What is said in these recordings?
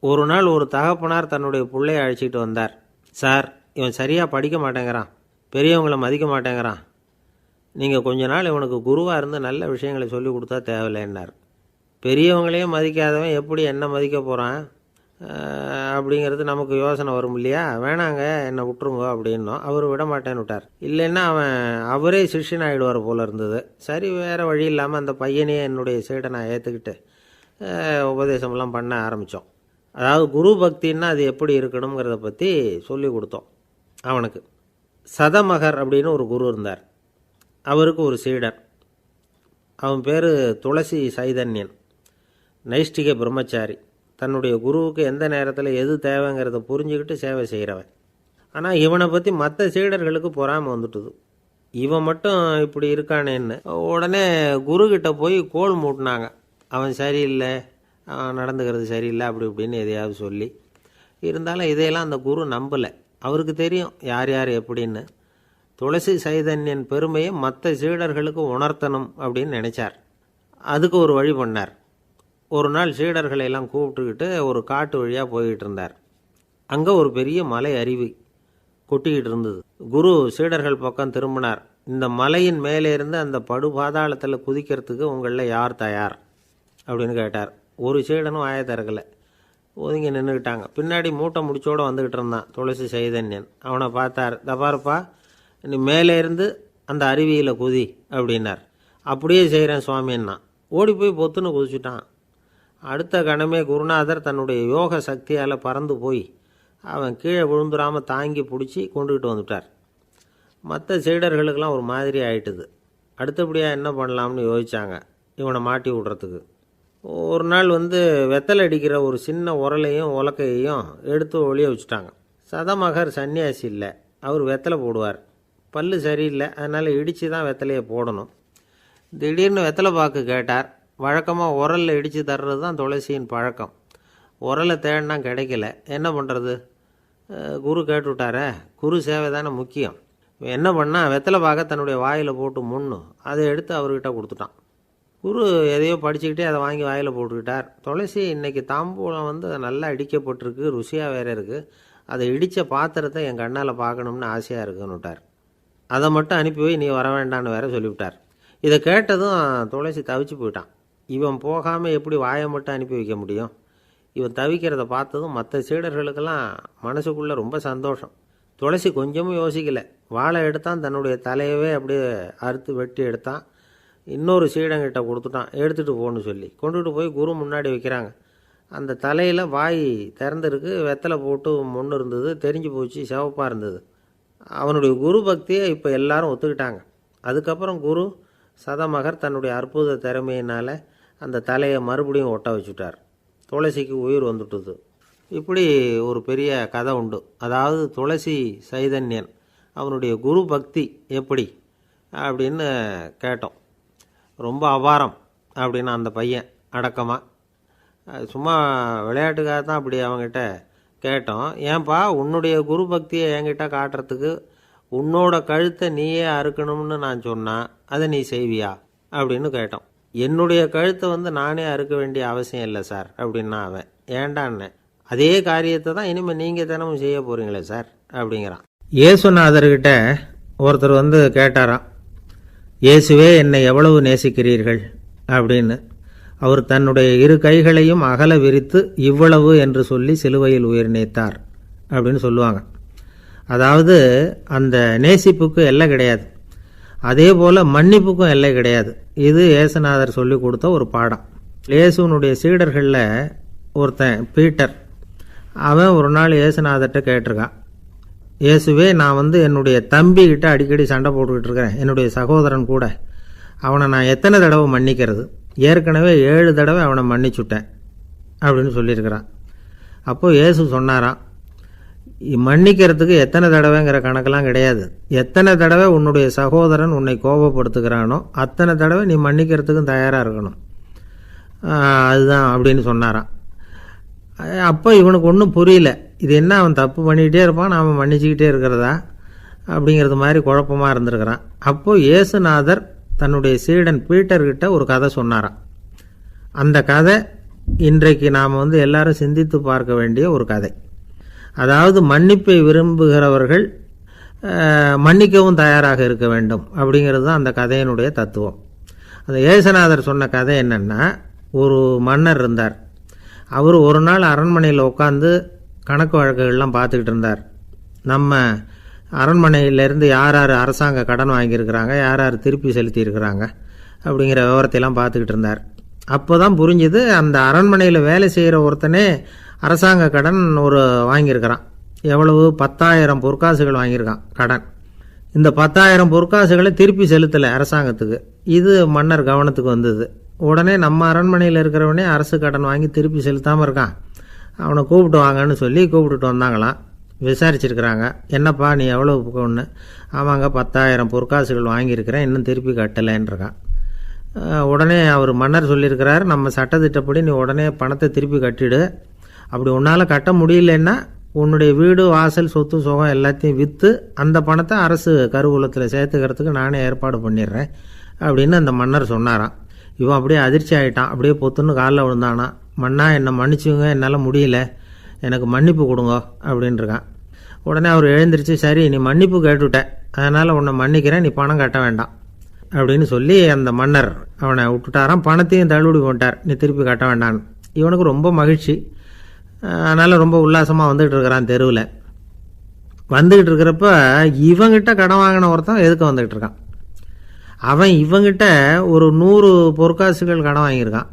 ஒரு நாள் ஒரு தகப்பனார் தன்னுடைய பிள்ளையை அழைச்சிக்கிட்டு வந்தார். சார், இவன் சரியாக படிக்க மாட்டேங்கிறான், பெரியவங்களை மதிக்க மாட்டேங்கிறான், நீங்கள் கொஞ்ச நாள் இவனுக்கு குருவாக இருந்து நல்ல விஷயங்களை சொல்லி கொடுத்தா தேவையில்லைன்னார். பெரியவங்களையும் மதிக்காதவன் எப்படி என்ன மதிக்க போகிறான் அப்படிங்கிறது நமக்கு யோசனை வரும் இல்லையா? வேணாங்க, என்னை விட்டுருங்க அப்படின்னோம். அவர் விட மாட்டேன்னு விட்டார். இல்லைன்னா அவரே சிஷ்யன் ஆகிடுவார் போல இருந்தது. சரி, வேறு வழி இல்லாமல் அந்த பையனையே என்னுடைய சீடை நான் ஏற்றுக்கிட்டு உபதேசமெல்லாம் பண்ண ஆரம்பித்தோம். அதாவது குரு பக்தின்னா அது எப்படி இருக்கணுங்கிறத பற்றி சொல்லி கொடுத்தோம் அவனுக்கு. சதமகர் அப்படின்னு ஒரு குரு இருந்தார். அவருக்கு ஒரு சீடன். அவன் பேர் துளசி சைதன்யன், நைஷ்டிக பிரம்மச்சாரி. தன்னுடைய குருவுக்கு எந்த நேரத்தில் எது தேவைங்கிறத புரிஞ்சுக்கிட்டு சேவை செய்கிறவன். ஆனால் இவனை பற்றி மற்ற சீடர்களுக்கு பொறாமை வந்துட்டுது. இவன் மட்டும் இப்படி இருக்கானேன்னு உடனே குருக்கிட்ட போய் கோல் மூட்டினாங்க. அவன் சரியில்லை, அவன் நடந்துக்கிறது சரியில்லை, அப்படி இப்படின்னு எதையாவது சொல்லி. இருந்தாலும் இதையெல்லாம் அந்த குரு நம்பலை. அவருக்கு தெரியும் யார் யார் எப்படின்னு. துளசி சைதன்யன் பெருமையை மற்ற சீடர்களுக்கு உணர்த்தணும் அப்படின்னு நினச்சார். அதுக்கு ஒரு வழி பண்ணார். ஒரு நாள் சீடர்களை எல்லாம் கூப்பிட்டுக்கிட்டு ஒரு காட்டு வழியாக போய்கிட்டு இருந்தார். அங்கே ஒரு பெரிய மலை அருவி கொட்டிக்கிட்டு இருந்தது. குரு சீடர்கள் பக்கம் திரும்பினார். இந்த மலையின் மேலே இருந்து அந்த படுபாதாளத்தில் குதிக்கிறதுக்கு உங்களில் யார் தயார் அப்படின்னு கேட்டார். ஒரு சீடனும் ஆய திறக்கலை, ஒதுங்கி நின்றுக்கிட்டாங்க. பின்னாடி மூட்டை முடிச்சோடு வந்துக்கிட்டு இருந்தான் துளசி சைதன்யன். அவனை பார்த்தார். தப்பாருப்பா, நீ மேலே இருந்து அந்த அருவியில் குதி அப்படின்னார். அப்படியே செய்கிறேன் சுவாமின்னா ஓடி போய் பொத்துன்னு குதிச்சுட்டான். அடுத்த கணமே குருநாதர் தன்னுடைய யோக சக்தியால் பறந்து போய் அவன் கீழே விழுந்துடாமல் தாங்கி பிடிச்சி கொண்டுக்கிட்டு வந்துட்டார். மற்ற சீடர்களுக்கெல்லாம் ஒரு மாதிரி ஆயிட்டுது. அடுத்தபடியாக என்ன பண்ணலாம்னு யோசித்தாங்க இவனை மாட்டி விடுறதுக்கு. ஒரு நாள் வெத்தலை அடிக்கிற ஒரு சின்ன உரலையும் உலக்கையையும் எடுத்து ஒளிய வச்சுட்டாங்க. சதமகர் சன்னியாசி இல்லை, அவர் வெத்தலை போடுவார். பல்லு சரியில்லை, அதனால் இடித்து தான் வெத்தலையை போடணும். திடீர்னு வெத்தலை பாக்கு கேட்டார். வழக்கமாக உரலில் இடித்து தர்றது தான் துளசியின் பழக்கம். உரலை தேடினா கிடைக்கல, என்ன பண்ணுறது? குரு கேட்டுவிட்டாரே, குரு சேவை தானே முக்கியம். என்ன பண்ணால் வெத்தலை பாக்க தன்னுடைய வாயில் போட்டு முன்னு அதை எடுத்து அவர்கிட்ட கொடுத்துட்டான். குரு எதையோ படிச்சுக்கிட்டே அதை வாங்கி வாயில் போட்டுக்கிட்டார். துளசி இன்றைக்கி தாம்பூலம் நல்லா இடிக்கப்பட்டிருக்கு, ருசியாக வேறு இருக்குது, அதை இடித்த பாத்திரத்தை என் கண்ணால் பார்க்கணும்னு ஆசையாக இருக்குன்னு விட்டார். அதை மட்டும் அனுப்பி போய் நீ வர வேண்டான்னு வேற சொல்லிவிட்டார். இதை கேட்டதும் துளசி தவிச்சு போயிட்டான். இவன் போகாமல் எப்படி வாயை மட்டும் அனுப்பி வைக்க முடியும்? இவன் தவிக்கிறத பார்த்ததும் மற்ற சீடர்களுக்கெல்லாம் மனசுக்குள்ளே ரொம்ப சந்தோஷம். துளசி கொஞ்சமும் யோசிக்கலை. வாழை எடுத்தான், தன்னுடைய தலையவே அப்படியே அறுத்து வெட்டி எடுத்தான். இன்னொரு சீடங்கிட்ட கொடுத்துட்டான், எடுத்துகிட்டு போன்னு சொல்லி. கொண்டுகிட்டு போய் குரு முன்னாடி வைக்கிறாங்க. அந்த தலையில் வாய் திறந்துருக்கு, வெத்தலை போட்டு முன்னு இருந்தது, தெரிஞ்சு போச்சு, சிவப்பாக இருந்தது. அவனுடைய குரு பக்தியை இப்போ எல்லாரும் ஒத்துக்கிட்டாங்க. அதுக்கப்புறம் குரு சதமகர் தன்னுடைய அற்புத திறமையினால் அந்த தலையை மறுபடியும் ஒட்ட வச்சுட்டார். துளசிக்கு உயிர் வந்துட்டுது. இப்படி ஒரு பெரிய கதை உண்டு. அதாவது துளசி சைதன்யன் அவனுடைய குரு பக்தி எப்படி அப்படின்னு கேட்டோம். ரொம்ப அபாரம் அப்படின்னு அந்த பையன் அடக்கமாக, சும்மா விளையாட்டுக்காக தான் அப்படி அவங்ககிட்ட கேட்டோம். ஏன்பா உன்னுடைய குரு பக்தியை என்கிட்ட காட்டுறதுக்கு உன்னோட கழுத்தை நீயே அறுக்கணும்னு நான் சொன்னா அதை நீ செய்வியா அப்படின்னு கேட்டோம். என்னுடைய கழுத்தை நானே அறுக்க வேண்டிய அவசியம் இல்லை சார் அப்படின்னா அவன். ஏண்டான்னு, அதே காரியத்தை தான் இனிமேல் நீங்கள் தினமும் செய்ய போகிறீங்களே சார் அப்படிங்கிறான். இயேசுநாதர்கிட்ட ஒருத்தர் கேட்டாராம், இயேசுவே என்னை எவ்வளவு நேசிக்கிறீர்கள் அப்படின்னு. அவர் தன்னுடைய இரு கைகளையும் அகல விரித்து இவ்வளவு என்று சொல்லி சிலுவையில் உயிர் நீத்தார் அப்படின்னு சொல்லுவாங்க. அதாவது அந்த நேசிப்புக்கு எல்லை கிடையாது, அதே போல் மன்னிப்புக்கும் எல்லை கிடையாது. இது இயேசுநாதர் சொல்லி கொடுத்த ஒரு பாடம். இயேசுனுடைய சீடர்களில் ஒருத்தன் பீட்டர், அவன் ஒரு நாள் இயேசுநாதர்கிட்ட கேட்டிருக்கான், இயேசுவே நான் என்னுடைய தம்பிக்கிட்ட அடிக்கடி சண்டை போட்டுக்கிட்டு இருக்கிறேன், என்னுடைய சகோதரன் கூட, அவனை நான் எத்தனை தடவை மன்னிக்கிறது? ஏற்கனவே 7 தடவை அவனை மன்னிச்சுட்டேன் அப்படின்னு சொல்லியிருக்கிறான். அப்போது இயேசு சொன்னாராம், மன்னிக்கிறதுக்கு எத்தனை தடவைங்கிற கணக்கெல்லாம் கிடையாது. எத்தனை தடவை உன்னுடைய சகோதரன் உன்னை கோபப்படுத்துகிறானோ அத்தனை தடவை நீ மன்னிக்கிறதுக்கும் தயாராக இருக்கணும், அதுதான் அப்படின்னு சொன்னாராம். அப்போ இவனுக்கு ஒன்றும் புரியல, இது என்ன அவன் தப்பு பண்ணிக்கிட்டே இருப்பான், நாம் மன்னிச்சுக்கிட்டே இருக்கிறதா அப்படிங்கிறது மாதிரி குழப்பமாக இருந்திருக்கிறான். அப்போது இயேசுநாதர் தன்னுடைய சீடன் பீட்டர்கிட்ட ஒரு கதை சொன்னாராம். அந்த கதை இன்றைக்கு நாம் எல்லாரும் சிந்தித்து பார்க்க வேண்டிய ஒரு கதை. அதாவது மன்னிப்பை விரும்புகிறவர்கள் மன்னிக்கவும் தயாராக இருக்க வேண்டும் அப்படிங்கிறது தான் அந்த கதையினுடைய தத்துவம். அந்த ஏசுநாதர் சொன்ன கதை என்னென்னா, ஒரு மன்னர் இருந்தார். அவர் ஒரு நாள் அரண்மனையில் உட்காந்து கணக்கு வழக்குகள்லாம் பார்த்துக்கிட்டு இருந்தார். நம்ம அரண்மனையிலேருந்து யார் யார் அரசாங்க கடன் வாங்கியிருக்கிறாங்க, யார் யார் திருப்பி செலுத்தியிருக்கிறாங்க அப்படிங்கிற விவரத்தையெல்லாம் பார்த்துக்கிட்டு இருந்தார். அப்போ தான் புரிஞ்சுது, அந்த அரண்மனையில் வேலை செய்கிற ஒருத்தனே அரசாங்க கடன் வாங்கியிருக்கிறான். எவ்வளவு? 10,000 பொற்காசுகள் வாங்கியிருக்கான் கடன். இந்த 10,000 பொற்காசுகளை திருப்பி செலுத்தலை அரசாங்கத்துக்கு. இது மன்னர் கவனத்துக்கு வந்தது. உடனே நம்ம அரண்மனையில் இருக்கிறவனே அரசு கடன் வாங்கி திருப்பி செலுத்தாமல் இருக்கான், அவனை கூப்பிட்டு வாங்கன்னு சொல்லி கூப்பிட்டுட்டு வந்தாங்களாம். விசாரிச்சிருக்கிறாங்க, என்னப்பா நீ எவ்வளோ ஒன்று? ஆமாங்க 10,000 பொற்காசுகள் வாங்கியிருக்கிறேன், இன்னும் திருப்பி கட்டலைன்றிருக்கான். உடனே அவர் மன்னர் சொல்லியிருக்கிறார், நம்ம சட்டத்திட்டப்படி நீ உடனே பணத்தை திருப்பி கட்டிடு. அப்படி உன்னால் கட்ட முடியலன்னா உன்னுடைய வீடு வாசல் சொத்து சுகம் எல்லாத்தையும் விற்று அந்த பணத்தை அரசு கருவூலத்தில் சேர்த்துக்கிறதுக்கு நானே ஏற்பாடு பண்ணிடுறேன் அப்படின்னு அந்த மன்னர் சொன்னாராம். இவன் அப்படியே அதிர்ச்சி ஆகிட்டான். அப்படியே பொத்துன்னு காலில் விழுந்தானா, மன்னா என்னை மன்னிச்சுங்க, என்னால் முடியல, எனக்கு மன்னிப்பு கொடுங்க அப்படின்ட்டுருக்கான். உடனே அவர் எழுந்திரிச்சு, சரி நீ மன்னிப்பு கேட்டுவிட்டேன், அதனால் உன்னை மன்னிக்கிறேன், நீ பணம் கட்ட வேண்டாம் அப்படின்னு சொல்லி அந்த மன்னர் அவனை விட்டுட்டாராம். பணத்தையும் தள்ளுபடி பண்ணிட்டார், நீ திருப்பி கட்ட வேண்டான்னு. இவனுக்கு ரொம்ப மகிழ்ச்சி. அதனால் ரொம்ப உல்லாசமாக வந்துகிட்டு இருக்கிறான். தெருவில் வந்துக்கிட்டு இருக்கிறப்ப இவங்கிட்ட கடன் வாங்கின ஒருத்தன் எதுக்கு வந்துக்கிட்டு இருக்கான். அவன் இவங்கிட்ட ஒரு 100 பொற்காசுகள் கடன் வாங்கியிருக்கான்.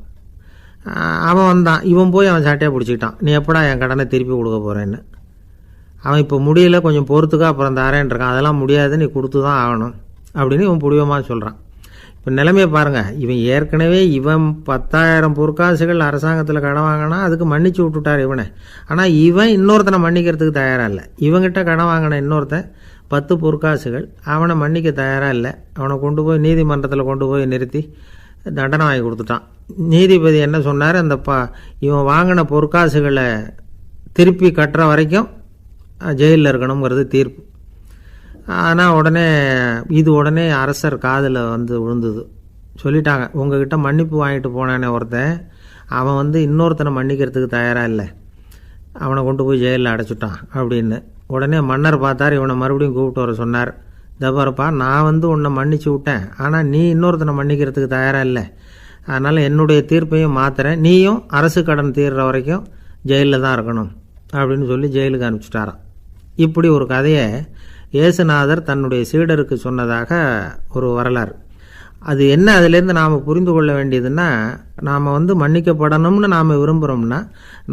அவன் வந்தான், இவன் போய் அவன் சாட்டையாக பிடிச்சிக்கிட்டான், நீ எப்படா என் கடனை திருப்பி கொடுக்க போகிறேன்னு. அவன் இப்போ முடியல, கொஞ்சம் பொறுத்துக்கா, அப்புறம் தரேன் இருக்கான். அதெல்லாம் முடியாது, நீ கொடுத்து தான் ஆகணும் அப்படின்னு இவன் புடிவமாக சொல்கிறான். இப்போ நிலைமையை பாருங்கள், இவன் ஏற்கனவே 10,000 பொற்காசுகள் அரசாங்கத்தில் கடன் வாங்கினா அதுக்கு மன்னிச்சு விட்டுட்டார் இவனை. ஆனால் இவன் இன்னொருத்தனை மன்னிக்கிறதுக்கு தயாராக இல்லை. இவங்கிட்ட கடன் வாங்கின இன்னொருத்தன் 10 பொற்காசுகள், அவனை மன்னிக்க தயாராக இல்லை. அவனை கொண்டு போய் நீதிமன்றத்தில் கொண்டு போய் நிறுத்தி தண்டனை வாங்கி கொடுத்துட்டான். நீதிபதி என்ன சொன்னார், அந்த இவன் வாங்கின பொற்காசுகளை திருப்பி கட்டுற வரைக்கும் ஜெயிலில் இருக்கணுங்கிறது தீர்ப்பு. ஆனால் உடனே அரசர் காதில் விழுந்தது. சொல்லிட்டாங்க, உங்ககிட்ட மன்னிப்பு வாங்கிட்டு போனானே ஒருத்தன், அவன் இன்னொருத்தனை மன்னிக்கிறதுக்கு தயாராக இல்லை, அவனை கொண்டு போய் ஜெயிலில் அடைச்சிட்டான் அப்படின்னு. உடனே மன்னர் பார்த்தார், இவனை மறுபடியும் கூப்பிட்டு வர சொன்னார். தபாரப்பா, நான் உன்னை மன்னிச்சு விட்டேன், ஆனால் நீ இன்னொருத்தனை மன்னிக்கிறதுக்கு தயாராக இல்லை, அதனால் என்னுடைய தீர்ப்பையும் மாற்றுறேன், நீயும் அரசு கடன் தீர்ற வரைக்கும் ஜெயிலில் தான் இருக்கணும் அப்படின்னு சொல்லி ஜெயிலுக்கு அனுப்பிச்சிட்டாராம். இப்படி ஒரு கதையை இயேசுநாதர் தன்னுடைய சீடருக்கு சொன்னதாக ஒரு வரலாறு. அது என்ன, அதிலேருந்து நாம் புரிந்து கொள்ள வேண்டியதுன்னா, நாம் மன்னிக்கப்படணும்னு நாம் விரும்புகிறோம்னா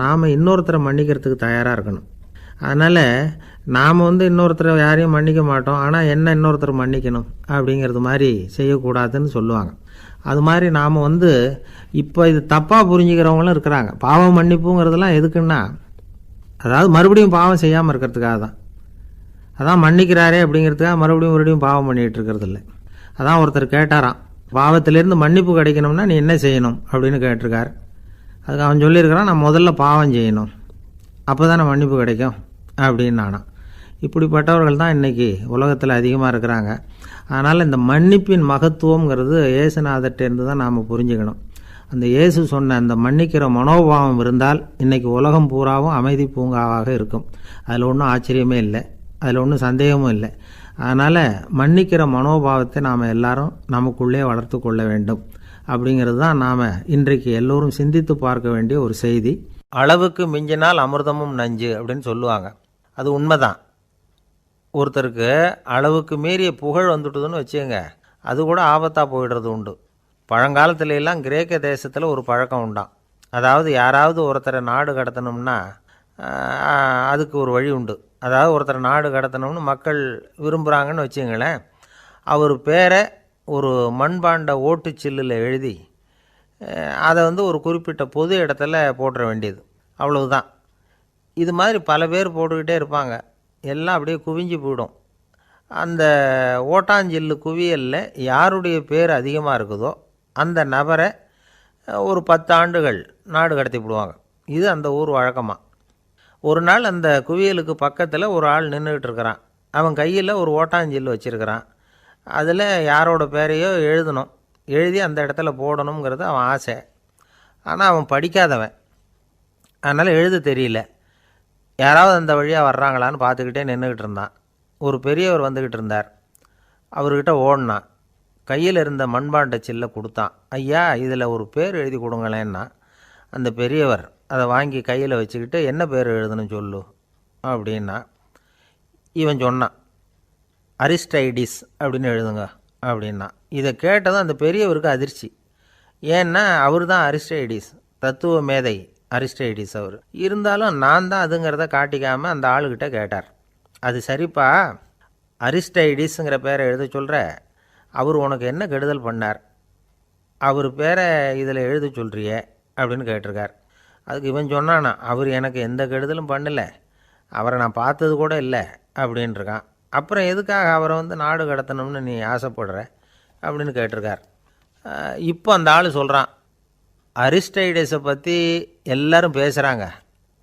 நாம் இன்னொருத்தரை மன்னிக்கிறதுக்கு தயாராக இருக்கணும். அதனால் நாம் இன்னொருத்தரை யாரையும் மன்னிக்க மாட்டோம், ஆனால் என்ன இன்னொருத்தர் மன்னிக்கணும் அப்படிங்கிறது மாதிரி செய்யக்கூடாதுன்னு சொல்லுவாங்க. அது மாதிரி நாம் இப்போ இது தப்பாக புரிஞ்சுக்கிறவங்களும் இருக்கிறாங்க. பாவம் மன்னிப்புங்கிறதுலாம் எதுக்குன்னா, அதாவது மறுபடியும் பாவம் செய்யாமல் இருக்கிறதுக்காக தான். அதான் மன்னிக்கிறாரே அப்படிங்கிறதுக்காக மறுபடியும் பாவம் பண்ணிகிட்டு இருக்கிறது இல்லை. அதான் ஒருத்தர் கேட்டாராம், பாவத்திலேருந்து மன்னிப்பு கிடைக்கணும்னா நீ என்ன செய்யணும் அப்படின்னு கேட்டிருக்கார். அதுக்கு அவன் சொல்லியிருக்கிறான், நான் முதல்ல பாவம் செய்யணும், அப்போ தானே மன்னிப்பு கிடைக்கும் அப்படின்னு நானாம். இப்படிப்பட்டவர்கள் தான் இன்றைக்கி உலகத்தில் அதிகமாக இருக்கிறாங்க. அதனால் இந்த மன்னிப்பின் மகத்துவங்கிறது இயேசுநாதர்கிட்டேருந்து தான் நாம் புரிஞ்சுக்கணும். அந்த இயேசு சொன்ன அந்த மன்னிக்கிற மனோபாவம் இருந்தால் இன்றைக்கி உலகம் பூராவும் அமைதி பூங்காவாக இருக்கும். அதில் ஒன்றும் ஆச்சரியமே இல்லை, அதில் ஒன்றும் சந்தேகமும் இல்லை. அதனால் மன்னிக்கிற மனோபாவத்தை நாம் எல்லாரும் நமக்குள்ளே வளர்த்து கொள்ள வேண்டும் அப்படிங்கிறது தான் நாம் இன்றைக்கு எல்லோரும் சிந்தித்து பார்க்க வேண்டிய ஒரு செய்தி. அளவுக்கு மிஞ்சினால் அமிர்தமும் நஞ்சு அப்படின்னு சொல்லுவாங்க. அது உண்மைதான். ஒருத்தருக்கு அளவுக்கு மீறிய புகழ் வந்துட்டுதுன்னு வச்சுக்கோங்க, அது கூட ஆபத்தாக போயிடுறது உண்டு. பழங்காலத்துல எல்லாம் கிரேக்க தேசத்தில் ஒரு பழக்கம் உண்டாம். அதாவது யாராவது ஒருத்தரை நாடு கடத்தணும்னா அதுக்கு ஒரு வழி உண்டு. அதாவது ஒருத்தரை நாடு கடத்தணும்னு மக்கள் விரும்புகிறாங்கன்னு வச்சுங்களேன், அவர் பேரை ஒரு மண்பாண்ட ஓட்டுச்சில்லில் எழுதி அதை ஒரு குறிப்பிட்ட பொது இடத்துல போட்டுற வேண்டியது, அவ்வளவுதான். இது மாதிரி பல பேர் போட்டுக்கிட்டே இருப்பாங்க, எல்லாம் அப்படியே குவிஞ்சு போயிடும். அந்த ஓட்டாஞ்சில்லு குவியலில் யாருடைய பேர் அதிகமாக இருக்குதோ அந்த நபரை ஒரு 10 ஆண்டுகள் நாடு கடத்தி விடுவாங்க. இது அந்த ஊர் வழக்கமாக. ஒரு நாள் அந்த குவியலுக்கு பக்கத்தில் ஒரு ஆள் நின்றுக்கிட்டு இருக்கிறான். அவன் கையில் ஒரு ஓட்டாஞ்சில்லு வச்சுருக்கிறான். அதில் யாரோட பேரையோ எழுதணும், எழுதி அந்த இடத்துல போடணுங்கிறது அவன் ஆசை. ஆனால் அவன் படிக்காதவன். அதனால் எழுத தெரியல. யாராவது அந்த வழியாக வர்றாங்களான்னு பார்த்துக்கிட்டே நின்றுக்கிட்டு இருந்தான். ஒரு பெரியவர் வந்துக்கிட்டு இருந்தார். அவர்கிட்ட ஓடினான். கையில் இருந்த மண்பாண்ட சில்லை கொடுத்தான். ஐயா, இதில் ஒரு பேர் எழுதி கொடுங்களேன்னா. அந்த பெரியவர் அதை வாங்கி கையில் வச்சுக்கிட்டு, என்ன பேர் எழுதணும் சொல்லு அப்படின்னா. இவன் சொன்னான், அரிஸ்டைடிஸ் அப்படின்னு எழுதுங்க அப்படின்னா. இதை கேட்டதும் அந்த பெரியவருக்கு அதிர்ச்சி. ஏன்னா அவர் தான் அரிஸ்டைடிஸ், தத்துவ மேதை அரிஸ்டைடிஸ் அவர். இருந்தாலும் நான் தான் அதுங்கிறத காட்டிக்காமல் அந்த ஆளுக்கிட்ட கேட்டார். அது சரிப்பா, அரிஸ்டைடிஸுங்கிற பேரை எழுத சொல்கிற, அவர் உனக்கு என்ன கெடுதல் பண்ணார்? அவர் பேரை இதில் எழுத சொல்கிறியே அப்படின்னு கேட்டிருக்கார். அதுக்கு இவன் சொன்னானா, அவர் எனக்கு எந்த கெடுதலும் பண்ணலை, அவரை நான் பார்த்தது கூட இல்லை அப்படின்ட்டுருக்கான். அப்புறம் எதுக்காக அவரை நாடு கடத்தணும்னு நீ ஆசைப்படுற அப்படின்னு கேட்டிருக்கார். இப்போ அந்த ஆள் சொல்கிறான், அரிஸ்டைடஸை பற்றி எல்லாரும் பேசுகிறாங்க,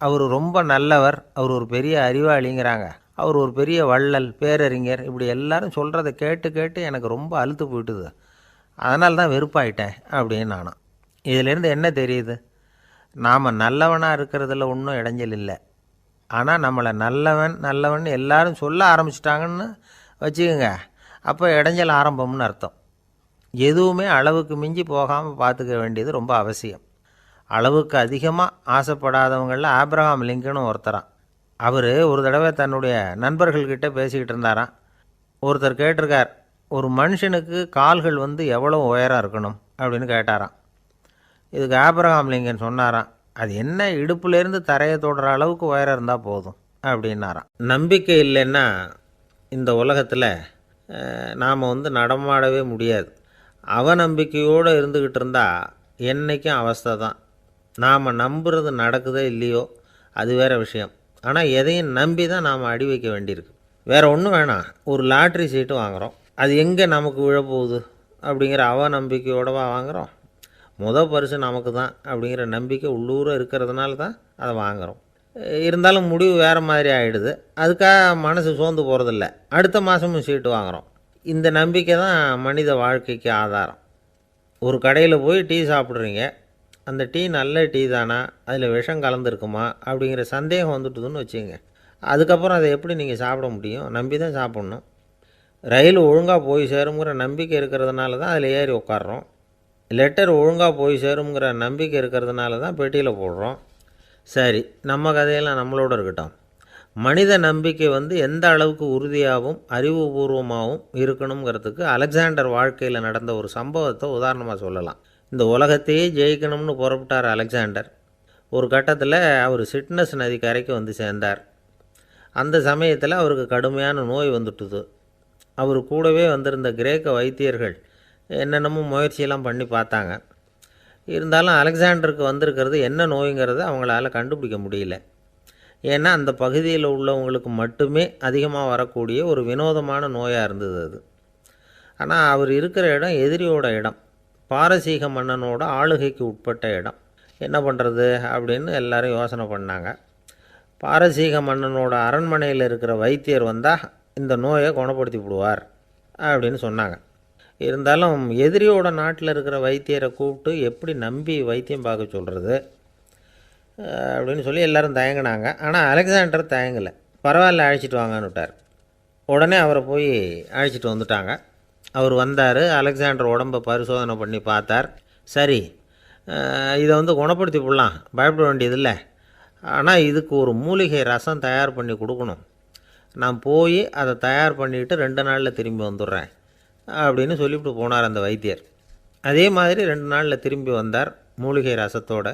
அவர் ரொம்ப நல்லவர், அவர் ஒரு பெரிய அறிவாளிங்கிறாங்க, அவர் ஒரு பெரிய வள்ளல், பேரறிஞர், இப்படி எல்லாரும் சொல்கிறத கேட்டு கேட்டு எனக்கு ரொம்ப அலுத்து போயிட்டுது, அதனால தான் வெறுப்பாயிட்டேன் அப்படின்னு நானும். இதிலேருந்து என்ன தெரியுது? நாம் நல்லவனாக இருக்கிறதுல ஒன்றும் இடைஞ்சல் இல்லை. ஆனால் நம்மளை நல்லவன் நல்லவன் எல்லாரும் சொல்ல ஆரம்பிச்சிட்டாங்கன்னு வச்சுக்கோங்க, அப்போ இடைஞ்சல் ஆரம்பம்னு அர்த்தம். எதுவுமே அளவுக்கு மிஞ்சி போகாமல் பார்த்துக்க வேண்டியது ரொம்ப அவசியம். அளவுக்கு அதிகமாக ஆசைப்படாதவங்களில் ஆப்ரஹாம் லிங்கனும் ஒருத்தரான். அவர் ஒரு தடவை தன்னுடைய நண்பர்கள்கிட்ட பேசிக்கிட்டு இருந்தாராம். ஒருத்தர் கேட்டிருக்கார், ஒரு மனுஷனுக்கு கால்கள் எவ்வளோ உயரம் இருக்கணும் அப்படின்னு கேட்டாராம். இதுக்கு ஆப்ரஹாம் லிங்கன் சொன்னாராம், அது என்ன, இடுப்புலேருந்து தரையை தொடுற அளவுக்கு உயரம் இருந்தால் போதும் அப்படின்னாராம். நம்பிக்கை இல்லைன்னா இந்த உலகத்தில் நாம் நடமாடவே முடியாது. அவநம்பிக்கையோடு இருந்துக்கிட்டு இருந்தால் என்றைக்கும் அவஸ்தை தான். நாம் நம்புறது நடக்குதோ இல்லையோ அது வேறு விஷயம். ஆனால் எதையும் நம்பி தான் நாம் அடி வைக்க வேண்டியிருக்கு. வேறு ஒன்றும் வேணாம், ஒரு லாட்ரி சீட்டு வாங்குகிறோம், அது எங்கே நமக்கு விழப்போகுது அப்படிங்கிற அவநம்பிக்கையோடவா வாங்குகிறோம்? பரிசு நமக்கு தான் அப்படிங்கிற நம்பிக்கை உள்ளூர இருக்கிறதுனால தான் அதை வாங்குகிறோம். இருந்தாலும் முடிவு வேறு மாதிரி ஆகிடுது. அதுக்காக மனசு சோர்ந்து போகிறதில்ல, அடுத்த மாதமும் சீட்டு வாங்குகிறோம். இந்த நம்பிக்கை தான் மனித வாழ்க்கைக்கு ஆதாரம். ஒரு கடையில் போய் டீ சாப்பிட்றீங்க, அந்த டீ நல்ல டீ தானா, அதில் விஷம் கலந்துருக்குமா அப்படிங்கிற சந்தேகம் வந்துட்டுதுன்னு வச்சுங்க. அதுக்கப்புறம் அதை எப்படி நீங்கள் சாப்பிட முடியும்? நம்பி தான் சாப்பிட்ணும். ரயில் ஒழுங்காக போய் சேருங்கிற நம்பிக்கை இருக்கிறதுனால தான் அதில் ஏறி உட்காடுறோம். லெட்டர் ஒழுங்காக போய் சேருங்கிற நம்பிக்கை இருக்கிறதுனால தான் பெட்டியில் போடுறோம். சரி, நம்ம கதையெல்லாம் நம்மளோட இருக்கட்டும். மனித நம்பிக்கை எந்த அளவுக்கு உறுதியாகவும் அறிவுபூர்வமாகவும் இருக்கணுங்கிறதுக்கு அலெக்சாண்டர் வாழ்க்கையில் நடந்த ஒரு சம்பவத்தை உதாரணமாக சொல்லலாம். இந்த உலகத்தையே ஜெயிக்கணும்னு புறப்பட்டார் அலெக்சாண்டர். ஒரு கட்டத்தில் அவர் சிட்னஸ் நதி கரைக்கு சேர்ந்தார். அந்த சமயத்தில் அவருக்கு கடுமையான நோய் வந்துட்டுது. அவர் கூடவே வந்திருந்த கிரேக்க வைத்தியர்கள் என்னென்னமோ முயற்சியெல்லாம் பண்ணி பார்த்தாங்க. இருந்தாலும் அலெக்சாண்டருக்கு வந்திருக்கிறது என்ன நோய்ங்கிறத அவங்களால கண்டுபிடிக்க முடியல. ஏன்னா அந்த பகுதியில் உள்ளவங்களுக்கு மட்டுமே அதிகமாக வரக்கூடிய ஒரு வினோதமான நோயாக இருந்தது அது. ஆனால் அவர் இருக்கிற இடம் எதிரியோட இடம், பாரசீக மன்னனோட ஆளுகைக்கு உட்பட்ட இடம். என்ன பண்ணுறது அப்படின்னு எல்லாரும் யோசனை பண்ணாங்க. பாரசீக மன்னனோட அரண்மனையில் இருக்கிற வைத்தியர் வந்தால் இந்த நோயை குணப்படுத்தி விடுவார் அப்படின்னு சொன்னாங்க. இருந்தாலும் எதிரியோட நாட்டில் இருக்கிற வைத்தியரை கூப்பிட்டு எப்படி நம்பி வைத்தியம் பார்க்க சொல்கிறது அப்படின்னு சொல்லி எல்லோரும் தயங்கினாங்க. ஆனால் அலெக்சாண்டர் தயங்கலை. பரவாயில்ல, அழைச்சிட்டு வாங்கன்னு விட்டார். உடனே அவரை போய் அழைச்சிட்டு வந்துட்டாங்க. அவர் வந்தார். அலெக்சாண்டர் உடம்பை பரிசோதனை பண்ணி பார்த்தார். சரி, இதை குணப்படுத்தி விடலாம், பயப்பட வேண்டியதில்லை. ஆனால் இதுக்கு ஒரு மூலிகை ரசம் தயார் பண்ணி கொடுக்கணும். நான் போய் அதை தயார் பண்ணிவிட்டு 2 நாளில் திரும்பி வந்துடுறேன் அப்படின்னு சொல்லிவிட்டு போனார் அந்த வைத்தியர். அதே மாதிரி 2 நாளில் திரும்பி வந்தார் மூலிகை ரசத்தோடு.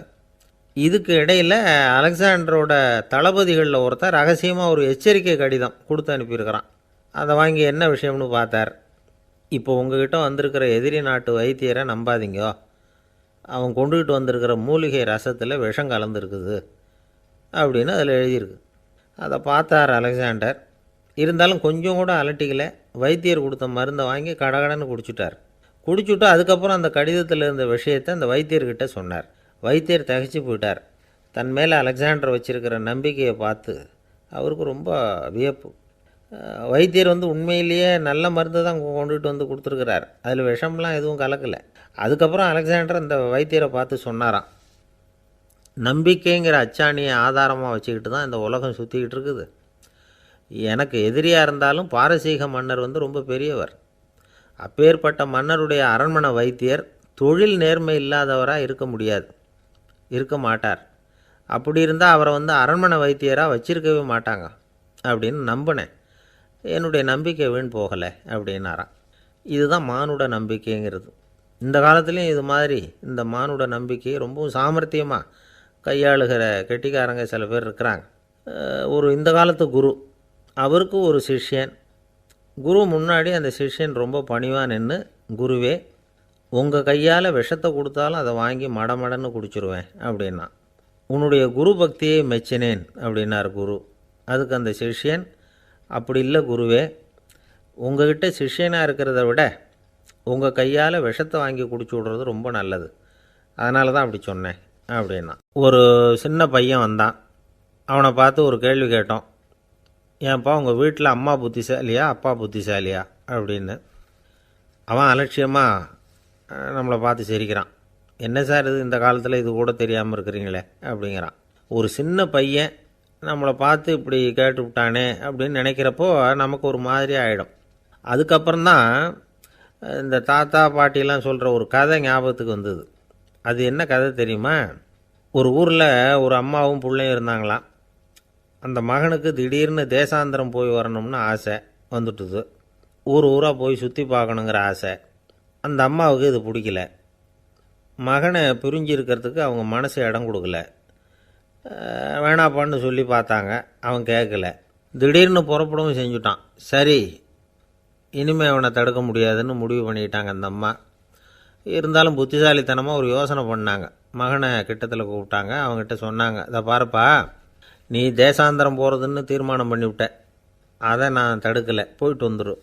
இதுக்கு இடையில் அலெக்சாண்டரோட தளபதிகளில் ஒருத்தர் ரகசியமாக ஒரு எச்சரிக்கை கடிதம் கொடுத்து அனுப்பியிருக்கிறான். அதை வாங்கி என்ன விஷயம்னு பார்த்தார். இப்போ உங்ககிட்ட வந்திருக்கிற எதிரி நாட்டு வைத்தியரை நம்பாதீங்கோ, அவன் கொண்டுகிட்டு வந்திருக்கிற மூலிகை ரசத்தில் விஷம் கலந்துருக்குது அப்படின்னு அதில் எழுதியிருக்கு. அதை பார்த்தார் அலெக்சாண்டர். இருந்தாலும் கொஞ்சம் கூட அலட்டிக்கலை. வைத்தியர் கொடுத்த மருந்தை வாங்கி கடகடன்னு குடிச்சுட்டு அதுக்கப்புறம் அந்த கடிதத்தில் இருந்த விஷயத்தை அந்த வைத்தியர்கிட்ட சொன்னார். வைத்தியர் திகைச்சு போயிட்டார். தன் மேலே அலெக்சாண்டர் வச்சுருக்கிற நம்பிக்கையை பார்த்து அவருக்கு ரொம்ப வியப்பு. வைத்தியர் உண்மையிலேயே நல்ல மருந்து தான் கொண்டுகிட்டு கொடுத்துருக்கிறார், அதில் விஷம்லாம் எதுவும் கலக்கலை. அதுக்கப்புறம் அலெக்சாண்டர் அந்த வைத்தியரை பார்த்து சொன்னாராம், நம்பிக்கைங்கிற அச்சாணியை ஆதாரமாக வச்சுக்கிட்டு தான் இந்த உலகம் சுற்றிக்கிட்டு இருக்குது. எனக்கு எதிரியாக இருந்தாலும் பாரசீக மன்னர் ரொம்ப பெரியவர். அப்பேற்பட்ட மன்னருடைய அரண்மனை வைத்தியர் தொழில் நேர்மை இல்லாதவராக இருக்க முடியாது, இருக்க மாட்டார். அப்படி இருந்தால் அவரை அரண்மனை வைத்தியராக வச்சிருக்கவே மாட்டாங்க அப்படின்னு நம்பினேன். என்னுடைய நம்பிக்கை வீண் போகலை அப்படின்னாராம். இதுதான் மானுட நம்பிக்கைங்கிறது. இந்த காலத்துலேயும் இது மாதிரி இந்த மானுட நம்பிக்கையை ரொம்பவும் சாமர்த்தியமாக கையாளுகிற கெட்டிக்காரங்க சில பேர் இருக்கிறாங்க. இந்த காலத்து குரு, அவருக்கு ஒரு சிஷ்யன். குரு முன்னாடி அந்த சிஷ்யன் ரொம்ப பணிவாக நின்று, குருவே, உங்கள் கையால் விஷத்தை கொடுத்தாலும் அதை வாங்கி மடமடன்னு குடிச்சிருவேன் அப்படின்னா. உன்னுடைய குரு பக்தியை மெச்சினேன் அப்படின்னார் குரு. அதுக்கு அந்த சிஷ்யன், அப்படி இல்லை குருவே, உங்ககிட்ட சிஷ்யனாக இருக்கிறத விட உங்கள் கையால் விஷத்தை வாங்கி குடிச்சு விட்றது ரொம்ப நல்லது, அதனால தான் அப்படி சொன்னேன் அப்படின்னா. ஒரு சின்ன பையன் வந்தான். அவனை பார்த்து ஒரு கேள்வி கேட்டோம். ஏன்ப்பா உங்கள் வீட்டில் அம்மா புத்திசாலியா அப்பா புத்திசாலியா அப்படின்னு. அவன் அலட்சியமாக நம்மளை பார்த்து சிரிக்கிறான். என்ன சார் இது, இந்த காலத்தில் இது கூட தெரியாமல் இருக்கிறீங்களே அப்படிங்கிறான். ஒரு சின்ன பையன் நம்மளை பார்த்து இப்படி கேட்டு விட்டானே அப்படின்னு நினைக்கிறப்போ நமக்கு ஒரு மாதிரி ஆகிடும். அதுக்கப்புறம்தான் இந்த தாத்தா பாட்டிலாம் சொல்கிற ஒரு கதை ஞாபகத்துக்கு வந்தது. அது என்ன கதை தெரியுமா? ஒரு ஊரில் ஒரு அம்மாவும் பிள்ளையும் இருந்தாங்களாம். அந்த மகனுக்கு திடீர்னு தேசாந்திரம் போய் வரணும்னு ஆசை வந்துட்டுது. ஊராக போய் சுற்றி பார்க்கணுங்கிற ஆசை. அந்த அம்மாவுக்கு இது பிடிக்கல. மகனை பிரிஞ்சிருக்கிறதுக்கு அவங்க மனசு இடம் கொடுக்கல. வேணாப்பான்னு சொல்லி பார்த்தாங்க, அவன் கேட்கல. திடீர்னு புறப்படவும் செஞ்சுட்டான். சரி, இனிமேல் அவனை தடுக்க முடியாதுன்னு முடிவு பண்ணிட்டாங்க அந்த அம்மா. இருந்தாலும் புத்திசாலித்தனமாக ஒரு யோசனை பண்ணாங்க. மகனை கிட்டத்தில் கூப்பிட்டாங்க. அவங்ககிட்ட சொன்னாங்க, இதை பாருப்பா, நீ தேசாந்திரம் போகிறதுன்னு தீர்மானம் பண்ணிவிட்ட, அதை நான் தடுக்கலை, போயிட்டு வந்துடும்.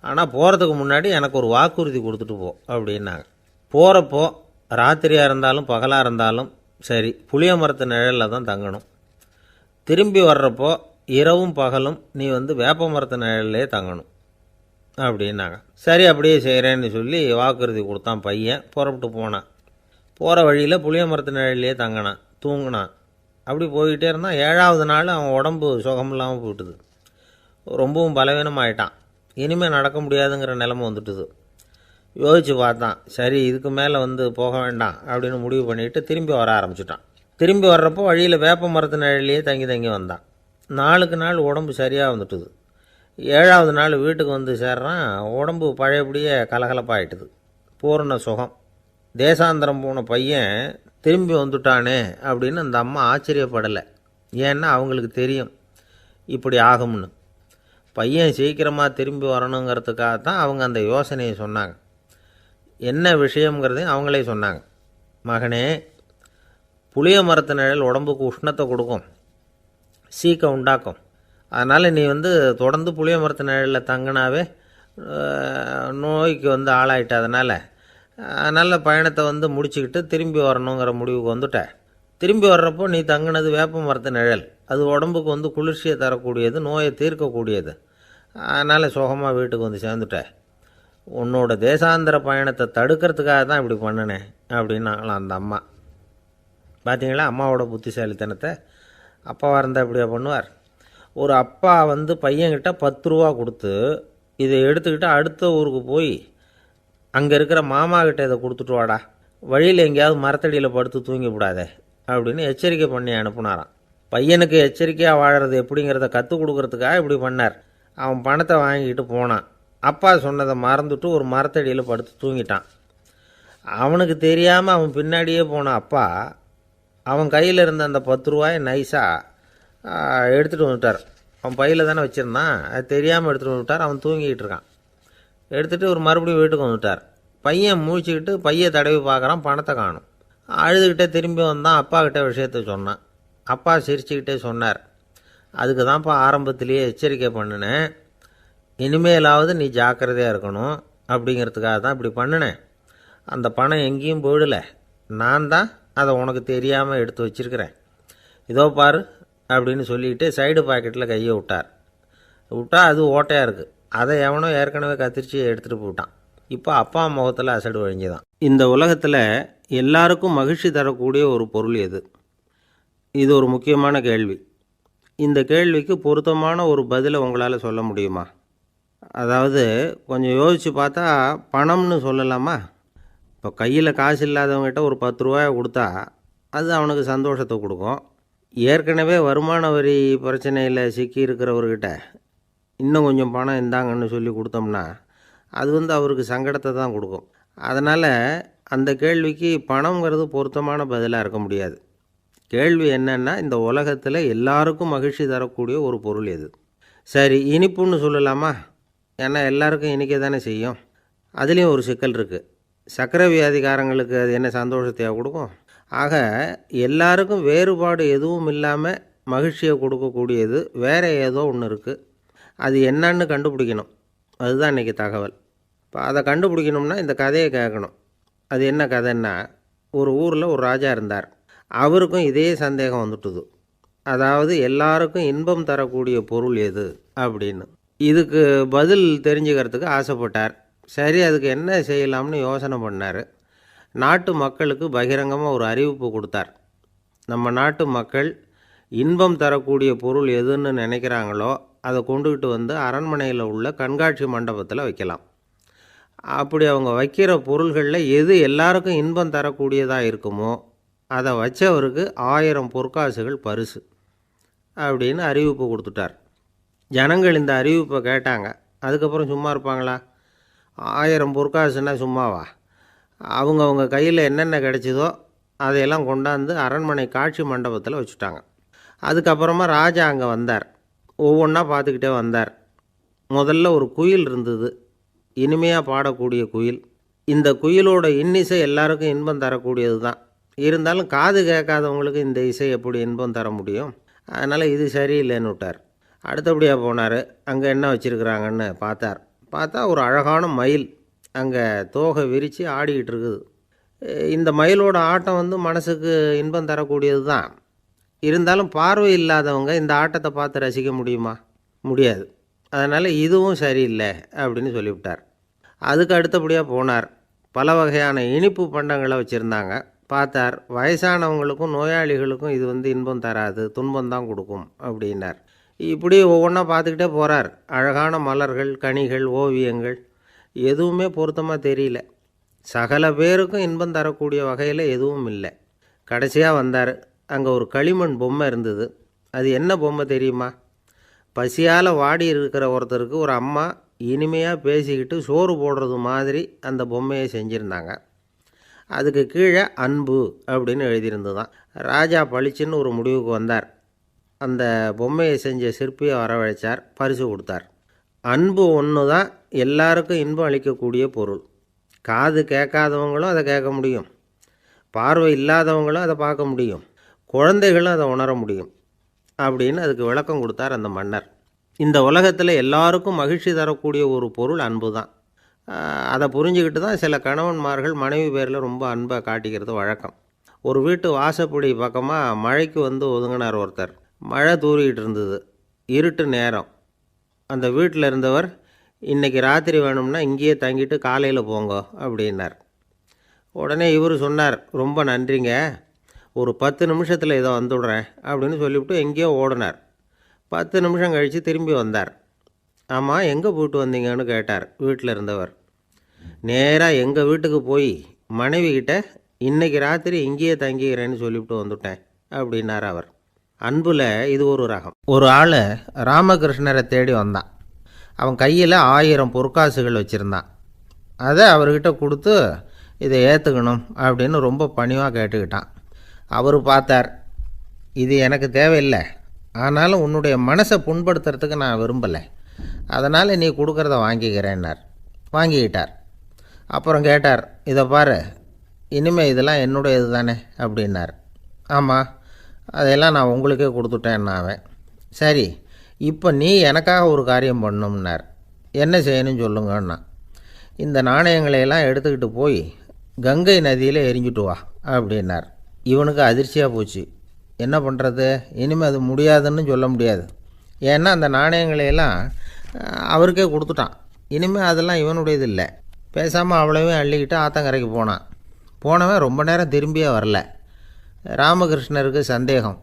ஆனால் போகிறதுக்கு முன்னாடி எனக்கு ஒரு வாக்குறுதி கொடுத்துட்டு போ அப்படின்னாங்க. போகிறப்போ ராத்திரியாக இருந்தாலும் பகலாக இருந்தாலும் சரி, புளிய மரத்து நிழலில் தான் தங்கணும். திரும்பி வர்றப்போ இரவும் பகலும் நீ வேப்ப மரத்து நிழல்லே தங்கணும் அப்படின்னாங்க. சரி, அப்படியே செய்கிறேன்னு சொல்லி வாக்குறுதி கொடுத்தான் பையன். புறப்பட்டு போனான். போகிற வழியில் புளிய மரத்து நிழல்லையே தங்கினான், தூங்கினான். அப்படி போய்கிட்டே இருந்தான். 7வது நாள் அவன் உடம்பு சுகமில்லாமல் போயிட்டுது. ரொம்பவும் பலவீனமாயிட்டான். இனிமேல் நடக்க முடியாதுங்கிற நிலைமை வந்துட்டுது. யோசித்து பார்த்தான். சரி, இதுக்கு மேலே போக வேண்டாம் அப்படின்னு முடிவு பண்ணிவிட்டு திரும்பி வர ஆரம்பிச்சிட்டான். திரும்பி வர்றப்போ வழியில் வேப்ப மரத்து நிழல்லையே தங்கி தங்கி வந்தான். நாளுக்கு நாள் உடம்பு சரியாக வந்துட்டுது. 7வது நாள் வீட்டுக்கு சேர்றான். உடம்பு பழையபடியே கலகலப்பாயிட்டுது. பூர்ண சுகம். தேசாந்திரம் போன பையன் திரும்பி வந்துட்டானே அப்படின்னு அந்த அம்மா ஆச்சரியப்படலை. ஏன்னா அவங்களுக்கு தெரியும் இப்படி ஆகும்னு. பையன் சீக்கிரமாக திரும்பி வரணுங்கிறதுக்காக தான் அவங்க அந்த யோசனையை சொன்னாங்க. என்ன விஷயங்கிறதையும் அவங்களே சொன்னாங்க. மகனே, புளிய மரத்து நிழல் உடம்புக்கு உஷ்ணத்தை கொடுக்கும், சீக்க உண்டாக்கும். அதனால் நீ தொடர்ந்து புளிய மரத்து நிழலில் தங்கினாவே நோய்க்கு ஆளாயிட்ட. அதனால் பயணத்தை முடிச்சுக்கிட்டு திரும்பி வரணுங்கிற முடிவுக்கு வந்துட்ட. திரும்பி வர்றப்போ நீ தங்கினது வேப்ப மரத்து நிழல். அது உடம்புக்கு குளிர்ச்சியை தரக்கூடியது, நோயை தீர்க்கக்கூடியது. அதனால் சுகமாக வீட்டுக்கு சேர்ந்துட்ட. உன்னோட தேசாந்திர பயணத்தை தடுக்கிறதுக்காக தான் இப்படி பண்ணினேன் அப்படின்னாங்களாம் அந்த அம்மா. பார்த்தீங்களா அம்மாவோட புத்திசாலித்தனத்தை? அப்பாவாக இருந்தால் இப்படியா பண்ணுவார்? ஒரு அப்பா பையன்கிட்ட 10 ரூபா கொடுத்து, இதை எடுத்துக்கிட்டு அடுத்த ஊருக்கு போய் அங்கே இருக்கிற மாமா கிட்ட இதை கொடுத்துட்டு வாடா, வழியில் எங்கேயாவது மரத்தடியில் படுத்து தூங்கி விடாதே அப்படின்னு எச்சரிக்கை பண்ணி அனுப்புனாராம். பையனுக்கு எச்சரிக்கையாக வாழறது எப்படிங்கிறத கற்றுக் கொடுக்கறதுக்காக இப்படி பண்ணார். அவன் பணத்தை வாங்கிக்கிட்டு போனான். அப்பா சொன்னதை மறந்துட்டு ஒரு மரத்தடியில் படுத்து தூங்கிட்டான். அவனுக்கு தெரியாமல் அவன் பின்னாடியே போன அப்பா அவன் கையில் இருந்த அந்த 10 ரூபாயை நைஸாக எடுத்துகிட்டு வந்துட்டார். அவன் பையில் தானே வச்சுருந்தான், அது தெரியாமல் எடுத்துகிட்டு வந்துட்டார். அவன் தூங்கிக்கிட்டு இருக்கான். எடுத்துகிட்டு ஒரு மறுபடியும் வீட்டுக்கு வந்துட்டார். பையன் முழிச்சுக்கிட்டு பையை தடவி பார்க்குறான், பணத்தை காணும். அழுதுகிட்டே திரும்பி வந்தான். அப்பா கிட்ட விஷயத்த சொன்னான். அப்பா சிரிச்சுக்கிட்டே சொன்னார், அதுக்கு தான்ப்பா ஆரம்பத்திலேயே எச்சரிக்கை பண்ணினேன், இனிமேலாவது நீ ஜாக்கிரதையாக இருக்கணும் அப்படிங்கிறதுக்காக தான் இப்படி பண்ணினேன். அந்த பணம் எங்கேயும் போயிடலை, நான் தான் அதை உனக்கு தெரியாமல் எடுத்து வச்சிருக்கிறேன். இதோ பாரு அப்படின்னு சொல்லிட்டு சைடு பாக்கெட்டில் கையை விட்டா அது ஓட்டையாக இருக்குது. அதை எவனோ ஏற்கனவே கத்திரிச்சு எடுத்துகிட்டு போயிட்டான். இப்போ அப்பா முகத்தில் அசடு வழிஞ்சுதான். இந்த உலகத்தில் எல்லாருக்கும் மகிழ்ச்சி தரக்கூடிய ஒரு பொருள் எது? இது ஒரு முக்கியமான கேள்வி. இந்த கேள்விக்கு பொருத்தமான ஒரு பதிலை உங்களால் சொல்ல முடியுமா? அதாவது கொஞ்சம் யோசித்து பார்த்தா பணம்னு சொல்லலாமா? இப்போ கையில் காசு இல்லாதவங்ககிட்ட ஒரு 10 ரூபாயை கொடுத்தா அது அவனுக்கு சந்தோஷத்தை கொடுக்கும். ஏற்கனவே வருமான வரி பிரச்சனையில் சிக்கி இருக்கிறவர்கிட்ட இன்னும் கொஞ்சம் பணம் இந்தாங்கன்னு சொல்லி கொடுத்தோம்னா அது அவருக்கு சங்கடத்தை தான் கொடுக்கும். அதனால் அந்த கேள்விக்கு பணங்கிறது பொருத்தமான பதிலாக இருக்க முடியாது. கேள்வி என்னன்னா, இந்த உலகத்தில் எல்லாருக்கும் மகிழ்ச்சி தரக்கூடிய ஒரு பொருள் எது? சரி, இனிப்புன்னு சொல்லலாமா? ஏன்னா எல்லாருக்கும் இனிக்க தானே செய்யும். அதுலேயும் ஒரு சிக்கல் இருக்குது. சர்க்கரை வியாதிக்காரங்களுக்கு அது என்ன சந்தோஷத்தையாக கொடுக்கும்? ஆக எல்லாருக்கும் வேறுபாடு எதுவும் இல்லாமல் மகிழ்ச்சியை கொடுக்கக்கூடியது வேறு ஏதோ ஒன்று இருக்குது. அது என்னன்னு கண்டுபிடிக்கணும். அதுதான் இன்றைக்கி தகவல். இப்போ அதை கண்டுபிடிக்கணும்னா இந்த கதையை கேட்கணும். அது என்ன கதைன்னா, ஒரு ஊரில் ஒரு ராஜா இருந்தார். அவருக்கும் இதே சந்தேகம் வந்துட்டுது. அதாவது எல்லாருக்கும் இன்பம் தரக்கூடிய பொருள் எது அப்படின்னு. இதுக்கு பதில் தெரிஞ்சுக்கிறதுக்கு ஆசைப்பட்டார். சரி, அதுக்கு என்ன செய்யலாம்னு யோசனை பண்ணார். நாட்டு மக்களுக்கு பகிரங்கமாக ஒரு அறிவிப்பு கொடுத்தார். நம்ம நாட்டு மக்கள் இன்பம் தரக்கூடிய பொருள் எதுன்னு நினைக்கிறாங்களோ அதை கொண்டுக்கிட்டு வந்து அரண்மனையில் உள்ள கண்காட்சி மண்டபத்தில் வைக்கலாம். அப்படி அவங்க வைக்கிற பொருள்களில் எது எல்லாருக்கும் இன்பம் தரக்கூடியதாக இருக்குமோ அதை வச்சவருக்கு 1000 பொற்காசுகள் பரிசு அப்படின்னு அறிவிப்பு கொடுத்துட்டார். ஜனங்கள் இந்த அறிவிப்பை கேட்டாங்க. அதுக்கப்புறம் சும்மா இருப்பாங்களா? 1000 பொற்காசுன்னா சும்மாவா? அவங்க கையில் என்னென்ன கிடைச்சதோ அதையெல்லாம் கொண்டாந்து அரண்மனை காட்சி மண்டபத்தில் வச்சுட்டாங்க. அதுக்கப்புறமா ராஜா அங்கே வந்தார். ஒவ்வொன்றா பார்த்துக்கிட்டே வந்தார். முதல்ல ஒரு குயில் இருந்தது, இனிமையாக பாடக்கூடிய குயில். இந்த குயிலோட இன்னிசை எல்லாருக்கும் இன்பம் தரக்கூடியது தான். இருந்தாலும் காது கேட்காதவங்களுக்கு இந்த இசை எப்படி இன்பம் தர முடியும்? அதனால் இது சரியில்லைன்னு விட்டார். அடுத்தபடியாக போனார். அங்கே என்ன வச்சுருக்குறாங்கன்னு பார்த்தா ஒரு அழகான மயில் அங்கே தோகை விரித்து ஆடிக்கிட்டு இருக்குது. இந்த மயிலோட ஆட்டம் மனசுக்கு இன்பம் தரக்கூடியது தான். இருந்தாலும் பார்வை இல்லாதவங்க இந்த ஆட்டத்தை பார்த்து ரசிக்க முடியுமா? முடியாது. அதனால் இதுவும் சரியில்லை அப்படின்னு சொல்லிவிட்டார். அதுக்கு அடுத்தபடியாக போனார். பல வகையான இனிப்பு பண்டங்களை வச்சுருந்தாங்க. பார்த்தார், வயசானவங்களுக்கும் நோயாளிகளுக்கும் இது இன்பம் தராது, துன்பம்தான் கொடுக்கும் அப்படின்னார். இப்படி ஒவ்வொன்றா பார்த்துக்கிட்டே போகிறார். அழகான மலர்கள், கனிகள், ஓவியங்கள் எதுவுமே பொருத்தமாக தெரியல. சகல பேருக்கும் இன்பம் தரக்கூடிய வகையில் எதுவும் இல்லை. கடைசியாக வந்தார். அங்கே ஒரு களிமண் பொம்மை இருந்தது. அது என்ன பொம்மை தெரியுமா? பசியால் வாடி இருக்கிற ஒருத்தருக்கு ஒரு அம்மா இனிமையாக பேசிக்கிட்டு சோறு போடுறது மாதிரி அந்த பொம்மையை செஞ்சுருந்தாங்க. அதுக்கு கீழே அன்பு அப்படின்னு எழுதியிருந்தது. ராஜா பளிச்சுன்னு ஒரு முடிவுக்கு வந்தார். அந்த பொம்மையை செஞ்ச சிற்பியை வரவழைச்சார், பரிசு கொடுத்தார். அன்பு ஒன்று தான் எல்லாருக்கும் இன்பம் அளிக்கக்கூடிய பொருள். காது கேட்காதவங்களும் அதை கேட்க முடியும், பார்வை இல்லாதவங்களும் அதை பார்க்க முடியும், குழந்தைகளும் அதை உணர முடியும் அப்படின்னு அதுக்கு விளக்கம் கொடுத்தார் அந்த மன்னர். இந்த உலகத்தில் எல்லாருக்கும் மகிழ்ச்சி தரக்கூடிய ஒரு பொருள் அன்பு தான். அதை புரிஞ்சுக்கிட்டு தான் சில கணவன்மார்கள் மனைவி பேரில் ரொம்ப அன்பை காட்டிக்கிறது வழக்கம். ஒரு வீட்டு வாசப்படி பக்கமாக மழைக்கு ஒதுங்கினார் ஒருத்தர். மழை தூரிக்கிட்டு இருந்தது, இருட்டு நேரம். அந்த வீட்டில் இருந்தவர், இன்றைக்கி ராத்திரி வேணும்னா இங்கேயே தங்கிட்டு காலையில் போங்க அப்படின்னார். உடனே இவர் சொன்னார், ரொம்ப நன்றிங்க, ஒரு 10 நிமிஷத்தில் இதை வந்துவிடுறேன் அப்படின்னு சொல்லிவிட்டு எங்கேயோ ஓடினார். 10 நிமிஷம் கழித்து திரும்பி வந்தார். ஆமாம், எங்கே போயிட்டு வந்தீங்கன்னு கேட்டார் வீட்டில் இருந்தவர். நேராக எங்கள் வீட்டுக்கு போய் மனைவிக்கிட்ட இன்றைக்கி ராத்திரி இங்கேயே தங்கிக்கிறேன்னு சொல்லிவிட்டு வந்துவிட்டேன் அப்படின்னார் அவர். அன்பில் இது ஒரு ரகம். ஒரு ஆள் ராமகிருஷ்ணரை தேடி வந்தான். அவன் கையில் 1000 பொற்காசுகள் வச்சுருந்தான். அதை அவர்கிட்ட கொடுத்து இதை ஏற்றுக்கணும் அப்படின்னு ரொம்ப பணிவாக கேட்டுக்கிட்டான். அவர் பார்த்தார், இது எனக்கு தேவையில்லை, ஆனாலும் உன்னுடைய மனசை புண்படுத்துறதுக்கு நான் விரும்பலை, அதனால் நீ கொடுக்குறத வாங்கிக்கிறேன்னார். வாங்கிக்கிட்டார். அப்புறம் கேட்டார், இதை பாரு, இனிமேல் இதெல்லாம் என்னுடையது தானே அப்படின்னார். ஆமாம், அதையெல்லாம் நான் உங்களுக்கே கொடுத்துட்டேன்னா அவன். சரி, இப்போ நீ எனக்காக ஒரு காரியம் பண்ணணும்னார். என்ன செய்யணும்னு சொல்லுங்கன்னா, இந்த நாணயங்களையெல்லாம் எடுத்துக்கிட்டு போய் கங்கை நதியில் எரிஞ்சுட்டு வா அப்படின்னார். இவனுக்கு அதிர்ச்சியாக போச்சு. என்ன பண்ணுறது? இனிமேல் அது முடியாதுன்னு சொல்ல முடியாது. ஏன்னா அந்த நாணயங்களையெல்லாம் அவருக்கே கொடுத்துட்டான். இனிமேல் அதெல்லாம் இவனுடையது இல்லை. பேசாமல் அவ்வளோவே அள்ளிக்கிட்டு ஆத்தங்கரைக்கு போனான். போனவன் ரொம்ப நேரம் திரும்பியே வரல. ராமகிருஷ்ணருக்கு சந்தேகம்,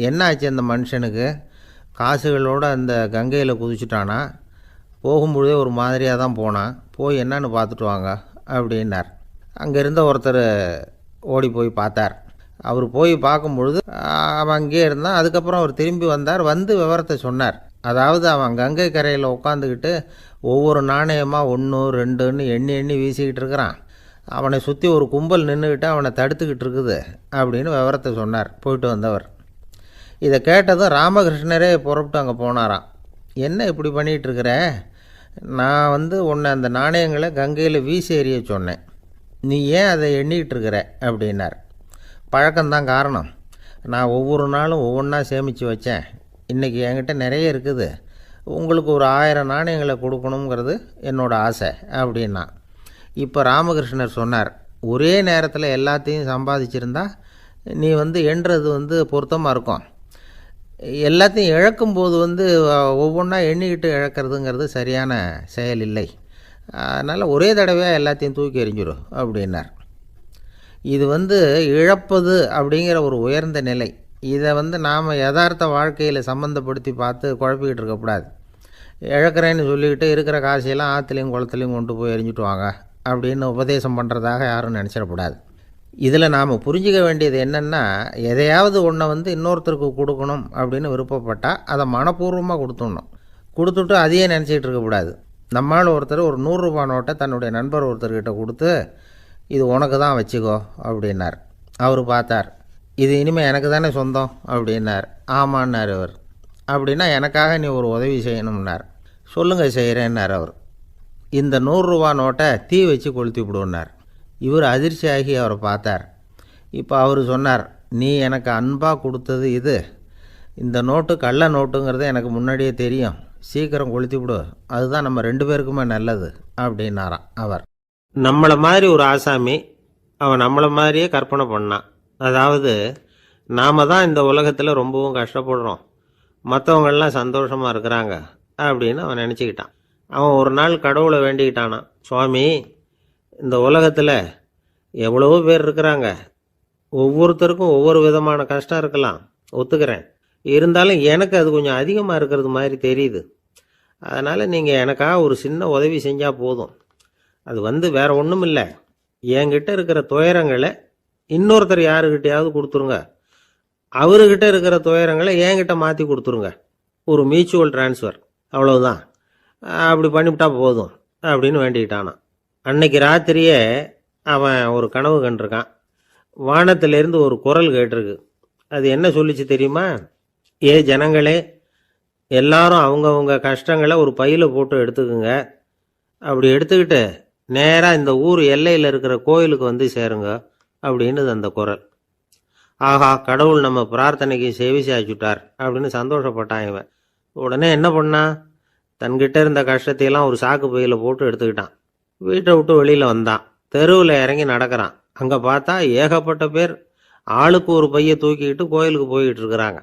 என்ன ஆச்சு அந்த மனுஷனுக்கு? காசுகளோடு அந்த கங்கையில் குதிச்சுட்டானா? போகும்பொழுதே ஒரு மாதிரியாக தான் போனான். போய் என்னன்னு பார்த்துட்டு வாங்க அப்படின்னார். அங்கே இருந்த ஒருத்தர் ஓடி போய் பார்த்தார். அவர் போய் பார்க்கும்பொழுது அவன் அங்கேயே இருந்தான். அதுக்கப்புறம் அவர் திரும்பி வந்தார். வந்து விவரத்தை சொன்னார். அதாவது அவன் கங்கை கரையில் உட்காந்துக்கிட்டு ஒவ்வொரு நாணயமாக 1 2ன்னு எண்ணி எண்ணி வீசிக்கிட்டு இருக்கிறான். அவனை சுற்றி ஒரு கும்பல் நின்றுக்கிட்டு அவனை தடுத்துக்கிட்டு இருக்குது அப்படின்னு விவரத்தை சொன்னார் போயிட்டு வந்தவர். இதை கேட்டதும் ராமகிருஷ்ணரே புறப்பட்டு அங்கே போனாராம். என்ன இப்படி பண்ணிகிட்ருக்கிற? நான் உன்னை அந்த நாணயங்களை கங்கையில் வீசி எறிய சொன்னேன். நீ ஏன் அதை எண்ணிக்கிட்டு இருக்கிற அப்படின்னார். பழக்கம்தான் காரணம். நான் ஒவ்வொரு நாளும் ஒவ்வொன்றா சேமித்து வச்சேன். இன்றைக்கி என்கிட்ட நிறைய இருக்குது. உங்களுக்கு ஒரு 1000 நாணயங்களை கொடுக்கணுங்கிறது என்னோடய ஆசை அப்படின்னா. இப்போ ராமகிருஷ்ணர் சொன்னார், ஒரே நேரத்தில் எல்லாத்தையும் சம்பாதிச்சிருந்தா நீ எண்ணுறது பொருத்தமாக இருக்கும். எல்லாத்தையும் இழக்கும்போது ஒவ்வொன்றா எண்ணிக்கிட்டு இழக்கிறதுங்கிறது சரியான செயல் இல்லை. அதனால் ஒரே தடவையாக எல்லாத்தையும் தூக்கி எறிஞ்சிடும் அப்படின்னார். இது இழப்பது அப்படிங்கிற ஒரு உயர்ந்த நிலை. இதை நாம் யதார்த்த வாழ்க்கையில் சம்மந்தப்படுத்தி பார்த்து குழப்பிக்கிட்டு இருக்கக்கூடாது. இழக்கிறேன்னு சொல்லிக்கிட்டு இருக்கிற காசையெல்லாம் ஆற்றுலையும் குளத்துலையும் கொண்டு போய் எறிஞ்சிட்டு வாங்க அப்படின்னு உபதேசம் பண்ணுறதாக யாரும் நினச்சிடக்கூடாது. இதில் நாம் புரிஞ்சிக்க வேண்டியது என்னென்னா, எதையாவது ஒன்றை இன்னொருத்தருக்கு கொடுக்கணும் அப்படின்னு விருப்பப்பட்டால் அதை மனப்பூர்வமாக கொடுத்துட்டு அதையே நினச்சிக்கிட்டு இருக்கக்கூடாது. நம்மால் ஒருத்தர் ஒரு 100 ரூபா நோட்டை தன்னுடைய நண்பர் ஒருத்தர்கிட்ட கொடுத்து, இது உனக்கு தான் வச்சுக்கோ அப்படின்னார். அவர் பார்த்தார். இது இனிமேல் எனக்கு தானே சொந்தம் அப்படின்னார். ஆமான்னார் அவர். அப்படின்னா எனக்காக நீ ஒரு உதவி செய்யணும்னார். சொல்லுங்கள் செய்கிறேன்னார் அவர். இந்த 100 ரூபா நோட்டை தீ வச்சு கொளுத்தி விடுன்னார். இவர் அதிர்ச்சியாகி அவரை பார்த்தார். இப்போ அவர் சொன்னார், நீ எனக்கு அன்பாக கொடுத்தது இது. இந்த நோட்டு கள்ள நோட்டுங்கிறது எனக்கு முன்னாடியே தெரியும். சீக்கிரம் கொளுத்தி விடு, அதுதான் நம்ம 2 பேருக்குமே நல்லது அப்படின்னாராம் அவர். நம்மளை மாதிரி ஒரு ஆசாமி அவன் நம்மளை மாதிரியே கற்பனை பண்ணான். அதாவது நாம் தான் இந்த உலகத்தில் ரொம்பவும் கஷ்டப்படுறோம், மற்றவங்கள்லாம் சந்தோஷமாக இருக்கிறாங்க அப்படின்னு அவன் நினச்சிக்கிட்டான். அவன் ஒரு நாள் கடவுளை வேண்டிக்கிட்டானான். சுவாமி, இந்த உலகத்தில் எவ்வளவோ பேர் இருக்கிறாங்க, ஒவ்வொருத்தருக்கும் ஒவ்வொரு விதமான கஷ்டம் இருக்கலாம், ஒத்துக்கிறேன். இருந்தாலும் எனக்கு அது கொஞ்சம் அதிகமாக இருக்கிறது மாதிரி தெரியுது. அதனால் நீங்கள் எனக்காக ஒரு சின்ன உதவி செஞ்சால் போதும். அது வேற ஒன்றும் இல்லை, என்கிட்ட இருக்கிற துயரங்களை இன்னொருத்தர் யாருக்கிட்டையாவது கொடுத்துருங்க, அவர்கிட்ட இருக்கிற துயரங்களை என்கிட்ட மாற்றி கொடுத்துருங்க. ஒரு மியூச்சுவல் டிரான்ஸ்ஃபர், அவ்வளவுதான். அப்படி பண்ணிவிட்டா போதும் அப்படின்னு வேண்டிக்கிட்டானான். அன்னைக்கு ராத்திரியே அவன் ஒரு கனவு கண்டிருக்கான். வானத்திலேருந்து ஒரு குரல் கேட்டிருக்கு. அது என்ன சொல்லிச்சு தெரியுமா? ஏ ஜனங்களே, எல்லாரும் அவங்கவுங்க கஷ்டங்களை ஒரு பையில் போட்டு எடுத்துக்குங்க. அப்படி எடுத்துக்கிட்டு நேராக இந்த ஊர் எல்லையில் இருக்கிற கோயிலுக்கு சேருங்க அப்படின்னு அந்த குரல். ஆஹா, கடவுள் நம்ம பிரார்த்தனைக்கு செவி சாய்ச்சுட்டார் அப்படின்னு சந்தோஷப்பட்டான் இவன். உடனே என்ன பண்ணான்? தன்கிட்ட இருந்த கஷ்டத்தையெல்லாம் ஒரு சாக்கு பையில் போட்டு எடுத்துக்கிட்டான். வீட்டை விட்டு வெளியில் வந்தான். தெருவில் இறங்கி நடக்கிறான். அங்கே பார்த்தா ஏகப்பட்ட பேர் ஆளுக்கு ஒரு பையை தூக்கிக்கிட்டு கோயிலுக்கு போய்கிட்டு இருக்கிறாங்க.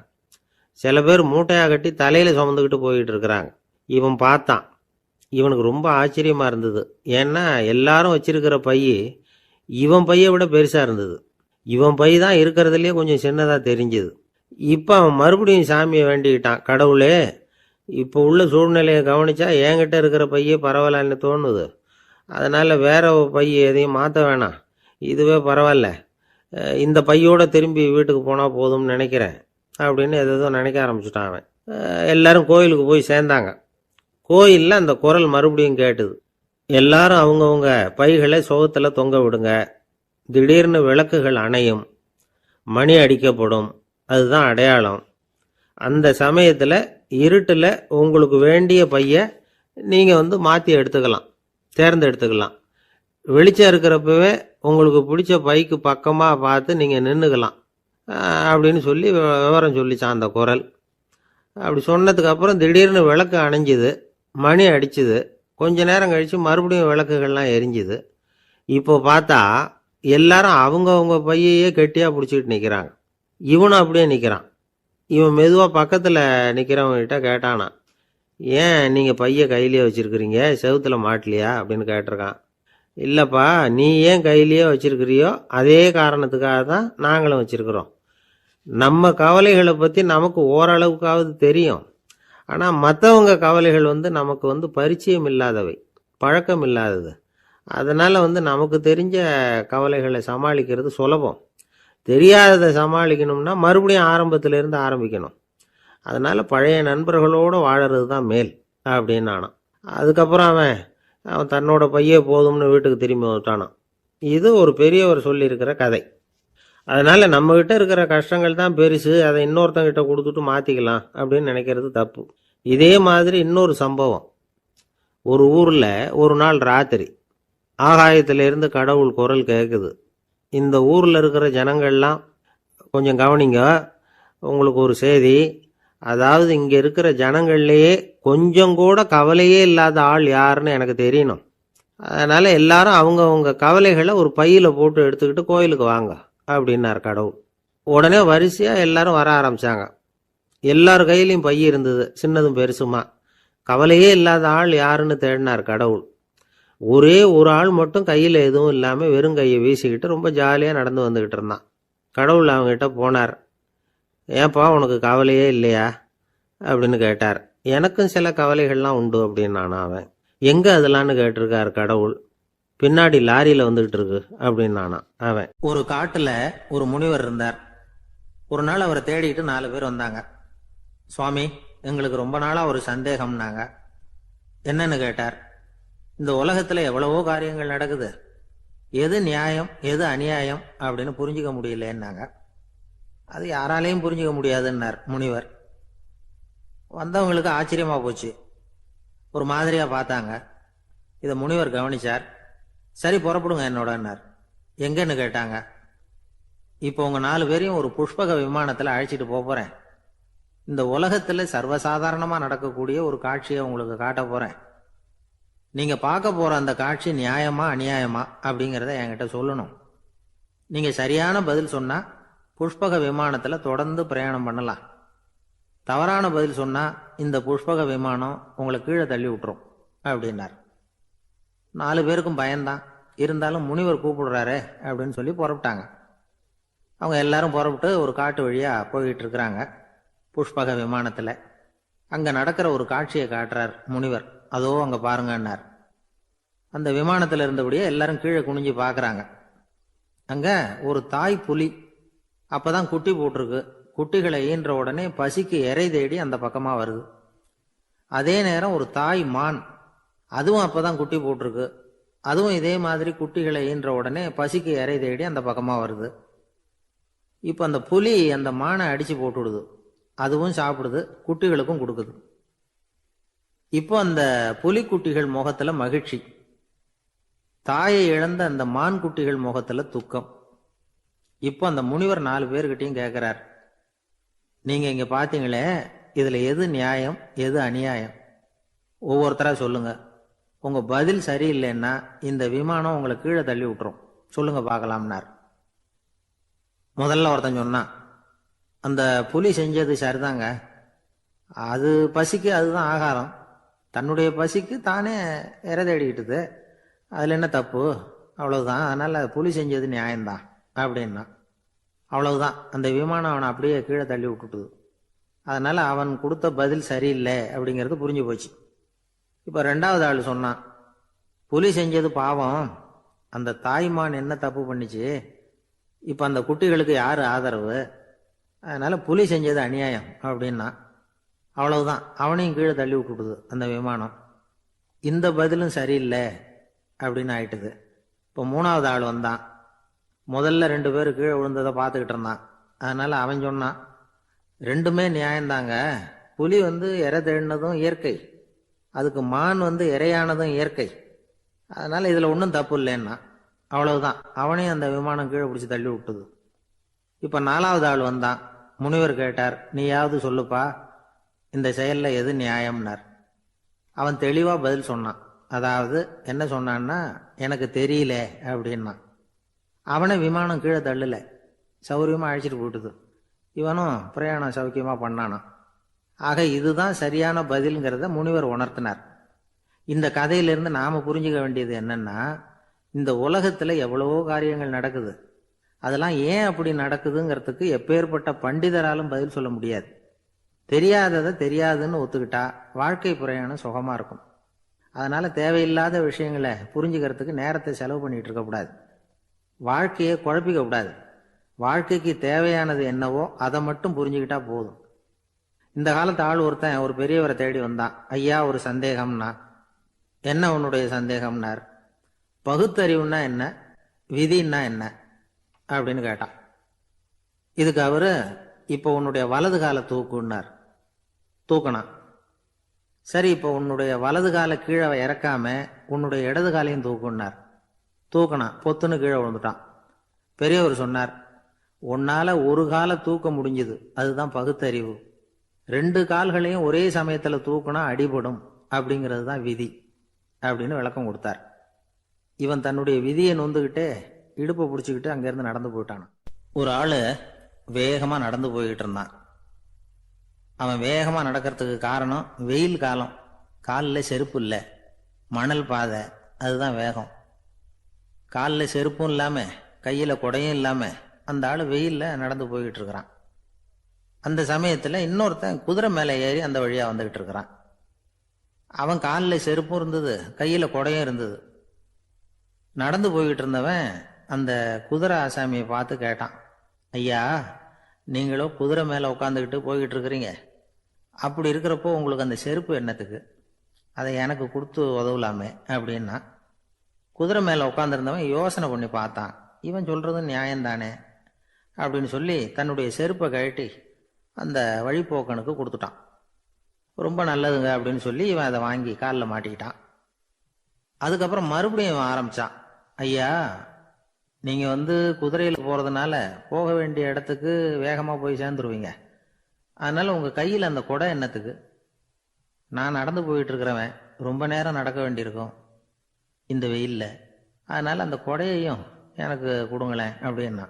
சில பேர் மூட்டையாக கட்டி தலையில் சுமந்துக்கிட்டு போய்கிட்டு இருக்கிறாங்க. இவன் பார்த்தான். இவனுக்கு ரொம்ப ஆச்சரியமாக இருந்தது. ஏன்னா எல்லாரும் வச்சிருக்கிற பை இவன் பையை விட பெருசாக இருந்தது. இவன் பை தான் இருக்கிறதுலே கொஞ்சம் சின்னதாக தெரிஞ்சுது. இப்போ அவன் மறுபடியும் சாமியை வேண்டிக்கிட்டான். கடவுளே, இப்போ உள்ள சூழ்நிலையை கவனிச்சா என்கிட்ட இருக்கிற பையே பரவாயில்லன்னு தோணுது. அதனால் வேற பை எதையும் மாற்ற வேணாம், இதுவே பரவாயில்ல, இந்த பையோடு திரும்பி வீட்டுக்கு போனால் போதும்னு நினைக்கிறேன் அப்படின்னு எதோ நினைக்க ஆரம்பிச்சுட்டான் அவன். எல்லாரும் கோயிலுக்கு போய் சேர்ந்தாங்க. கோயிலில் அந்த குரல் மறுபடியும் கேட்டுது. எல்லாரும் அவங்கவுங்க பைகளை சுகத்தில் தொங்க விடுங்க. திடீர்னு விளக்குகள் அணையும், மணி அடிக்கப்படும், அதுதான் அடையாளம். அந்த சமயத்தில் இருட்டில் உங்களுக்கு வேண்டிய பையை நீங்கள் மாற்றி எடுத்துக்கலாம், தேர்ந்தெடுத்துக்கலாம். வெளிச்சம் இருக்கிறப்பவே உங்களுக்கு பிடிச்ச பைக்கு பக்கமாக பார்த்து நீங்கள் நின்றுக்கலாம் அப்படின்னு சொல்லி விவரம் சொல்லிச்சான் அந்த குரல். அப்படி சொன்னதுக்கப்புறம் திடீர்னு விளக்கு அணைஞ்சிது, மணி அடிச்சுது. கொஞ்ச நேரம் கழித்து மறுபடியும் விளக்குகள்லாம் எரிஞ்சுது. இப்போ பார்த்தா எல்லாரும் அவங்கவுங்க பையையே கெட்டியாக பிடிச்சிக்கிட்டு நிற்கிறாங்க. இவனும் அப்படியே நிற்கிறான். இவன் மெதுவாக பக்கத்தில் நிற்கிறவங்ககிட்ட கேட்டானா, ஏன் நீங்கள் பையை கையிலேயே வச்சுருக்கிறீங்க, செவுத்தில் மாட்டலையா அப்படின்னு கேட்டிருக்கான். இல்லைப்பா, நீ ஏன் கையிலேயே வச்சுருக்கிறியோ அதே காரணத்துக்காக தான் நாங்களும் வச்சுருக்குறோம். நம்ம கவலைகளை பற்றி நமக்கு ஓரளவுக்காவது தெரியும். ஆனால் மற்றவங்க கவலைகள் நமக்கு பரிச்சயம் இல்லாதவை, பழக்கம் இல்லாதது. அதனால் நமக்கு தெரிஞ்ச கவலைகளை சமாளிக்கிறது சுலபம். தெரியாததை சமாளிக்கணும்னா மறுபடியும் ஆரம்பத்திலேருந்து ஆரம்பிக்கணும். அதனால் பழைய நண்பர்களோடு வாழறது தான் மேல் அப்படின்னு ஆனான். அதுக்கப்புறம் அவன் தன்னோட பையே போதும்னு வீட்டுக்கு திரும்பி வந்துட்டானான். இது ஒரு பெரியவர் சொல்லியிருக்கிற கதை. அதனால் நம்மக்கிட்ட இருக்கிற கஷ்டங்கள் தான் பெருசு, அதை இன்னொருத்தங்கிட்ட கொடுத்துட்டு மாற்றிக்கலாம் அப்படின்னு நினைக்கிறது தப்பு. இதே மாதிரி இன்னொரு சம்பவம். ஒரு ஊரில் ஒரு நாள் ராத்திரி ஆகாயத்திலேருந்து கடவுள் குரல் கேட்குது. இந்த ஊரில் இருக்கிற ஜனங்கள்லாம் கொஞ்சம் கவனிங்க, உங்களுக்கு ஒரு செய்தி. அதாவது இங்கே இருக்கிற ஜனங்கள்லேயே கொஞ்சம் கூட கவலையே இல்லாத ஆள் யாருன்னு எனக்கு தெரியணும். அதனால் எல்லாரும் அவங்கவுங்க கவலைகளை ஒரு பையில் போட்டு எடுத்துக்கிட்டு கோயிலுக்கு வாங்க அப்படின்னார் கடவுள். உடனே வரிசையாக எல்லாரும் வர ஆரம்பித்தாங்க. எல்லார் கையிலையும் பை இருந்தது, சின்னதும் பெருசுமா. கவலையே இல்லாத ஆள் யாருன்னு தேடினார் கடவுள். ஒரே ஒரு ஆள் மட்டும் கையில் எதுவும் இல்லாமல் வெறும் கையை வீசிக்கிட்டு ரொம்ப ஜாலியாக நடந்து வந்துக்கிட்டு இருந்தான். கடவுள் அவங்ககிட்ட போனார். ஏன்பா உனக்கு கவலையே இல்லையா அப்படின்னு கேட்டார். எனக்கும் சில கவலைகள்லாம் உண்டு அப்படின்னானா அவன். எங்கே அதெல்லாம்னு கேட்டிருக்கார் கடவுள். பின்னாடி லாரியில் வந்துக்கிட்டு இருக்கு அப்படின்னானா அவன். ஒரு காட்டில் ஒரு முனிவர் இருந்தார். ஒரு நாள் அவரை தேடிக்கிட்டு 4 பேர் வந்தாங்க. சுவாமி, எங்களுக்கு ரொம்ப நாளாக ஒரு சந்தேகம்னாங்க. என்னன்னு கேட்டார். இந்த உலகத்தில் எவ்வளவோ காரியங்கள் நடக்குது, எது நியாயம் எது அநியாயம் அப்படின்னு புரிஞ்சிக்க முடியலன்னாங்க. அது யாராலையும் புரிஞ்சிக்க முடியாதுன்னார் முனிவர். வந்தவங்களுக்கு ஆச்சரியமாக போச்சு, ஒரு மாதிரியாக பார்த்தாங்க. இதை முனிவர் கவனிச்சார். சரி புறப்படுங்க என்னோடன்னார். எங்கன்னு கேட்டாங்க. இப்போ உங்கள் 4 பேரையும் ஒரு புஷ்பக விமானத்தில் அழைச்சிட்டு போகிறேன். இந்த உலகத்தில் சர்வசாதாரணமாக நடக்கக்கூடிய ஒரு காட்சியை உங்களுக்கு காட்ட போகிறேன். நீங்கள் பார்க்க போகிற அந்த காட்சி நியாயமா அநியாயமா அப்படிங்கிறத என்கிட்ட சொல்லணும். நீங்கள் சரியான பதில் சொன்னால் புஷ்பக விமானத்தில் தொடர்ந்து பிரயாணம் பண்ணலாம். தவறான பதில் சொன்னால் இந்த புஷ்பக விமானம் உங்களை கீழே தள்ளி விட்டுரும் அப்படின்னார். 4 பேருக்கும் பயந்தான். இருந்தாலும் முனிவர் கூப்பிடுறாரு அப்படின்னு சொல்லி புறப்பட்டாங்க. அவங்க எல்லாரும் புறப்பட்டு ஒரு காட்டு வழியாக போய்கிட்டு இருக்கிறாங்க புஷ்பக விமானத்தில். அங்கே நடக்கிற ஒரு காட்சியை காட்டுறார் முனிவர். அதோ அங்கே பாருங்கன்னார். அந்த விமானத்தில் இருந்தபடியே எல்லாரும் கீழே குனிஞ்சு பார்க்குறாங்க. அங்கே ஒரு தாய் புலி அப்போ தான் குட்டி போட்டிருக்கு. குட்டிகளை ஈன்ற உடனே பசிக்கு இறை தேடி அந்த பக்கமாக வருது. அதே நேரம் ஒரு தாய் மான், அதுவும் அப்போ தான் குட்டி போட்டிருக்கு. அதுவும் இதே மாதிரி குட்டிகளை ஈன்ற உடனே பசிக்கு இறை தேடி அந்த பக்கமாக வருது. இப்போ அந்த புலி அந்த மானை அடித்து போட்டுவிடுது. அதுவும் சாப்பிடுது, குட்டிகளுக்கும் கொடுக்குது. இப்போ அந்த புலிக்குட்டிகள் முகத்தில் மகிழ்ச்சி, தாயை இழந்த அந்த மான் குட்டிகள் முகத்தில் துக்கம். இப்போ அந்த முனிவர் 4 பேர்கிட்டையும் கேட்குறார், நீங்கள் இங்கே பார்த்தீங்களே, இதில் எது நியாயம் எது அநியாயம் ஒவ்வொருத்தராக சொல்லுங்க. உங்கள் பதில் சரியில்லைன்னா இந்த விமானம் உங்களை கீழே தள்ளி விட்டுரும், சொல்லுங்க பார்க்கலாம்னார். முதல்ல ஒருத்தன் சொன்னான், அந்த புலி செஞ்சது சரிதாங்க, அது பசிக்கு அதுதான் ஆகாரம், தன்னுடைய பசிக்கு தானே இறை தேடிக்கிட்டுது, அதில் என்ன தப்பு, அவ்வளவுதான், அதனால் புலி செஞ்சது நியாயம்தான் அப்படின்னா. அவ்வளவுதான், அந்த விமானம் அவனை அப்படியே கீழே தள்ளி விட்டுட்டுது. அதனால் அவன் கொடுத்த பதில் சரியில்லை அப்படிங்கிறது புரிஞ்சு போச்சு. இப்போ 2வது ஆள் சொன்னான், புலி செஞ்சது பாவம், அந்த தாய்மான் என்ன தப்பு பண்ணிச்சு, இப்போ அந்த குட்டிகளுக்கு யார் ஆதரவு, அதனால் புலி செஞ்சது அநியாயம் அப்படின்னா. அவ்வளவுதான், அவனையும் கீழே தள்ளி விட்டுடுது அந்த விமானம். இந்த பதிலும் சரியில்லை அப்படின்னு ஆயிட்டுது. இப்போ 3வது ஆள் வந்தான். முதல்ல 2 பேர் கீழே விழுந்ததை பார்த்துக்கிட்டு இருந்தான். அதனால் அவன் சொன்னான், ரெண்டுமே நியாயம்தாங்க, புலி இறை தேடினதும் இயற்கை, அதுக்கு மான் இறையானதும் இயற்கை, அதனால் இதில் ஒன்றும் தப்பு இல்லைன்னா. அவ்வளவுதான், அவனையும் அந்த விமானம் கீழே பிடிச்சி தள்ளி விட்டுது. இப்போ 4வது ஆள் வந்தான். முனிவர் கேட்டார், நீயாவது சொல்லுப்பா, இந்த செயலில் எது நியாயம்னார். அவன் தெளிவாக பதில் சொன்னான். அதாவது என்ன சொன்னான்னா, எனக்கு தெரியல அப்படின்னா. அவனை விமானம் கீழே தள்ளலை, சௌரியமாக அழைச்சிட்டு போட்டுது. இவனும் பிரயாணம் சௌக்கியமாக பண்ணானான். ஆக இதுதான் சரியான பதில்ங்கிறத முனிவர் உணர்த்தினார். இந்த கதையிலிருந்து நாம் புரிஞ்சுக்க வேண்டியது என்னன்னா, இந்த உலகத்தில் எவ்வளவோ காரியங்கள் நடக்குது, அதெல்லாம் ஏன் அப்படி நடக்குதுங்கிறதுக்கு எப்பேற்பட்ட பண்டிதராலும் பதில் சொல்ல முடியாது. தெரியாததை தெரியாதுன்னு ஒத்துக்கிட்டா வாழ்க்கை பிரயாணம் சுகமா இருக்கும். அதனால தேவையில்லாத விஷயங்களை புரிஞ்சுக்கிறதுக்கு நேரத்தை செலவு பண்ணிட்டு இருக்கக்கூடாது. வாழ்க்கையை குழப்பிக்க கூடாது. வாழ்க்கைக்கு தேவையானது என்னவோ அதை மட்டும் புரிஞ்சுக்கிட்டா போதும். இந்த காலத்து ஆள் ஒருத்தன் ஒரு பெரியவரை தேடி வந்தான். ஐயா, ஒரு சந்தேகம்னா. என்ன உன்னுடைய சந்தேகம்னார். பகுத்தறிவுன்னா என்ன, விதின்னா என்ன அப்படின்னு கேட்டான். இதுக்கு அவரு, இப்போ உன்னுடைய வலது காலை தூக்குன்னார். தூக்கினான். சரி, இப்போ உன்னுடைய வலது காலை கீழே இறக்காம உன்னுடைய இடது காலையும் தூக்குன்னார். தூக்கினான். பொத்துன்னு கீழே விழுந்துட்டான். பெரியவர் சொன்னார், உன்னால ஒரு காலை தூக்க முடிஞ்சுது, அதுதான் பகுத்தறிவு. 2 கால்களையும் ஒரே சமயத்துல தூக்குனா அடிபடும், அப்படிங்கிறது தான் விதி அப்படின்னு விளக்கம் கொடுத்தார். இவன் தன்னுடைய விதியை நொந்துகிட்டே இடுப்பை பிடிச்சிக்கிட்டு அங்கிருந்து நடந்து போயிட்டான். ஒரு ஆளு வேகமா நடந்து போய்கிட்டு இருந்தான். அவன் வேகமா நடக்கிறதுக்கு காரணம் வெயில் காலம், காலில் செருப்பு இல்லை, மணல் பாதை, அதுதான் வேகம். காலில் செருப்பும் இல்லாம கையில குடையும் இல்லாம அந்த ஆளு வெயில்ல நடந்து போய்கிட்டு இருக்கிறான். அந்த சமயத்துல இன்னொருத்தன் குதிரை மேல ஏறி அந்த வழியா வந்துகிட்டு இருக்கிறான். அவன் காலில் செருப்பும் இருந்தது, கையில குடையும் இருந்தது. நடந்து போய்கிட்டு இருந்தவன் அந்த குதிரை ஆசாமியை பார்த்து கேட்டான், ஐயா, நீங்களும் குதிரை மேல உட்காந்துக்கிட்டு போய்கிட்டு இருக்கிறீங்க, அப்படி இருக்கிறப்போ உங்களுக்கு அந்த செருப்பு என்னத்துக்கு, அதை எனக்கு கொடுத்து உதவலாமே அப்படின்னா. குதிரை மேல உட்காந்துருந்தவன் யோசனை பண்ணி பார்த்தான். இவன் சொல்றது நியாயம்தானே அப்படின்னு சொல்லி தன்னுடைய செருப்பை கழட்டி அந்த வழிப்போக்கனுக்கு கொடுத்துட்டான். ரொம்ப நல்லதுங்க அப்படின்னு சொல்லி இவன் அதை வாங்கி காலில் மாட்டிக்கிட்டான். அதுக்கப்புறம் மறுபடியும் இவன் ஆரம்பிச்சான். ஐயா, நீங்க குதிரையில போறதுனால போக வேண்டிய இடத்துக்கு வேகமா போய் சேர்ந்துருவீங்க, அதனால உங்க கையில் அந்த குடை என்னத்துக்கு, நான் நடந்து போயிட்டு இருக்கிறவன் ரொம்ப நேரம் நடக்க வேண்டியிருக்கும் இந்த வெயில்ல, அதனால அந்த குடையையும் எனக்கு கொடுங்களேன் அப்படின்னா.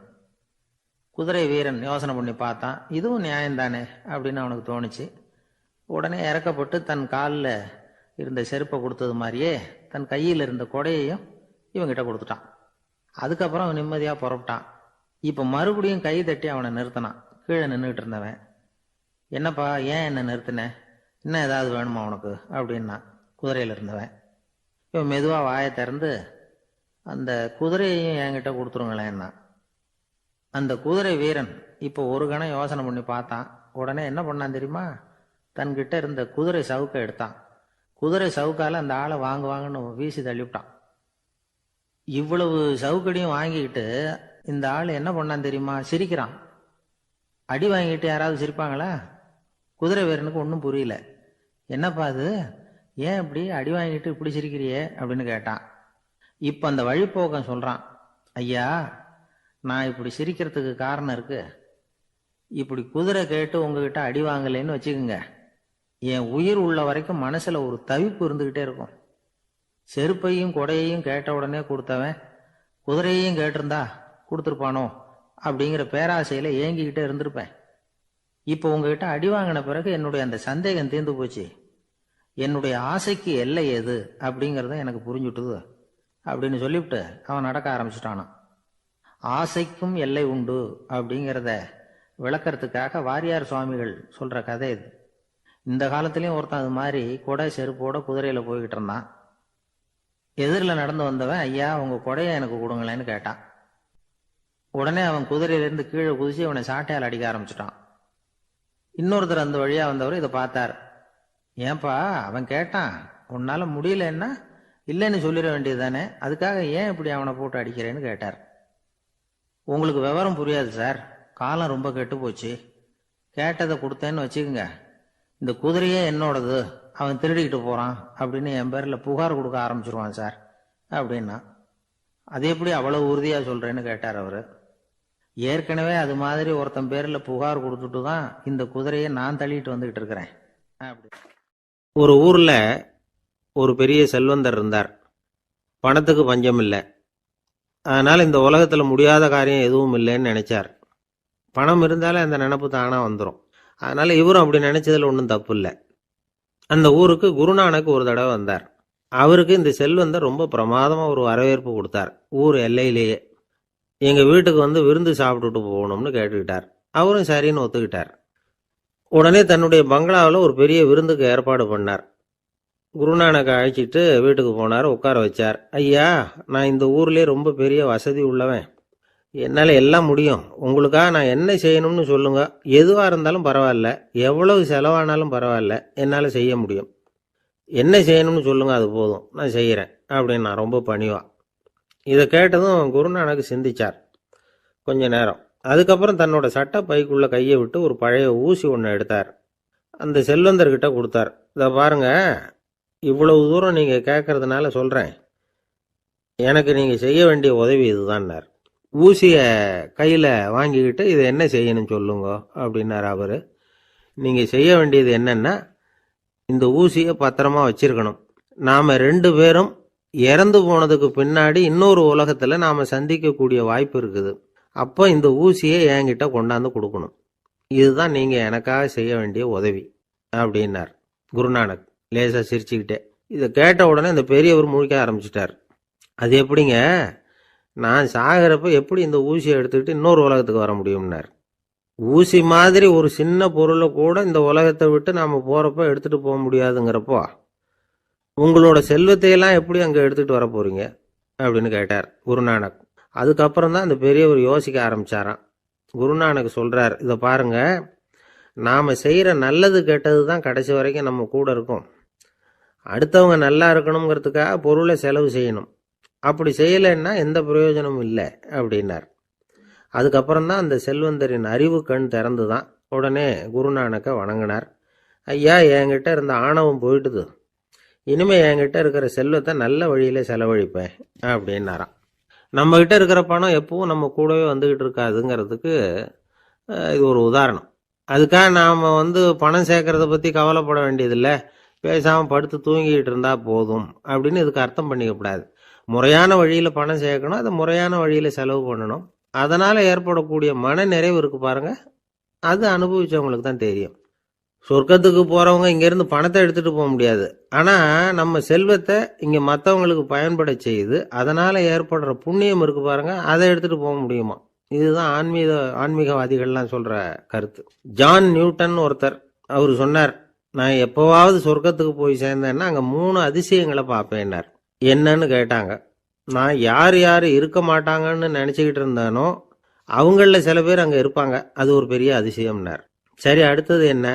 குதிரை வீரன் யோசனை பண்ணி பார்த்தான். இதுவும் நியாயம்தானே அப்படின்னு அவனுக்கு தோணுச்சு. உடனே இறக்கப்பட்டு தன் காலில் இருந்த செருப்பை கொடுத்தது மாதிரியே தன் கையில் இருந்த கொடையையும் இவங்கிட்ட கொடுத்துட்டான். அதுக்கப்புறம் அவன் நிம்மதியாக புறப்பட்டான். இப்போ மறுபடியும் கை தட்டி அவனை நிறுத்தினான். கீழே நின்றுட்டு இருந்தவன், என்னப்பா ஏன் என்ன நிறுத்தின, இன்னும் ஏதாவது வேணுமா உனக்கு அப்படின்னா குதிரையில் இருந்தவன். இவன் மெதுவாக வாயை திறந்து அந்த குதிரையையும் என்கிட்ட கொடுத்துருங்களேன்னா. அந்த குதிரை வீரன் இப்போ ஒரு கணம் யோசனை பண்ணி பார்த்தான். உடனே என்ன பண்ணான் தெரியுமா, தன்கிட்ட இருந்த குதிரை சவுக்கை எடுத்தான். குதிரை சவுக்கால அந்த ஆளை வாங்குவாங்கன்னு வீசி தள்ளிவிட்டான். இவ்வளவு சவுக்கடியும் வாங்கிக்கிட்டு இந்த ஆள் என்ன பண்ணான் தெரியுமா, சிரிக்கிறான். அடி வாங்கிட்டு யாராவது சிரிப்பாங்களா? குதிரை வீரனுக்கு ஒன்றும் புரியல. என்னப்பா அது, ஏன் இப்படி அடி வாங்கிட்டு இப்படி சிரிக்கிறியே அப்படின்னு கேட்டான். இப்போ அந்த வழிப்போக்கன் சொல்றான், ஐயா, நான் இப்படி சிரிக்கிறதுக்கு காரணம் இருக்கு. இப்படி குதிரை கேட்டு உங்ககிட்ட அடி வாங்கலைன்னு வச்சுக்கோங்க, என் உயிர் உள்ள வரைக்கும் மனசுல ஒரு தவிப்பு இருந்துகிட்டே இருக்கும். செருப்பையும் கொடையையும் கேட்ட உடனே கொடுத்தவன் குதிரையையும் கேட்டிருந்தா கொடுத்துருப்பானோ அப்படிங்கிற பேராசையில ஏங்கிக்கிட்டே இருந்திருப்பேன். இப்போ உங்ககிட்ட அடி வாங்கின பிறகு என்னுடைய அந்த சந்தேகம் தீர்ந்து போச்சு. என்னுடைய ஆசைக்கு எல்லை எது அப்படிங்கிறத எனக்கு புரிஞ்சுட்டுது அப்படின்னு சொல்லிவிட்டு அவன் நடக்க ஆரம்பிச்சுட்டானான். ஆசைக்கும் எல்லை உண்டு அப்படிங்கிறத விளக்கறதுக்காக வாரியார் சுவாமிகள் சொல்ற கதை இது. இந்த காலத்திலயும் ஒருத்தன் அது மாதிரி கொடை செருப்போட குதிரையில போய்கிட்டு இருந்தான். எதிரில் நடந்து வந்தவன், ஐயா, உங்க கொடையை எனக்கு கொடுங்களேன்னு கேட்டான். உடனே அவன் குதிரையிலிருந்து கீழே குதிச்சு அவனை சாட்டையால் அடிக்க ஆரம்பிச்சுட்டான். இன்னொருத்தர் அந்த வழியா வந்தவர் இதை பார்த்தார். ஏன்பா, அவன் கேட்டான், உன்னால முடியலன்னா இல்லைன்னு சொல்லிட வேண்டியது தானே, அதுக்காக ஏன் இப்படி அவனை போட்டு அடிக்கிறேன்னு கேட்டார். உங்களுக்கு விவரம் புரியாது சார், காலம் ரொம்ப கெட்டு போச்சு. கேட்டதை கொடுத்தேன்னு வச்சுக்கோங்க, இந்த குதிரையே என்னோடது, அவன் திருடிக்கிட்டு போறான் அப்படின்னு என் பேரில் புகார் கொடுக்க ஆரம்பிச்சிருவான் சார் அப்படின்னா. அது எப்படி அவ்வளவு உறுதியா சொல்றேன்னு கேட்டார் அவரு. ஏற்கனவே அது மாதிரி ஒருத்தன் பேரில் புகார் கொடுத்துட்டு தான் இந்த குதிரையை நான் தள்ளிட்டு வந்துகிட்டு இருக்கிறேன் அப்படி. ஒரு ஊர்ல ஒரு பெரிய செல்வந்தர் இருந்தார். பணத்துக்கு பஞ்சம் இல்லை. அதனால இந்த உலகத்துல முடியாத காரியம் எதுவும் இல்லைன்னு நினைச்சார். பணம் இருந்தாலே அந்த நினப்பு தானா வந்துடும். அதனால இவரும் அப்படி நினைச்சதுல ஒன்றும் தப்பு இல்லை. அந்த ஊருக்கு குருநானக் ஒரு தடவை வந்தார். அவருக்கு இந்த செல்வந்தர் ரொம்ப பிரமாதமா ஒரு வரவேற்பு கொடுத்தார் ஊர் எல்லையிலேயே. எங்கள் வீட்டுக்கு வந்து விருந்து சாப்பிட்டுட்டு போகணும்னு கேட்டுக்கிட்டார். அவரும் சரின்னு ஒத்துக்கிட்டார். உடனே தன்னுடைய பங்களாவில் ஒரு பெரிய விருந்துக்கு ஏற்பாடு பண்ணார். குருநானக்கை அழைச்சிட்டு வீட்டுக்கு போனார், உட்கார வச்சார். ஐயா, நான் இந்த ஊர்லேயே ரொம்ப பெரிய வசதி உள்ளவன், என்னால் எல்லாம் முடியும். உங்களுக்காக நான் என்ன செய்யணும்னு சொல்லுங்க, எதுவாக இருந்தாலும் பரவாயில்ல, எவ்வளவு செலவானாலும் பரவாயில்ல, என்னால் செய்ய முடியும். என்ன செய்யணும்னு சொல்லுங்க, அது போதும், நான் செய்கிறேன் அப்படின்னு நான் ரொம்ப பணிவா. இதை கேட்டதும் குருநானக் சிந்திச்சார் கொஞ்ச நேரம். அதுக்கப்புறம் தன்னோட சட்டை பைக்குள்ள கையை விட்டு ஒரு பழைய ஊசி ஒன்று எடுத்தார். அந்த செல்வந்தர்கிட்ட கொடுத்தார். இதை பாருங்க, இவ்வளவு தூரம் நீங்கள் கேட்கறதுனால சொல்கிறேன், எனக்கு நீங்கள் செய்ய வேண்டிய உதவி இதுதான்னார். ஊசியை கையில் வாங்கிக்கிட்டு இதை என்ன செய்யணும்னு சொல்லுங்க அப்படின்னார் அவர். நீங்கள் செய்ய வேண்டியது என்னன்னா, இந்த ஊசியை பத்திரமா வச்சிருக்கணும். நாம் 2 பேரும் இறந்து போனதுக்கு பின்னாடி இன்னொரு உலகத்தில் நாம் சந்திக்கக்கூடிய வாய்ப்பு இருக்குது. அப்போ இந்த ஊசியை என்கிட்ட கொண்டாந்து கொடுக்கணும். இதுதான் நீங்கள் எனக்காக செய்ய வேண்டிய உதவி அப்படின்னார் குருநானக் லேசாக சிரிச்சுக்கிட்டே. இதை கேட்ட உடனே இந்த பெரியவர் முழிக்க ஆரம்பிச்சிட்டார். அது எப்படிங்க, நான் சாகிறப்ப எப்படி இந்த ஊசியை எடுத்துக்கிட்டு இன்னொரு உலகத்துக்கு வர முடியும்னார். ஊசி மாதிரி ஒரு சின்ன பொருளை கூட இந்த உலகத்தை விட்டு நாம் போகிறப்ப எடுத்துகிட்டு போக முடியாதுங்கிறப்போ உங்களோட செல்வத்தையெல்லாம் எப்படி அங்கே எடுத்துகிட்டு வர போகிறீங்க அப்படின்னு கேட்டார் குருநானக். அதுக்கப்புறம் தான் அந்த பெரியவர் யோசிக்க ஆரம்பித்தாராம். குருநானக் சொல்கிறார், இதை பாருங்க, நாம் செய்கிற நல்லது கெட்டது தான் கடைசி வரைக்கும் நம்ம கூட இருக்கும். அடுத்தவங்க நல்லா இருக்கணுங்கிறதுக்காக பொருளை செலவு செய்யணும், அப்படி செய்யலைன்னா எந்த பிரயோஜனமும் இல்லை அப்படின்னார். அதுக்கப்புறம் தான் அந்த செல்வந்தரின் அறிவு கண் திறந்து தான். உடனே குருநானக்கை வணங்கினார். ஐயா, என்கிட்ட இருந்த ஆணவம் போயிட்டுது, இனிமேல் என்கிட்ட இருக்கிற செல்வத்தை நல்ல வழியில் செலவழிப்பேன் அப்படின்னாராம். நம்மகிட்ட இருக்கிற பணம் எப்பவும் நம்ம கூடவே வந்துக்கிட்டு இருக்காதுங்கிறதுக்கு இது ஒரு உதாரணம். அதுக்காக நாம் பணம் சேர்க்கறத பற்றி கவலைப்பட வேண்டியதில்லை, பேசாமல் படுத்து தூங்கிக்கிட்டு இருந்தால் போதும் அப்படின்னு இதுக்கு அர்த்தம் பண்ணிக்கக்கூடாது. முறையான வழியில் பணம் சேர்க்கணும், அதை முறையான வழியில் செலவு பண்ணணும். அதனால் ஏற்படக்கூடிய மன நிறைவு இருக்கு பாருங்க, அது அனுபவிச்சவங்களுக்கு தான் தெரியும். சொர்க்கத்துக்கு போகிறவங்க இங்கேருந்து பணத்தை எடுத்துகிட்டு போக முடியாது, ஆனால் நம்ம செல்வத்தை இங்கே மற்றவங்களுக்கு பயன்பட செய்து அதனால் ஏற்படுற புண்ணியம் இருக்கு பாருங்க, அதை எடுத்துகிட்டு போக முடியுமா. இதுதான் ஆன்மீகவாதிகள்லாம் சொல்கிற கருத்து. ஜான் நியூட்டன் ஒருத்தர், அவர் சொன்னார், நான் எப்போவாவது சொர்க்கத்துக்கு போய் சேர்ந்தேன்னா அங்கே 3 அதிசயங்களை பார்ப்பேன்னார். என்னன்னு கேட்டாங்க. நான் யார் யார் இருக்க மாட்டாங்கன்னு நினச்சிக்கிட்டு இருந்தானோ அவங்களில் சில பேர் அங்கே இருப்பாங்க, அது ஒரு பெரிய அதிசயம்னார். சரி, அடுத்தது என்ன?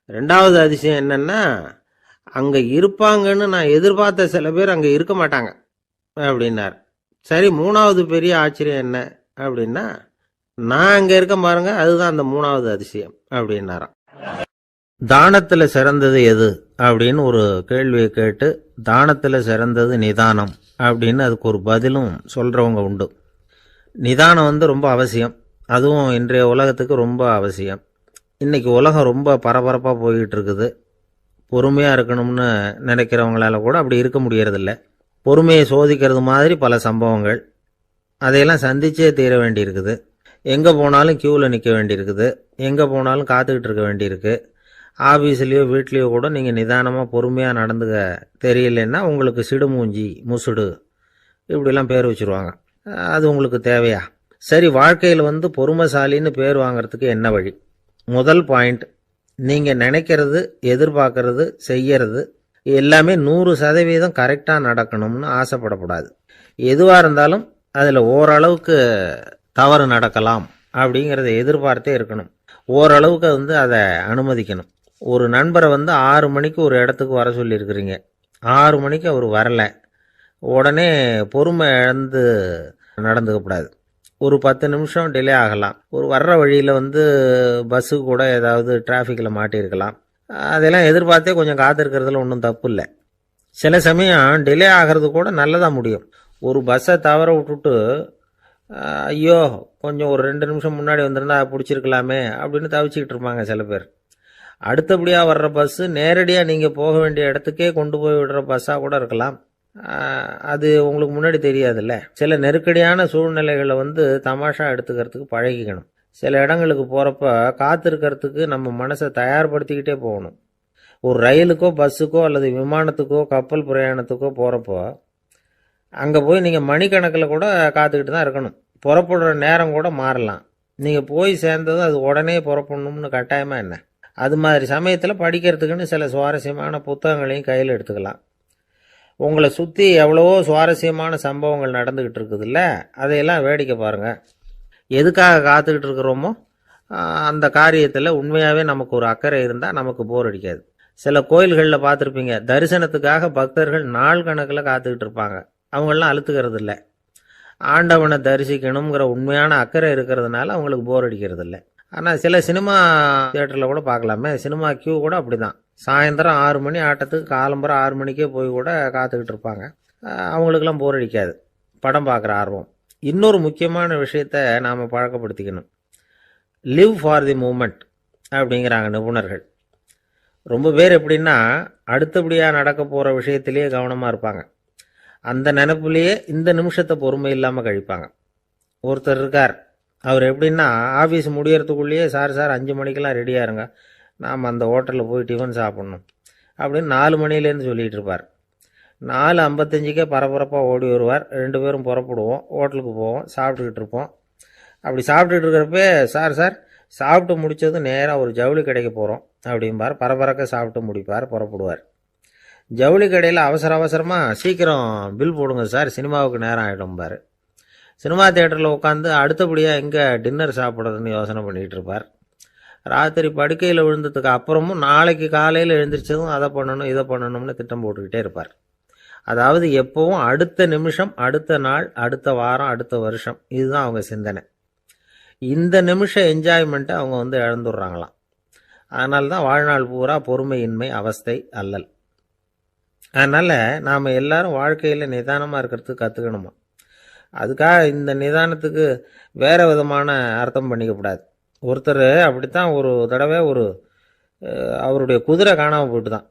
2வது அதிசயம் என்னன்னா, அங்கே இருப்பாங்கன்னு நான் எதிர்பார்த்த சில பேர் அங்கே இருக்க மாட்டாங்க அப்படின்னார். சரி, 3வது பெரிய ஆச்சரியம் என்ன அப்படின்னா, நான் அங்கே இருக்க பாருங்க, அதுதான் அந்த 3வது அதிசயம் அப்படின்னாராம். தானத்தில் சிறந்தது எது அப்படின்னு ஒரு கேள்வியை கேட்டு, தானத்தில் சிறந்தது நிதானம் அப்படின்னு அதுக்கு ஒரு பதிலும் சொல்கிறவங்க உண்டு. நிதானம் ரொம்ப அவசியம், அதுவும் இன்றைய உலகத்துக்கு ரொம்ப அவசியம். இன்றைக்கி உலகம் ரொம்ப பரபரப்பாக போய்கிட்டு இருக்குது. பொறுமையாக இருக்கணும்னு நினைக்கிறவங்களால கூட அப்படி இருக்க முடியறதில்ல. பொறுமையை சோதிக்கிறது மாதிரி பல சம்பவங்கள், அதையெல்லாம் சந்திச்சே தீர வேண்டியிருக்குது. எங்கே போனாலும் க்யூவில் நிற்க வேண்டியிருக்குது, எங்கே போனாலும் காத்துக்கிட்டு இருக்க வேண்டியிருக்கு. ஆஃபீஸ்லேயோ வீட்லேயோ கூட நீங்கள் நிதானமாக பொறுமையாக நடந்துக்க தெரியலன்னா உங்களுக்கு சிடுமூஞ்சி, முசுடு இப்படிலாம் பேர் வச்சுருவாங்க. அது உங்களுக்கு தேவையா? சரி, வாழ்க்கையில் பொறுமைசாலின்னு பேர் வாங்கிறதுக்கு என்ன வழி? முதல் பாயிண்ட், நீங்கள் நினைக்கிறது, எதிர்பார்க்கறது, செய்யறது எல்லாமே 100% கரெக்டாக நடக்கணும்னு ஆசைப்படக்கூடாது. எதுவாக இருந்தாலும் அதில் ஓரளவுக்கு தவறு நடக்கலாம் அப்படிங்கிறத எதிர்பார்த்தே இருக்கணும். ஓரளவுக்கு அதை அனுமதிக்கணும். ஒரு நண்பரை 6 மணிக்கு ஒரு இடத்துக்கு வர சொல்லியிருக்கிறீங்க, 6 மணிக்கு அவர் வரலை, உடனே பொறுமை இழந்து நடந்துக்கக்கூடாது. ஒரு 10 நிமிஷம் டிலே ஆகலாம். ஒரு வர்ற வழியில் பஸ்ஸு கூட ஏதாவது டிராஃபிக்கில் மாட்டியிருக்கலாம். அதெல்லாம் எதிர்பார்த்தே கொஞ்சம் காத்திருக்கிறதுல ஒன்றும் தப்பு இல்லை. சில சமயம் டிலே ஆகிறது கூட நல்லதாக முடியும். ஒரு பஸ்ஸை தவற விட்டுட்டு, ஐயோ கொஞ்சம் ஒரு 2 நிமிஷம் முன்னாடி வந்திருந்தா பிடிச்சிருக்கலாமே அப்படின்னு தவிச்சிக்கிட்டு இருப்பாங்க சில பேர். அடுத்தபடியாக வர்ற பஸ்ஸு நேரடியாக நீங்கள் போக வேண்டிய இடத்துக்கே கொண்டு போய் விடுற பஸ்ஸாக கூட இருக்கலாம். அது உங்களுக்கு முன்னாடி தெரியாதுல்ல. சில நெருக்கடியான சூழ்நிலைகளை தமாஷா எடுத்துக்கிறதுக்கு பழகிக்கணும். சில இடங்களுக்கு போகிறப்ப காத்திருக்கிறதுக்கு நம்ம மனசை தயார்படுத்திக்கிட்டே போகணும். ஒரு ரயிலுக்கோ பஸ்ஸுக்கோ அல்லது விமானத்துக்கோ கப்பல் பிரயாணத்துக்கோ போகிறப்போ அங்கே போய் நீங்கள் மணிக்கணக்கில் கூட காத்துக்கிட்டு தான் இருக்கணும். புறப்படுற நேரம் கூட மாறலாம். நீங்கள் போய் சேர்ந்ததும் அது உடனே புறப்படணும்னு கட்டாயமாக என்ன? அது மாதிரி சமயத்தில் படிக்கிறதுக்குன்னு சில சுவாரஸ்யமான புத்தகங்களையும் கையில் எடுத்துக்கலாம். உங்களை சுற்றி எவ்வளவோ சுவாரஸ்யமான சம்பவங்கள் நடந்துக்கிட்டு இருக்குதுல்ல, அதையெல்லாம் வேடிக்கை பாருங்கள். எதுக்காக காத்துக்கிட்டு இருக்கிறோமோ அந்த காரியத்தில் உண்மையாகவே நமக்கு ஒரு அக்கறை இருந்தால் நமக்கு போர் அடிக்காது. சில கோயில்களில் பார்த்துருப்பீங்க, தரிசனத்துக்காக பக்தர்கள் நாள் கணக்கில் காத்துக்கிட்டு இருப்பாங்க. அவங்களெலாம் அழுத்துக்கிறது இல்லை. ஆண்டவனை தரிசிக்கணுங்கிற உண்மையான அக்கறை இருக்கிறதுனால அவங்களுக்கு போர் அடிக்கிறது இல்லை. ஆனால் சில சினிமா தியேட்டரில் கூட பார்க்கலாமே, சினிமா கியூ கூட அப்படி தான். சாயந்தரம் 6 மணி ஆட்டத்துக்கு காலம்பரம் 6 மணிக்கே போய் கூட காத்துக்கிட்டு இருப்பாங்க. அவங்களுக்கெல்லாம் போர் அடிக்காது, படம் பார்க்குற ஆர்வம். இன்னொரு முக்கியமான விஷயத்த நாம் பழக்கப்படுத்திக்கணும். லிவ் ஃபார் தி மூமெண்ட் அப்படிங்கிறாங்க நிபுணர்கள். ரொம்ப பேர் எப்படின்னா அடுத்தபடியாக நடக்க போகிற விஷயத்திலேயே கவனமாக இருப்பாங்க. அந்த நினைப்புலேயே இந்த நிமிஷத்தை பொறுமை இல்லாமல் கழிப்பாங்க. ஒருத்தர் இருக்கார், அவர் எப்படின்னா ஆஃபீஸ் முடியறதுக்குள்ளேயே சார் 5 மணிக்கெல்லாம் ரெடியாக இருங்க, நாம் அந்த ஹோட்டலில் போய் டிஃபன் சாப்பிட்ணும் அப்படின்னு 4 மணிலேருந்து சொல்லிகிட்டு இருப்பார். 4:55 பரபரப்பாக ஓடி வருவார். 2 பேரும் புறப்படுவோம், ஹோட்டலுக்கு போவோம், சாப்பிட்டுக்கிட்டு இருப்போம். அப்படி சாப்பிட்டுட்டு இருக்கிறப்ப சார் சாப்பிட்டு முடித்ததும் நேராக ஒரு ஜவுளி கடைக்கு போகிறோம் அப்படிம்பார். பரபரக்க சாப்பிட்டு முடிப்பார், புறப்படுவார். ஜவுளி கடையில் அவசரமாக சீக்கிரம் பில் போடுங்க சார், சினிமாவுக்கு நேரம் ஆகிடும்பார். சினிமா தியேட்டரில் உட்காந்து அடுத்தபடியாக எங்கே டின்னர் சாப்பிட்றதுன்னு யோசனை பண்ணிகிட்டு இருப்பார். ராத்திரி படுக்கையில் விழுந்ததுக்கு அப்புறமும் நாளைக்கு காலையில் எழுந்திரிச்சதும் அதை பண்ணணும் இதை பண்ணணும்னு திட்டம் போட்டுக்கிட்டே இருப்பார். அதாவது எப்பவும் அடுத்த நிமிஷம், அடுத்த நாள், அடுத்த வாரம், அடுத்த வருஷம், இதுதான் அவங்க சிந்தனை. இந்த நிமிஷம் என்ஜாய்மெண்ட்டை அவங்க இழந்துடுறாங்களாம். அதனால தான் வாழ்நாள் பூரா பொறுமையின்மை, அவஸ்தை, அல்லல். அதனால் நாம் எல்லாரும் வாழ்க்கையில் நிதானமாக இருக்கிறதுக்கு கற்றுக்கணுமா. அதுக்காக இந்த நிதானத்துக்கு வேறு விதமான அர்த்தம் பண்ணிக்கக்கூடாது. ஒருத்தர் அப்படித்தான் ஒரு தடவை அவருடைய குதிரை காணாமல் போயிட்டு தான்.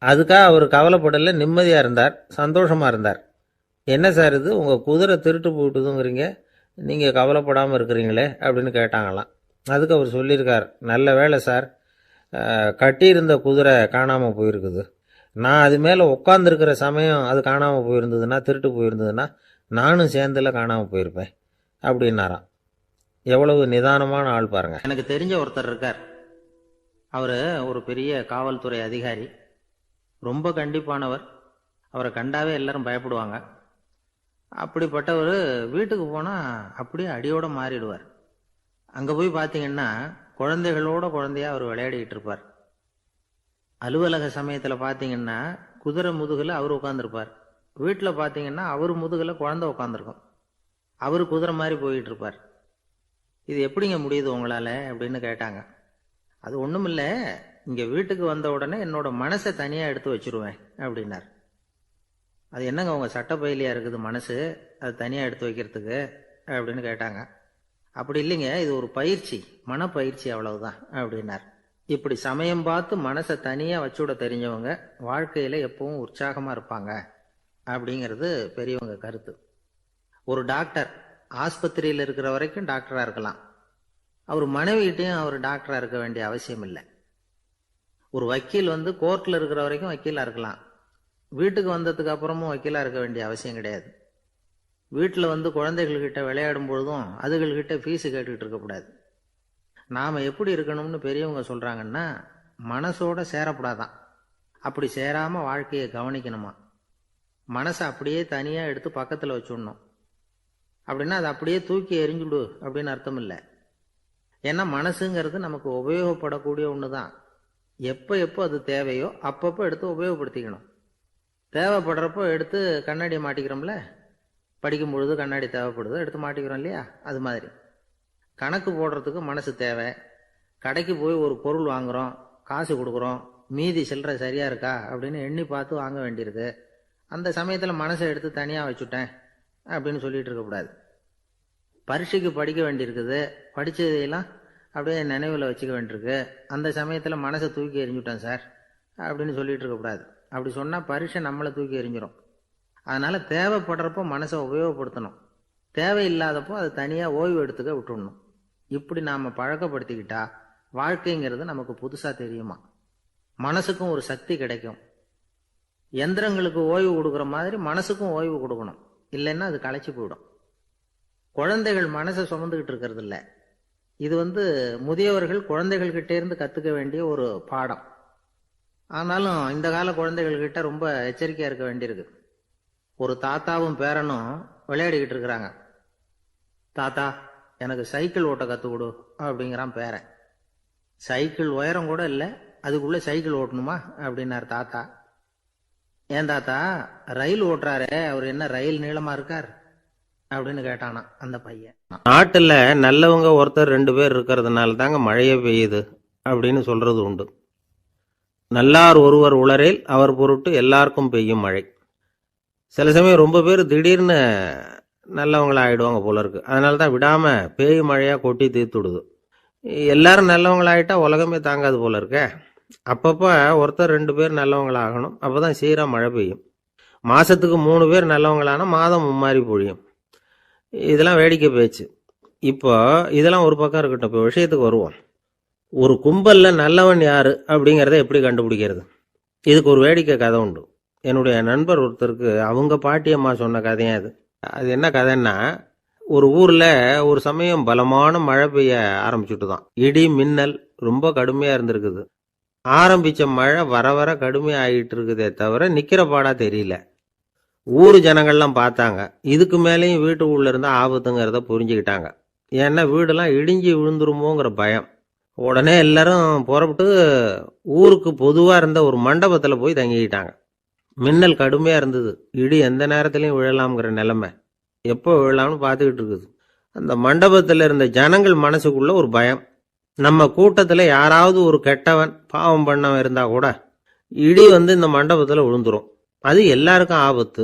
அதுக்காக அவர் கவலைப்படலை, நிம்மதியாக இருந்தார், சந்தோஷமாக இருந்தார். என்ன சார் இது, உங்கள் குதிரை திருட்டு போயிட்டுதுங்கிறீங்க, நீங்கள் கவலைப்படாமல் இருக்கிறீங்களே அப்படின்னு கேட்டாங்களாம். அதுக்கு அவர் சொல்லியிருக்கார், நல்ல வேலை சார், கட்டியிருந்த குதிரை காணாமல் போயிருக்குது. நான் அது மேலே உட்காந்துருக்கிற சமயம் அது காணாமல் போயிருந்ததுன்னா, திருட்டு போயிருந்ததுன்னா நானும் சேர்ந்துல காணாமல் போயிருப்பேன் அப்படின்னாராம். எவ்வளவு நிதானமான ஆள் பாருங்க. எனக்கு தெரிஞ்ச ஒருத்தர் இருக்கார். அவர் ஒரு பெரிய காவல்துறை அதிகாரி, ரொம்ப கண்டிப்பானவர். அவரை கண்டாவே எல்லாரும் பயப்படுவாங்க. அப்படிப்பட்டவர் வீட்டுக்கு போனால் அப்படியே அடியோடு மாறிடுவார். அங்கே போய் பார்த்தீங்கன்னா குழந்தைகளோட குழந்தையாக அவர் விளையாடிக்கிட்டு இருப்பார். அலுவலக சமயத்தில் பார்த்தீங்கன்னா குதிரை முதுகில் அவர் உட்காந்துருப்பார். வீட்டில் பார்த்தீங்கன்னா அவர் முதுகில் குழந்தை உட்காந்துருக்கும். அவர் குதிரை மாதிரி போயிட்டு இருப்பார். இது எப்படிங்க முடியுது உங்களால் அப்படின்னு கேட்டாங்க. அது ஒன்றும் இல்லை, இங்கே வீட்டுக்கு வந்த உடனே என்னோட மனசை தனியாக எடுத்து வச்சுருவேன் அப்படின்னார். அது என்னங்க உங்கள் சட்டப்பயிலியாக இருக்குது மனசு, அது தனியாக எடுத்து வைக்கிறதுக்கு அப்படின்னு கேட்டாங்க. அப்படி இல்லைங்க, இது ஒரு பயிற்சி, மனப்பயிற்சி, அவ்வளவுதான் அப்படின்னார். இப்படி சமயம் பார்த்து மனசை தனியாக வச்சுவிட தெரிஞ்சவங்க வாழ்க்கையில் எப்பவும் உற்சாகமாக இருப்பாங்க அப்படிங்கிறது பெரியவங்க கருத்து. ஒரு டாக்டர் ஆஸ்பத்திரியில் இருக்கிற வரைக்கும் டாக்டராக இருக்கலாம். அவர் மனைவிகிட்டையும் அவர் டாக்டராக இருக்க வேண்டிய அவசியம் இல்லை. ஒரு வக்கீல் கோர்ட்டில் இருக்கிற வரைக்கும் வக்கீலாக இருக்கலாம். வீட்டுக்கு வந்ததுக்கு அப்புறமும் வக்கீலாக இருக்க வேண்டிய அவசியம் கிடையாது. வீட்டில் குழந்தைகள்கிட்ட விளையாடும் பொழுதும் அதுகள்கிட்ட ஃபீஸு கேட்டுக்கிட்டு இருக்கக்கூடாது. நாம் எப்படி இருக்கணும்னு பெரியவங்க சொல்கிறாங்கன்னா, மனசோட சேரக்கூடாதான். அப்படி சேராமல் வாழ்க்கையை கவனிக்கணுமா. மனசை அப்படியே தனியாக எடுத்து பக்கத்தில் வச்சுடணும். அப்படின்னா அதை அப்படியே தூக்கி எறிஞ்சுடு அப்படின்னு அர்த்தம் இல்லை. ஏன்னா மனசுங்கிறது நமக்கு உபயோகப்படக்கூடிய ஒன்று தான். எப்போ அது தேவையோ அப்பப்போ எடுத்து உபயோகப்படுத்திக்கணும். தேவைப்படுறப்போ எடுத்து கண்ணாடியை மாட்டிக்கிறோம்ல, படிக்கும் பொழுது கண்ணாடி தேவைப்படுது, எடுத்து மாட்டிக்கிறோம் இல்லையா. அது மாதிரி கணக்கு போடுறதுக்கு மனசு தேவை. கடைக்கு போய் ஒரு பொருள் வாங்குகிறோம், காசு கொடுக்குறோம், மீதி சில்லறை சரியாக இருக்கா அப்படின்னு எண்ணி பார்த்து வாங்க வேண்டியிருக்கு. அந்த சமயத்தில் மனசை எடுத்து தனியாக வச்சுட்டேன் அப்படின்னு சொல்லிகிட்டு இருக்கக்கூடாது. பரீட்சைக்கு படிக்க வேண்டியிருக்குது, படித்ததையெல்லாம் அப்படியே நினைவில் வச்சுக்க வேண்டியிருக்கு. அந்த சமயத்தில் மனசை தூக்கி எறிஞ்சுட்டேன் சார் அப்படின்னு சொல்லிகிட்டு இருக்கக்கூடாது. அப்படி சொன்னால் பரீட்சை நம்மளை தூக்கி எறிஞ்சிடும். அதனால் தேவைப்படுறப்போ மனசை உபயோகப்படுத்தணும், தேவையில்லாதப்போ அதை தனியாக ஓய்வு எடுத்துக்க விட்டுடணும். இப்படி நாம் பழக்கப்படுத்திக்கிட்டா வாழ்க்கைங்கிறது நமக்கு புதுசாக தெரியுமா. மனசுக்கும் ஒரு சக்தி கிடைக்கும். எந்திரங்களுக்கு ஓய்வு கொடுக்குற மாதிரி மனசுக்கும் ஓய்வு கொடுக்கணும், இல்லைன்னா அது களைச்சி போயிடும். குழந்தைகள் மனசை சுமந்துக்கிட்டு இருக்கிறது இல்லை. இது முதியவர்கள் குழந்தைகள்கிட்ட இருந்து கற்றுக்க வேண்டிய ஒரு பாடம். ஆனாலும் இந்த கால குழந்தைகள்கிட்ட ரொம்ப எச்சரிக்கையாக இருக்க வேண்டியிருக்கு. ஒரு தாத்தாவும் பேரனும் விளையாடிக்கிட்டு இருக்கிறாங்க. தாத்தா, எனக்கு சைக்கிள் ஓட்ட கற்றுக் கொடு அப்படிங்கிறான் பேரன். சைக்கிள் உயரம் கூட இல்லை, அதுக்குள்ளே சைக்கிள் ஓட்டணுமா அப்படின்னார் தாத்தா. ஏன் தாத்தா, ரயில் ஓட்டுறாரே, அவர் என்ன ரயில் நீளமா இருக்கார் அப்படின்னு கேட்டானா அந்த பையன். நாட்டில் நல்லவங்க ஒருத்தர் 2 பேர் இருக்கிறதுனால தாங்க மழையே பெய்யுது அப்படின்னு சொல்றது உண்டு. நல்லார் ஒருவர் உளரேல் அவர் பொருட்டு எல்லாருக்கும் பெய்யும் மழை. சில சமயம் ரொம்ப பேர் திடீர்னு நல்லவங்களா ஆயிடுவாங்க போல இருக்கு. அதனால தான் விடாம பேய் மழையா கொட்டி தீர்த்துடுது. எல்லாரும் நல்லவங்களாயிட்டா உலகமே தாங்காது போல இருக்க. அப்பப்போ ஒருத்தர் 2 பேர் நல்லவங்களாகணும், அப்பதான் சீரா மழை பெய்யும். மாசத்துக்கு 3 பேர் நல்லவங்களானா மாதம் மும்மாரி பொழியும். இதெல்லாம் வேடிக்கை பேச்சு. இப்போ இதெல்லாம் ஒரு பக்கம் இருக்கட்டும், இப்போ விஷயத்துக்கு வருவோம். ஒரு கும்பல்ல நல்லவன் யாரு அப்படிங்கிறத எப்படி கண்டுபிடிக்கிறது? இதுக்கு ஒரு வேடிக்கை கதை உண்டு. என்னுடைய நண்பர் ஒருத்தருக்கு அவங்க பாட்டியம்மா சொன்ன கதையா அது. அது என்ன கதைன்னா, ஒரு ஊர்ல ஒரு சமயம் பலமான மழை பெய்ய ஆரம்பிச்சுட்டு தான். இடி மின்னல் ரொம்ப கடுமையா இருந்திருக்குது. ஆரம்பிச்ச மழை வர வர கடுமையா ஆகிட்டு இருக்குதே தவிர நிக்கிற பாடா தெரியல. ஊர் ஜனங்கள்லாம் பார்த்தாங்க. இதுக்கு மேலேயும் வீட்டு உள்ள இருந்தா ஆபத்துங்கிறத புரிஞ்சுக்கிட்டாங்க. ஏன்னா வீடெல்லாம் இடிஞ்சு விழுந்துருமோங்கிற பயம். உடனே எல்லாரும் புறப்பட்டு ஊருக்கு பொதுவா இருந்த ஒரு மண்டபத்துல போய் தங்கிக்கிட்டாங்க. மின்னல் கடுமையா இருந்தது. இடி எந்த நேரத்திலையும் விழலாம்ங்கிற நிலைமை. எப்போ விழலாம்னு பார்த்துக்கிட்டு இருக்குது. அந்த மண்டபத்தில் இருந்த ஜனங்கள் மனசுக்குள்ள ஒரு பயம். நம்ம கூட்டத்தில் யாராவது ஒரு கெட்டவன் பாவம் பண்ணவன் இருந்தா கூட இடி இந்த மண்டபத்தில் விழுந்துரும், அது எல்லாருக்கும் ஆபத்து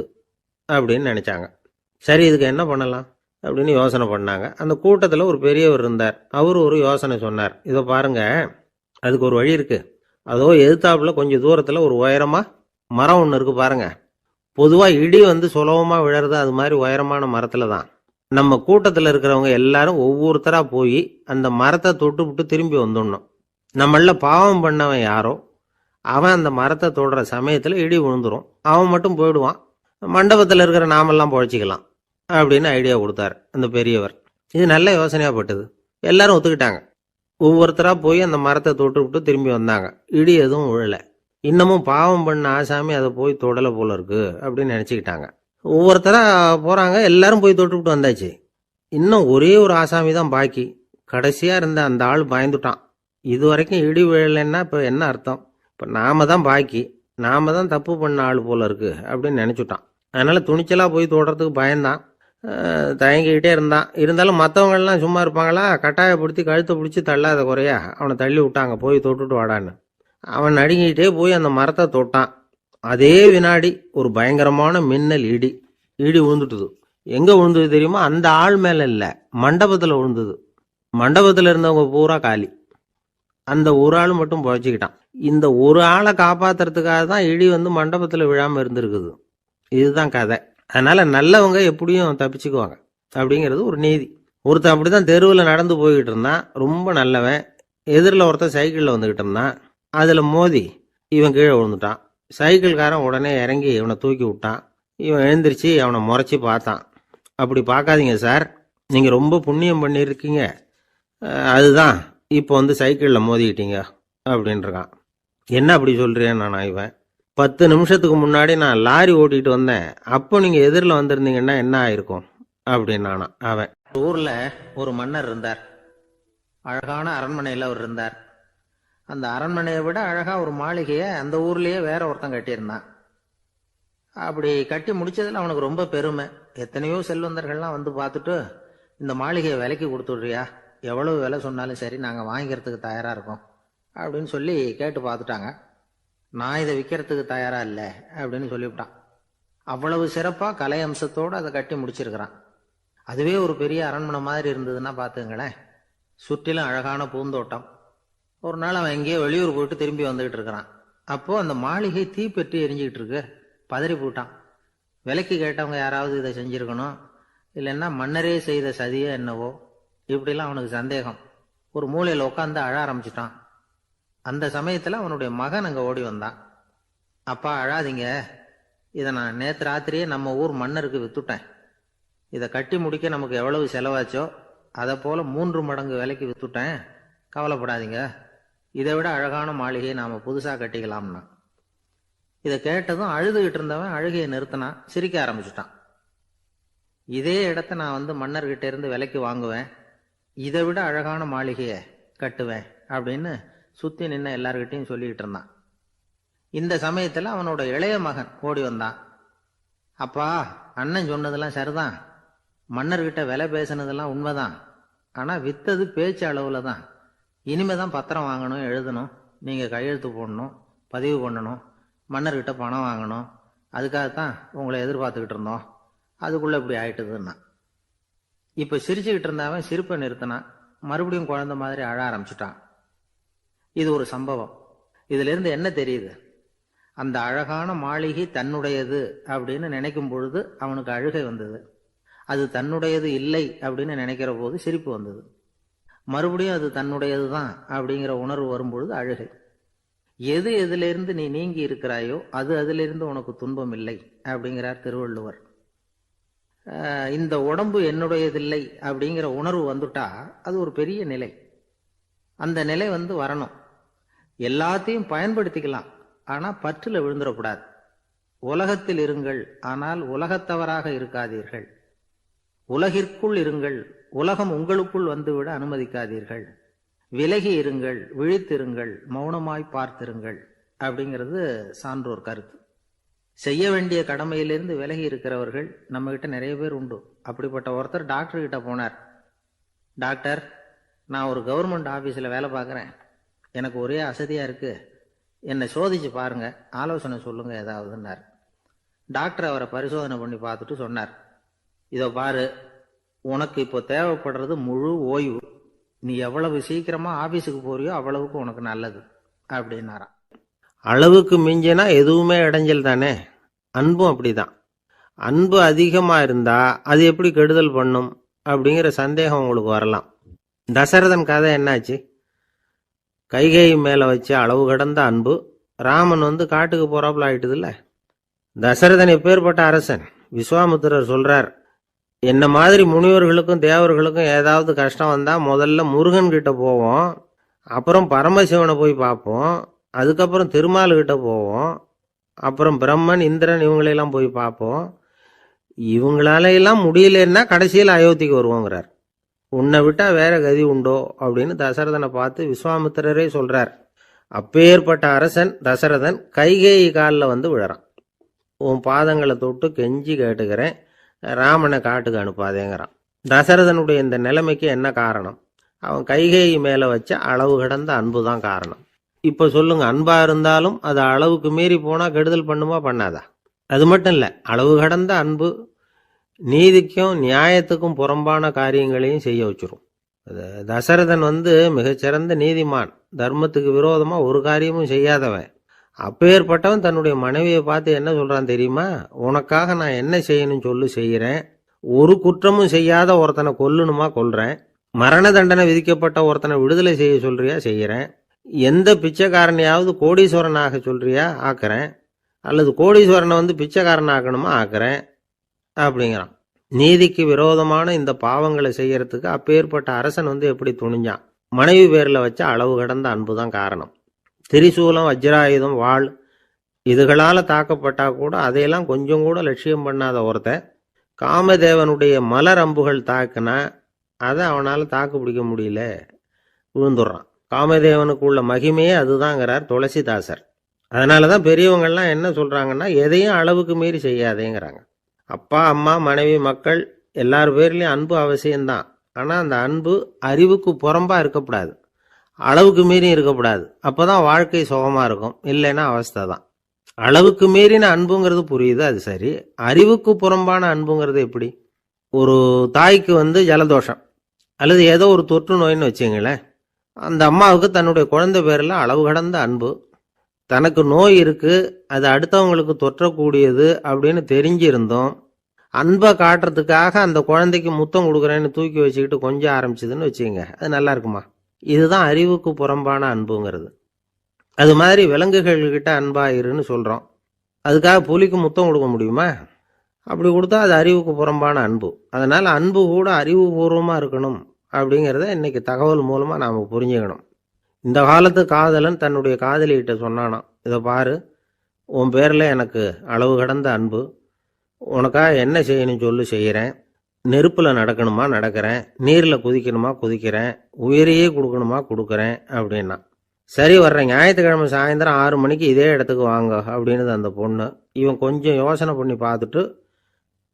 அப்படின்னு நினைச்சாங்க. சரி, இதுக்கு என்ன பண்ணலாம் அப்படின்னு யோசனை பண்ணாங்க. அந்த கூட்டத்தில் ஒரு பெரியவர் இருந்தார். அவர் ஒரு யோசனை சொன்னார். இதை பாருங்க, அதுக்கு ஒரு வழி இருக்கு. அதோ எதிர்த்தாப்புல கொஞ்சம் தூரத்தில் ஒரு உயரமா மரம் ஒன்று இருக்கு பாருங்க. பொதுவாக இடி சுலபமாக விழறது அது மாதிரி உயரமான மரத்துல தான். நம்ம கூட்டத்தில் இருக்கிறவங்க எல்லாரும் ஒவ்வொருத்தரா போய் அந்த மரத்தை தொட்டு விட்டு திரும்பி வந்துடணும். நம்மள பாவம் பண்ணவன் யாரோ அவன் அந்த மரத்தை தொடுற சமயத்தில் இடி விழுந்துரும், அவன் மட்டும் போயிடுவான், மண்டபத்தில் இருக்கிற நாமெல்லாம் பொழைச்சிக்கலாம் அப்படின்னு ஐடியா கொடுத்தாரு அந்த பெரியவர். இது நல்ல யோசனையா பட்டது. எல்லாரும் ஒத்துக்கிட்டாங்க. ஒவ்வொருத்தரா போய் அந்த மரத்தை தொட்டு விட்டு திரும்பி வந்தாங்க. இடி எதுவும் விழலை. இன்னமும் பாவம் பண்ண ஆசாமி அதை போய் தொடலை போல இருக்கு அப்படின்னு நினச்சிக்கிட்டாங்க. ஒவ்வொருத்தரா போகிறாங்க. எல்லாரும் போய் தொட்டுவிட்டு வந்தாச்சு. இன்னும் ஒரே ஒரு ஆசாமி தான் பாக்கி. கடைசியாக இருந்த அந்த ஆள் பயந்துட்டான். இது வரைக்கும் இடி விழலைன்னா இப்போ என்ன அர்த்தம்? இப்போ நாம தான் பாக்கி, நாம தான் தப்பு பண்ண ஆள் போல இருக்கு அப்படின்னு நினச்சிட்டான். அதனால் துணிச்சலாக போய் தொடுறதுக்கு பயந்தான். தயங்கிக்கிட்டே இருந்தான். இருந்தாலும் மற்றவங்கள்லாம் சும்மா இருப்பாங்களா? கட்டாயப்படுத்தி கழுத்தை பிடிச்சி தள்ளாத குறையா அவனை தள்ளி விட்டாங்க, போய் தொட்டுட்டு வாடான்னு. அவன் நடுங்கிட்டே போய் அந்த மரத்தை தொட்டான். அதே வினாடி ஒரு பயங்கரமான மின்னல் இடி விழுந்துட்டுது. எங்க விழுந்தது தெரியுமா? அந்த ஆள் மேல இல்ல, மண்டபத்துல விழுந்தது. மண்டபத்துல இருந்தவங்க பூரா காலி. அந்த ஒரு ஆள் மட்டும் பொழைச்சிக்கிட்டான். இந்த ஒரு ஆளை காப்பாத்துறதுக்காக தான் இடி மண்டபத்துல விழாம இருந்திருக்குது. இதுதான் கதை. அதனால நல்லவங்க எப்படியும் தப்பிச்சுக்குவாங்க அப்படிங்கிறது ஒரு நீதி. ஒருத்தன் அப்படிதான் தெருவில் நடந்து போய்கிட்டு இருந்தான், ரொம்ப நல்லவன். எதிரில் ஒருத்தன் சைக்கிளில் வந்துகிட்டு இருந்தான். அதுல மோதி இவன் கீழே விழுந்துட்டான். சைக்கிள்காரன் உடனே இறங்கி இவனை தூக்கி விட்டான். இவன் எழுந்திரிச்சு அவனை முறைச்சி பார்த்தான். அப்படி பார்க்காதீங்க சார், நீங்க ரொம்ப புண்ணியம் பண்ணியிருக்கீங்க, அதுதான் இப்போ சைக்கிளில் மோதிக்கிட்டீங்க அப்படின்றான். என்ன அப்படி சொல்றேன் நான்? இவன் 10 நிமிஷத்துக்கு முன்னாடி நான் லாரி ஓட்டிட்டு வந்தேன், அப்போ நீங்க எதிரில் வந்திருந்தீங்கன்னா என்ன ஆயிருக்கும் அப்படின்னானா அவன். ஊர்ல ஒரு மன்னர் இருந்தார். அழகான அரண்மனையில் அவர் இருந்தார். அந்த அரண்மனையை விட அழகா ஒரு மாளிகையை அந்த ஊர்லயே வேற ஒருத்தன் கட்டியிருந்தான். அப்படி கட்டி முடிச்சதுல அவனுக்கு ரொம்ப பெருமை. எத்தனையோ செல்வந்தர்கள்லாம் பார்த்துட்டு, இந்த மாளிகையை விலைக்கு கொடுத்துடுறியா, எவ்வளவு விலை சொன்னாலும் சரி நாங்க வாங்கிக்கிறதுக்கு தயாரா இருக்கோம் அப்படின்னு சொல்லி கேட்டு பார்த்துட்டாங்க. நான் இதை விற்கிறதுக்கு தயாரா இல்லை அப்படின்னு சொல்லிவிட்டான். அவ்வளவு சிறப்பா கலை அம்சத்தோடு அதை கட்டி முடிச்சிருக்கிறான். அதுவே ஒரு பெரிய அரண்மனை மாதிரி இருந்ததுன்னா பார்த்துங்களேன். சுற்றிலும் அழகான பூந்தோட்டம். ஒரு நாள் அவன் எங்கேயோ வெளியூர் போயிட்டு திரும்பி வந்துகிட்டு இருக்கிறான். அப்போ அந்த மாளிகை தீப்பெட்டி எரிஞ்சுக்கிட்டு இருக்கு. பதறி போட்டான். விலைக்கு கேட்டவங்க யாராவது இதை செஞ்சிருக்கணும், இல்லைன்னா மன்னரே செய்த சதியோ என்னவோ, இப்படிலாம் அவனுக்கு சந்தேகம். ஒரு மூலையில் உட்காந்து அழ ஆரம்பிச்சிட்டான். அந்த சமயத்தில் அவனுடைய மகன் அங்கே ஓடி வந்தான். அப்பா அழாதீங்க, இதை நான் நேற்று ராத்திரியே நம்ம ஊர் மன்னருக்கு வித்துட்டேன். இதை கட்டி முடிக்க நமக்கு எவ்வளவு செலவாச்சோ அதை போல 3 மடங்கு விலைக்கு வித்துட்டேன், கவலைப்படாதீங்க, இதை விட அழகான மாளிகையை நாம புதுசா கட்டிக்கலாம்னா. இதை கேட்டதும் அழுதுகிட்டு இருந்தவன் அழுகையை நிறுத்தினான், சிரிக்க ஆரம்பிச்சுட்டான். இதே இடத்த நான் மன்னர்கிட்ட இருந்து விலைக்கு வாங்குவேன், இதை விட அழகான மாளிகையை கட்டுவேன் அப்படின்னு சுத்தி நின்ன எல்லார்கிட்டையும் சொல்லிக்கிட்டு இருந்தான். இந்த சமயத்துல அவனோட இளைய மகன் ஓடி வந்தான். அப்பா, அண்ணன் சொன்னதெல்லாம் சரிதான், மன்னர்கிட்ட விலை பேசினதெல்லாம் உண்மைதான், ஆனா வித்தது பேச்சு அளவுல தான். இனிமேதான் பத்திரம் வாங்கணும், எழுதணும், நீங்க கையெழுத்து போடணும், பதிவு பண்ணணும், மன்னர்கிட்ட பணம் வாங்கணும், அதுக்காகத்தான் உங்களை எதிர்பார்த்துக்கிட்டு இருந்தோம், அதுக்குள்ள இப்படி ஆயிட்டுதுன்னா. இப்ப சிரிச்சுக்கிட்டு இருந்தவன் சிரிப்பை நிறுத்தினான், மறுபடியும் குழந்தை மாதிரி அழ ஆரம்பிச்சுட்டான். இது ஒரு சம்பவம். இதுல இருந்து என்ன தெரியுது? அந்த அழகான மாளிகை தன்னுடையது அப்படின்னு நினைக்கும் பொழுது அவனுக்கு அழுகை வந்தது. அது தன்னுடையது இல்லை அப்படின்னு நினைக்கிற போது சிரிப்பு வந்தது. மறுபடியும் அது தன்னுடையது தான் அப்படிங்கிற உணர்வு வரும்பொழுது அழுகை. எது எதிலிருந்து நீ நீங்கி இருக்கிறாயோ அது அதிலிருந்து உனக்கு துன்பம் இல்லை அப்படிங்கிறார் திருவள்ளுவர். இந்த உடம்பு என்னுடையதில்லை அப்படிங்கிற உணர்வு வந்துட்டா அது ஒரு பெரிய நிலை. அந்த நிலை வரணும். எல்லாத்தையும் பயன்படுத்திக்கலாம், ஆனா பற்றுல விழுந்துடக்கூடாது. உலகத்தில் இருங்கள், ஆனால் உலகத்தவராக இருக்காதீர்கள். உலகிற்குள் இருங்கள், உலகம் உங்களுக்குள் வந்துவிட அனுமதிக்காதீர்கள். விலகி இருங்கள், விழித்திருங்கள், மௌனமாய் பார்த்திருங்கள் அப்படிங்கிறது சான்றோர் கருத்து. செய்ய வேண்டிய கடமையிலிருந்து விலகி இருக்கிறவர்கள் நம்ம கிட்ட நிறைய பேர் உண்டு. அப்படிப்பட்ட ஒருத்தர் டாக்டர் கிட்ட போனார். டாக்டர், நான் ஒரு கவர்மெண்ட் ஆபீஸ்ல வேலை பார்க்குறேன், எனக்கு ஒரே அசதியா இருக்கு, என்னை சோதிச்சு பாருங்க, ஆலோசனை சொல்லுங்க ஏதாவதுன்னார். டாக்டர் அவரை பரிசோதனை பண்ணி பார்த்துட்டு சொன்னார், இதோ பாரு, உனக்கு இப்போ தேவைப்படுறது முழு ஓய்வு. நீ எவ்வளவு சீக்கிரமா ஆபீஸுக்கு போறியோ அவ்வளவுக்கு உனக்கு நல்லது அப்படின்னாராம். அளவுக்கு மிஞ்சினா எதுவுமே இடைஞ்சல் தானே. அன்பும் அப்படிதான். அன்பு அதிகமா இருந்தா அது எப்படி கெடுதல் பண்ணும் அப்படிங்கிற சந்தேகம் உங்களுக்கு வரலாம். தசரதன் கதை என்னாச்சு? கைகேயி மேல வச்ச அளவு கடந்த அன்பு ராமன் காட்டுக்கு போறாப்புல ஆயிட்டுதுல்ல. தசரதன் எப்பேற்பட்ட அரசன்? விஸ்வாமித்திரர் சொல்றார், என்ன மாதிரி முனிவர்களுக்கும் தேவர்களுக்கும் ஏதாவது கஷ்டம் வந்தா முதல்ல முருகன் கிட்ட போவோம், அப்புறம் பரமசிவனை போய் பார்ப்போம், அதுக்கப்புறம் திருமால் கிட்ட போவோம், அப்புறம் பிரம்மன் இந்திரன் இவங்களையெல்லாம் போய் பார்ப்போம், இவங்களாலையெல்லாம் முடியலன்னா கடைசியில் அயோத்திக்கு வருவோங்கிறார். உன்னை விட்டா வேற கதி உண்டோ அப்படின்னு தசரதனை பார்த்து விஸ்வாமித்திரரே சொல்றார். அப்பேற்பட்ட அரசன் தசரதன் கைகேயி காலில் விழறான். உன் பாதங்களை தொட்டு கெஞ்சி கேட்டுக்கிறேன், ராமனை காட்டுக்கு அனுப்பாதேங்கிறான். தசரதனுடைய இந்த நிலைமைக்கு என்ன காரணம்? அவன் கைகேயி மேல வச்ச அளவு கடந்த அன்பு தான் காரணம். இப்ப சொல்லுங்க, அன்பா இருந்தாலும் அது அளவுக்கு மீறி போனா கெடுதல் பண்ணுமா பண்ணாதா? அது மட்டும் இல்ல, அளவு கடந்த அன்பு நீதிக்கும் நியாயத்துக்கும் புறம்பான காரியங்களையும் செய்ய வச்சிரும். தசரதன் மிகச்சிறந்த நீதிமான், தர்மத்துக்கு விரோதமா ஒரு காரியமும் செய்யாதவன். அப்பேற்பட்டவன் தன்னுடைய மனைவியை பார்த்து என்ன சொல்றான் தெரியுமா? உனக்காக நான் என்ன செய்யணும் சொல்லு, செய்யறேன். ஒரு குற்றமும் செய்யாத ஒருத்தனை கொல்லணுமா கொல்றேன். மரண தண்டனை விதிக்கப்பட்ட ஒருத்தனை விடுதலை செய்ய சொல்றியா செய்யறேன். எந்த பிச்சைக்காரனையாவது கோடீஸ்வரனாக சொல்றியா ஆக்குறேன், அல்லது கோடீஸ்வரனை பிச்சைக்காரன் ஆக்கணுமா ஆக்குறேன் அப்படிங்கிறான். நீதிக்கு விரோதமான இந்த பாவங்களை செய்யறதுக்கு அப்பேற்பட்ட அரசன் எப்படி துணிஞ்சான்? மனைவி பேர்ல வச்ச அளவு கடந்த அன்புதான் காரணம். திரிசூலம், வஜ்ராயுதம், வாள் இதுகளால தாக்கப்பட்டா கூட அதையெல்லாம் கொஞ்சம் கூட லட்சியம் பண்ணாத ஒருத்தன் காமதேவனுடைய மலர் அம்புகள் தாக்குனா அதை அவனால தாக்கு பிடிக்க முடியல, விழுந்துடுறான். காமதேவனுக்கு உள்ள மகிமையே அதுதாங்கிறார் துளசிதாசர். அதனாலதான் பெரியவங்கள்லாம் என்ன சொல்றாங்கன்னா, எதையும் அளவுக்கு மீறி செய்யாதேங்கிறாங்க. அப்பா, அம்மா, மனைவி, மக்கள் எல்லார் பேர்லயும் அன்பு அவசியம்தான். ஆனா அந்த அன்பு அறிவுக்கு புறம்பா இருக்கக்கூடாது, அளவுக்கு மீறி இருக்கக்கூடாது. அப்பதான் வாழ்க்கை சுகமா இருக்கும், இல்லைன்னா அவஸ்தை தான். அளவுக்கு மீறின அன்புங்கிறது புரியுது, அது சரி. அறிவுக்கு புறம்பான அன்புங்கிறது எப்படி? ஒரு தாய்க்கு ஜலதோஷம் அல்லது ஏதோ ஒரு தொற்று நோயின்னு வச்சுங்களேன். அந்த அம்மாவுக்கு தன்னுடைய குழந்தை பேர்ல அளவு கடந்த அன்பு. தனக்கு நோய் இருக்கு, அது அடுத்தவங்களுக்கு தொற்றக்கூடியது அப்படின்னு தெரிஞ்சிருந்தோம் அன்பை காட்டுறதுக்காக அந்த குழந்தைக்கு முத்தம் கொடுக்குறேன்னு தூக்கி வச்சுக்கிட்டு கொஞ்சம் ஆரம்பிச்சதுன்னு வச்சுக்கோங்க, அது நல்லா இருக்குமா? இதுதான் அறிவுக்கு புறம்பான அன்புங்கிறது. அது மாதிரி விலங்குகள்கிட்ட அன்பாயிருன்னு சொல்றோம். அதுக்காக புலிக்கு முத்தம் கொடுக்க முடியுமா? அப்படி கொடுத்தா அது அறிவுக்கு புறம்பான அன்பு. அதனால் அன்பு கூட அறிவுபூர்வமாக இருக்கணும் அப்படிங்கிறத இன்றைக்கி தகவல் மூலமாக நாம் புரிஞ்சுக்கணும். இந்த காலத்து காதலன் தன்னுடைய காதலிகிட்ட சொன்னானாம், இதை பாரு, உன் பேரில் எனக்கு அளவு கடந்த அன்பு, உனக்காக என்ன செய்யணும் சொல்லு செய்கிறேன், நெருப்பில் நடக்கணுமா நடக்கிறேன், நீரில் குதிக்கணுமா குதிக்கிறேன், உயிரையே கொடுக்கணுமா கொடுக்குறேன் அப்படின்னா. சரி, வர்றேன் ஞாயிற்றுக்கிழமை சாயந்தரம் 6 மணிக்கு இதே இடத்துக்கு வாங்க அப்படின்னுது அந்த பொண்ணு. இவன் கொஞ்சம் யோசனை பண்ணி பார்த்துட்டு,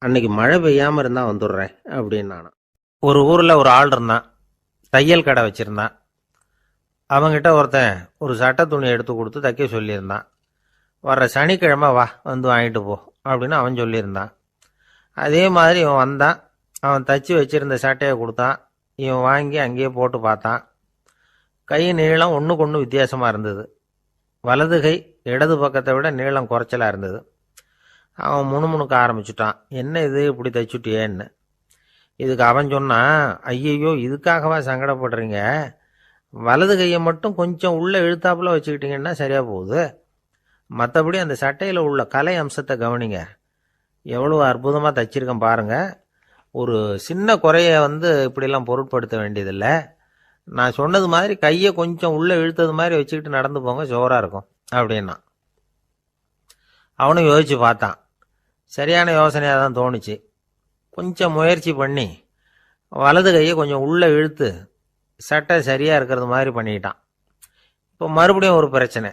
அன்னைக்கு மழை பெய்யாமல் இருந்தால் வந்துடுறேன் அப்படின்னானா. ஒரு ஊரில் ஒரு ஆள் இருந்தான், தையல் கடை வச்சுருந்தான். அவங்கிட்ட ஒருத்தன் ஒரு சட்டை துணி எடுத்து கொடுத்து தைக்க சொல்லியிருந்தான். வர்ற சனிக்கிழமை வா, வந்து வாங்கிட்டு போ அப்படின்னு அவன் சொல்லியிருந்தான். அதே மாதிரி இவன் வந்தான். அவன் தச்சு வச்சிருந்த சட்டையை கொடுத்தான். இவன் வாங்கி அங்கேயே போட்டு பார்த்தான். கை நீளம் ஒன்றுக்கு ஒன்று வித்தியாசமாக இருந்தது. வலது கை இடது பக்கத்தை விட நீளம் குறைச்சலாக இருந்தது. அவன் முணுமுணுக்க ஆரம்பிச்சுட்டான், என்ன இது இப்படி தைச்சுட்டியேன்னு. இதுக்கு அவன் சொன்னான், ஐயையோ இதுக்காகவா சங்கடப்படுறீங்க, வலது கையை மட்டும் கொஞ்சம் உள்ளே இழுத்தாப்புல வச்சுக்கிட்டிங்கன்னா சரியாக போகுது, மற்றபடி அந்த சட்டையில் உள்ள கலை அம்சத்தை கவனிங்க, எவ்வளோ அற்புதமாக தைச்சிருக்கேன் பாருங்கள், ஒரு சின்ன குறைய இப்படிலாம் பொருட்படுத்த வேண்டியதில்லை, நான் சொன்னது மாதிரி கையை கொஞ்சம் உள்ளே இழுத்தது மாதிரி வச்சுக்கிட்டு நடந்து போங்க, ஜோராக இருக்கும் அப்படின்னா. அவனும் யோசித்து பார்த்தான். சரியான யோசனையாக தான் தோணுச்சு. கொஞ்சம் முயற்சி பண்ணி வலது கையை கொஞ்சம் உள்ளே இழுத்து சட்டை சரியாக இருக்கிறது மாதிரி பண்ணிக்கிட்டான். இப்போ மறுபடியும் ஒரு பிரச்சனை.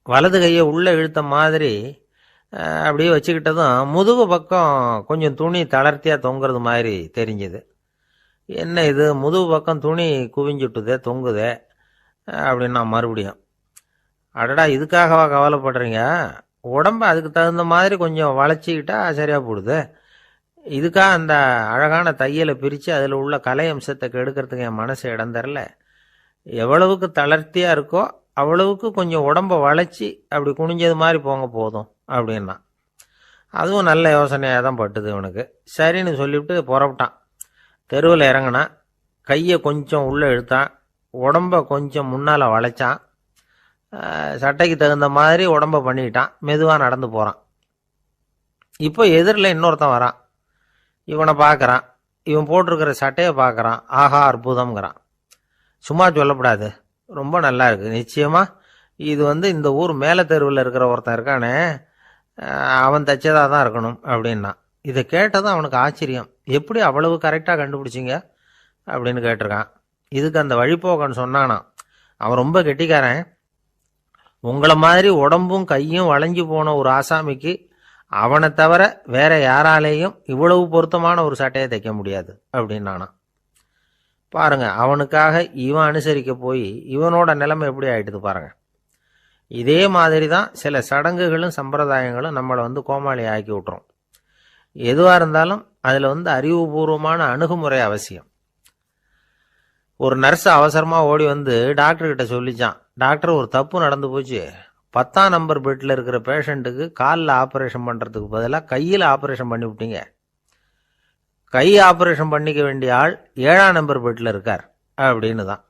வலது கையை உள்ளே இழுத்த மாதிரி அப்படியே வச்சுக்கிட்டதும் முதுகு பக்கம் கொஞ்சம் துணி தளர்த்தியாக தொங்குறது மாதிரி தெரிஞ்சுது. என்ன இது, முதுகு பக்கம் துணி குவிஞ்சுட்டுதே, தொங்குதே அப்படின்னா மறுபடியும். அடடா, இதுக்காகவா கவலைப்படுறீங்க, உடம்பு அதுக்கு தகுந்த மாதிரி கொஞ்சம் வளைச்சிக்கிட்டா சரியாக போடுது, இதுக்காக அந்த அழகான தையலை பிரித்து அதில் உள்ள கலை அம்சத்தை கெடுக்கிறதுக்கு என் மனசு இடம் தரல, எவ்வளவுக்கு தளர்த்தியாக இருக்கோ அவ்வளவுக்கு கொஞ்சம் உடம்பை வளைச்சி அப்படி குனிஞ்சது மாதிரி போங்க போதும் அப்படின்னா. அதுவும் நல்ல யோசனையாக தான் பட்டுது இவனுக்கு. சரின்னு சொல்லிவிட்டு புறப்பட்டான். தெருவில் இறங்கினான். கையை கொஞ்சம் உள்ளே இழுத்தான், உடம்பை கொஞ்சம் முன்னால் வளைச்சான், சட்டைக்கு தகுந்த மாதிரி உடம்ப பண்ணிக்கிட்டான், மெதுவாக நடந்து போகிறான். இப்போ எதிரில் இன்னொருத்தன் வரான். இவனை பார்க்குறான். இவன் போட்டிருக்கிற சட்டையை பார்க்குறான். ஆஹா அற்புதம்ங்கிறான். சும்மா சொல்லக்கூடாது, ரொம்ப நல்லா இருக்குது, நிச்சயமாக இது இந்த ஊர் மேலே தெருவில் இருக்கிற ஒருத்தன் இருக்கானே, அவன் தைச்சதாக தான் இருக்கணும் அப்படின்னா. இதை கேட்டதும் அவனுக்கு ஆச்சரியம். எப்படி அவ்வளவு கரெக்டாக கண்டுபிடிச்சிங்க அப்படின்னு கேட்டிருக்கான். இதுக்கு அந்த வழிபோக்கன்னு சொன்னானா, அவன் ரொம்ப கெட்டிக்காரன், உங்களை மாதிரி உடம்பும் கையும் வளைஞ்சு போன ஒரு ஆசாமிக்கு அவனை தவிர வேற யாராலேயும் இவ்வளவு பொருத்தமான ஒரு சட்டையை தைக்க முடியாது அப்படின்னானா. பாருங்க, அவனுக்காக இவன் அனுசரிக்க போய் இவனோட நிலைமை எப்படி ஆயிட்டுது பாருங்க. இதே மாதிரி தான் சில சடங்குகளும் சம்பிரதாயங்களும் நம்மளை கோமாளி ஆக்கி விட்டுரும். எதுவாக இருந்தாலும் அதில் அறிவுபூர்வமான அணுகுமுறை அவசியம். ஒரு நர்ஸ் அவசரமாக ஓடி டாக்டர்கிட்ட சொல்லிச்சான், டாக்டர் ஒரு தப்பு நடந்து போச்சு, 10ஆம் நம்பர் பெட்டில் இருக்கிற பேஷண்ட்டுக்கு காலில் ஆப்ரேஷன் பண்ணுறதுக்கு பதிலாக கையில் ஆப்ரேஷன் பண்ணி விட்டீங்க, கை ஆப்ரேஷன் பண்ணிக்க வேண்டிய ஆள் 7ஆம் நம்பர் பெட்டில் இருக்கார் அப்படின்னு தான்.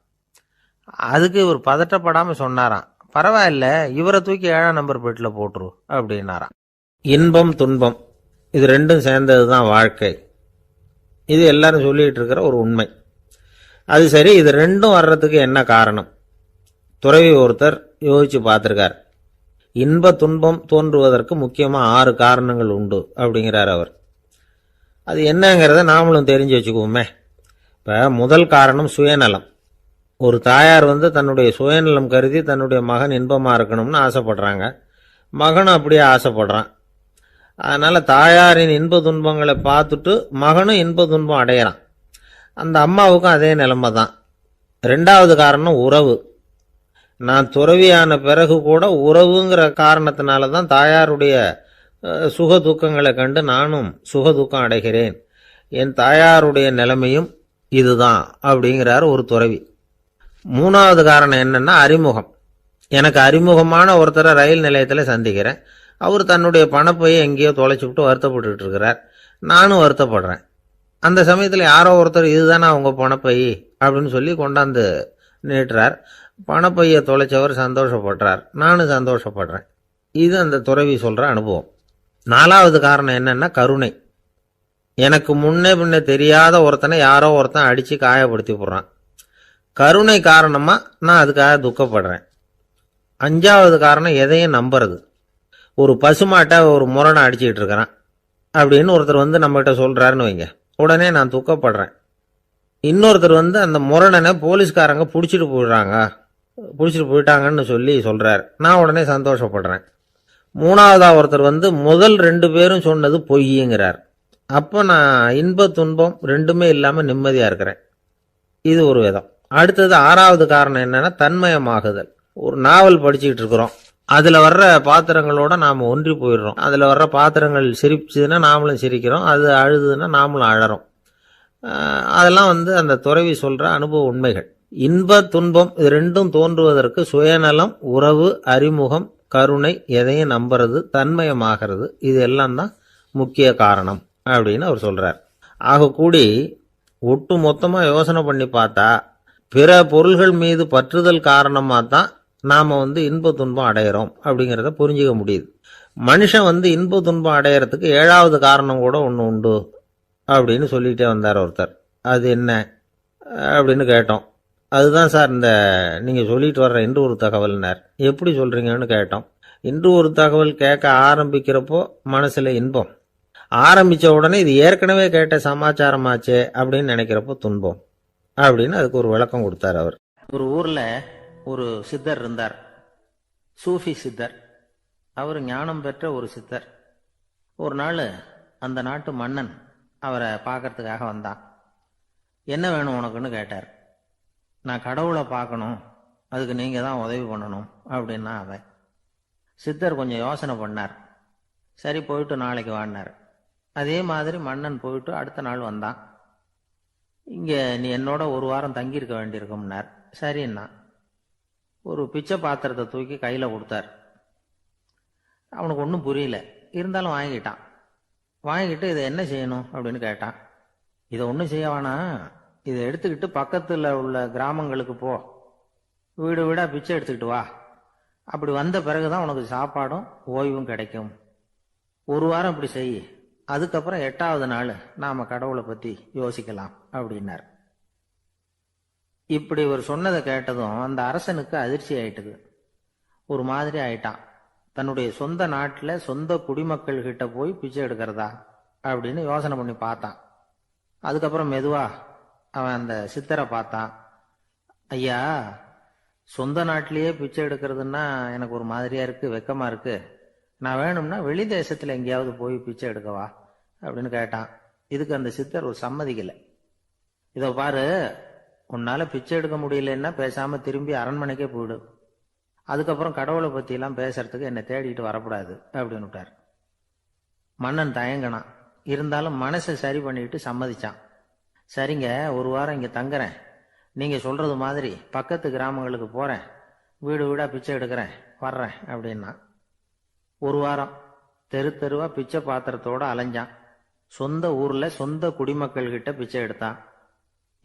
அதுக்கு இவர் பதட்டப்படாமல் சொன்னாராம், பரவாயில்ல, இவரை தூக்கி 7ஆம் நம்பர் பெட்டில் போட்டுரு அப்படின்னாராம். இன்பம் துன்பம் இது ரெண்டும் சேர்ந்தது தான் வாழ்க்கை. இது எல்லாரும் சொல்லிகிட்டு இருக்கிற ஒரு உண்மை. அது சரி, இது ரெண்டும் வர்றதுக்கு என்ன காரணம்? துறவி ஒருத்தர் யோசிச்சு பார்த்துருக்கார். இன்ப துன்பம் தோன்றுவதற்கு முக்கியமாக 6 காரணங்கள் உண்டு அப்படிங்கிறார் அவர். அது என்னங்கிறத நாமளும் தெரிஞ்சு வச்சுக்குவோமே. இப்போ முதல் காரணம் சுயநலம். ஒரு தாயார் தன்னுடைய சுயநலம் கருதி தன்னுடைய மகன் இன்பமாக இருக்கணும்னு ஆசைப்படுறாங்க. மகனும் அப்படியே ஆசைப்படுறான். அதனால் தாயாரின் இன்ப துன்பங்களை பார்த்துட்டு மகனும் இன்ப துன்பம் அடையிறான். அந்த அம்மாவுக்கும் அதே நிலைமை தான். 2வது காரணம் உறவு. நான் துறவியான பிறகு கூட உறவுங்கிற காரணத்தினால தான் தாயாருடைய சுக துக்கங்களை கண்டு நானும் சுக துக்கம் அடைகிறேன், என் தாயாருடைய நிலைமையும் இதுதான் அப்படிங்கிறார் ஒரு துறவி. 3வது காரணம் என்னன்னா அறிமுகம். எனக்கு அறிமுகமான ஒருத்தரை ரயில் நிலையத்தில் சந்திக்கிறேன். அவர் தன்னுடைய பணப்பையை எங்கேயோ தொலைச்சிவிட்டு வருத்தப்பட்டு இருக்கிறார். நானும் வருத்தப்படுறேன். அந்த சமயத்தில் யாரோ ஒருத்தர் இதுதானே அவங்க பணப்பை அப்படின்னு சொல்லி கொண்டாந்து நீட்டுறார். பணப்பையை தொலைச்சவர் சந்தோஷப்படுறார், நானும் சந்தோஷப்படுறேன். இது அந்த துறவி சொல்கிற அனுபவம். 4வது காரணம் என்னன்னா கருணை. எனக்கு முன்னே பின்ன தெரியாத ஒருத்தனை யாரோ ஒருத்தன் அடித்து காயப்படுத்தி போடுறான். கருணை காரணமாக நான் அதுக்காக துக்கப்படுறேன். 5வது காரணம் எதையும் நம்புறது. ஒரு பசுமாட்டை ஒரு முரணை அடிச்சுக்கிட்டு இருக்கிறான் அப்படின்னு ஒருத்தர் வந்து நம்மகிட்ட சொல்கிறாருன்னு வைங்க, உடனே நான் துக்கப்படுறேன். இன்னொருத்தர் வந்து அந்த முரணனை போலீஸ்காரங்க பிடிச்சிட்டு போயிட்டாங்கன்னு சொல்லி சொல்கிறார், நான் உடனே சந்தோஷப்படுறேன். 3வதா ஒருத்தர் வந்து முதல் 2 பேரும் சொன்னது பொய்யுங்கிறார், அப்போ நான் இன்ப துன்பம் ரெண்டுமே இல்லாமல் நிம்மதியாக இருக்கிறேன். இது ஒரு விதம். அடுத்தது 6வது காரணம் என்னன்னா தன்மயமாகுதல். ஒரு நாவல் படிச்சுக்கிட்டு இருக்கிறோம், அதில் வர்ற பாத்திரங்களோட நாம் ஒன்றி போயிடுறோம். அதில் வர்ற பாத்திரங்கள் சிரிச்சுதுன்னா நாமளும் சிரிக்கிறோம், அது அழுதுன்னா நாமளும் அழறோம். அதெல்லாம் வந்து அந்த துறவி சொல்கிற அனுபவ உண்மைகள். இன்ப துன்பம் இது ரெண்டும் தோன்றுவதற்கு சுயநலம், உறவு, அறிமுகம், கருணை, எதையும் நம்புறது, தன்மயமாகிறது, இது எல்லாம் தான் முக்கிய காரணம் அப்படின்னு அவர் சொல்கிறார். ஆகக்கூடி ஒட்டு மொத்தமாக யோசனை பண்ணி பார்த்தா பிற பொருள்கள் மீது பற்றுதல் காரணமாக தான் நாம் வந்து இன்ப துன்பம் அடையிறோம் அப்படிங்கிறத புரிஞ்சிக்க முடியுது. மனுஷன் வந்து இன்ப துன்பம் அடையிறதுக்கு 7வது காரணம் கூட ஒன்று உண்டு அப்படின்னு சொல்லிகிட்டே வந்தார் ஒருத்தர். அது என்ன அப்படின்னு கேட்டோம். அதுதான் சார் இந்த நீங்கள் சொல்லிட்டு வர்ற இன்று ஒரு தகவல்னார். எப்படி சொல்கிறீங்கன்னு கேட்டோம். இன்று ஒரு தகவல் கேட்க ஆரம்பிக்கிறப்போ மனசில் இன்பம், ஆரம்பித்த உடனே இது ஏற்கனவே கேட்ட சமாச்சாரமாச்சே அப்படின்னு நினைக்கிறப்போ துன்பம் அப்படின்னு அதுக்கு ஒரு விளக்கம் கொடுத்தார் அவர். ஒரு ஊரில் ஒரு சித்தர் இருந்தார், சூஃபி சித்தர். அவர் ஞானம் பெற்ற ஒரு சித்தர். ஒரு நாள் அந்த நாட்டு மன்னன் அவரை பார்க்கறதுக்காக வந்தான். என்ன வேணும் உனக்குன்னு கேட்டார். நான் கடவுளை பார்க்கணும், அதுக்கு நீங்கள் தான் உதவி பண்ணணும் அப்படின்னா அவன். சித்தர் கொஞ்சம் யோசனை பண்ணார். சரி போயிட்டு நாளைக்கு வாடினார். அதே மாதிரி மன்னன் போயிட்டு அடுத்த நாள் வந்தான். இங்கே நீ என்னோட ஒரு வாரம் தங்கியிருக்க வேண்டியிருக்கும்னார். சரின்னா ஒரு பிச்சை பாத்திரத்தை தூக்கி கையில் கொடுத்தார். அவனுக்கு ஒன்றும் புரியல, இருந்தாலும் வாங்கிக்கிட்டான். வாங்கிக்கிட்டு இதை என்ன செய்யணும் அப்படின்னு கேட்டான். இதை ஒன்றும் செய்ய வேணாம், இதை எடுத்துக்கிட்டு பக்கத்தில் உள்ள கிராமங்களுக்கு போ, வீடு வீடாக பிச்சை எடுத்துக்கிட்டு வா. அப்படி வந்த பிறகுதான் உனக்கு சாப்பாடும் ஓய்வும் கிடைக்கும். ஒரு வாரம் இப்படி செய், அதுக்கப்புறம் 8வது நாள் நாம் கடவுளை பற்றி யோசிக்கலாம் அப்படின்னார். இப்படி ஒரு சொன்னதை கேட்டதும் அந்த அரசனுக்கு அதிர்ச்சி ஆயிட்டுது. ஒரு மாதிரி ஆயிட்டான். தன்னுடைய சொந்த நாட்டில் சொந்த குடிமக்கள் கிட்ட போய் பிச்சை எடுக்கிறதா அப்படின்னு யோசனை பண்ணி பார்த்தான். அதுக்கப்புறம் மெதுவா அவன் அந்த சித்தரை பார்த்தான். ஐயா, சொந்த நாட்டிலேயே பிச்சை எடுக்கிறதுன்னா எனக்கு ஒரு மாதிரியா இருக்கு, வெக்கமா இருக்கு. நான் வேணும்னா வெளி தேசத்துல எங்கேயாவது போய் பிச்சை எடுக்கவா அப்படின்னு கேட்டான். இதுக்கு அந்த சித்தர் ஒரு சம்மதிக்கலை. இதோ பாரு, உன்னால பிச்சை எடுக்க முடியலன்னா பேசாம திரும்பி அரண்மனைக்கே போயிடு, அதுக்கப்புறம் கடவுளை பத்தி எல்லாம் பேசுறதுக்கு என்னை தேடிட்டு வரக்கூடாது அப்படின்னு விட்டார். மன்னன் தயங்கினான், இருந்தாலும் மனசை சரி பண்ணிட்டு சம்மதிச்சான். சரிங்க, ஒரு வாரம் இங்க தங்குறேன், நீங்க சொல்றது மாதிரி பக்கத்து கிராமங்களுக்கு போறேன், வீடு வீடா பிச்சை எடுக்கிறேன், வர்றேன் அப்படின்னா. ஒரு வாரம் தெரு தெருவா பிச்சை பாத்திரத்தோட அலைஞ்சான். சொந்த ஊர்ல சொந்த குடிமக்கள் கிட்ட பிச்சை எடுத்தான்.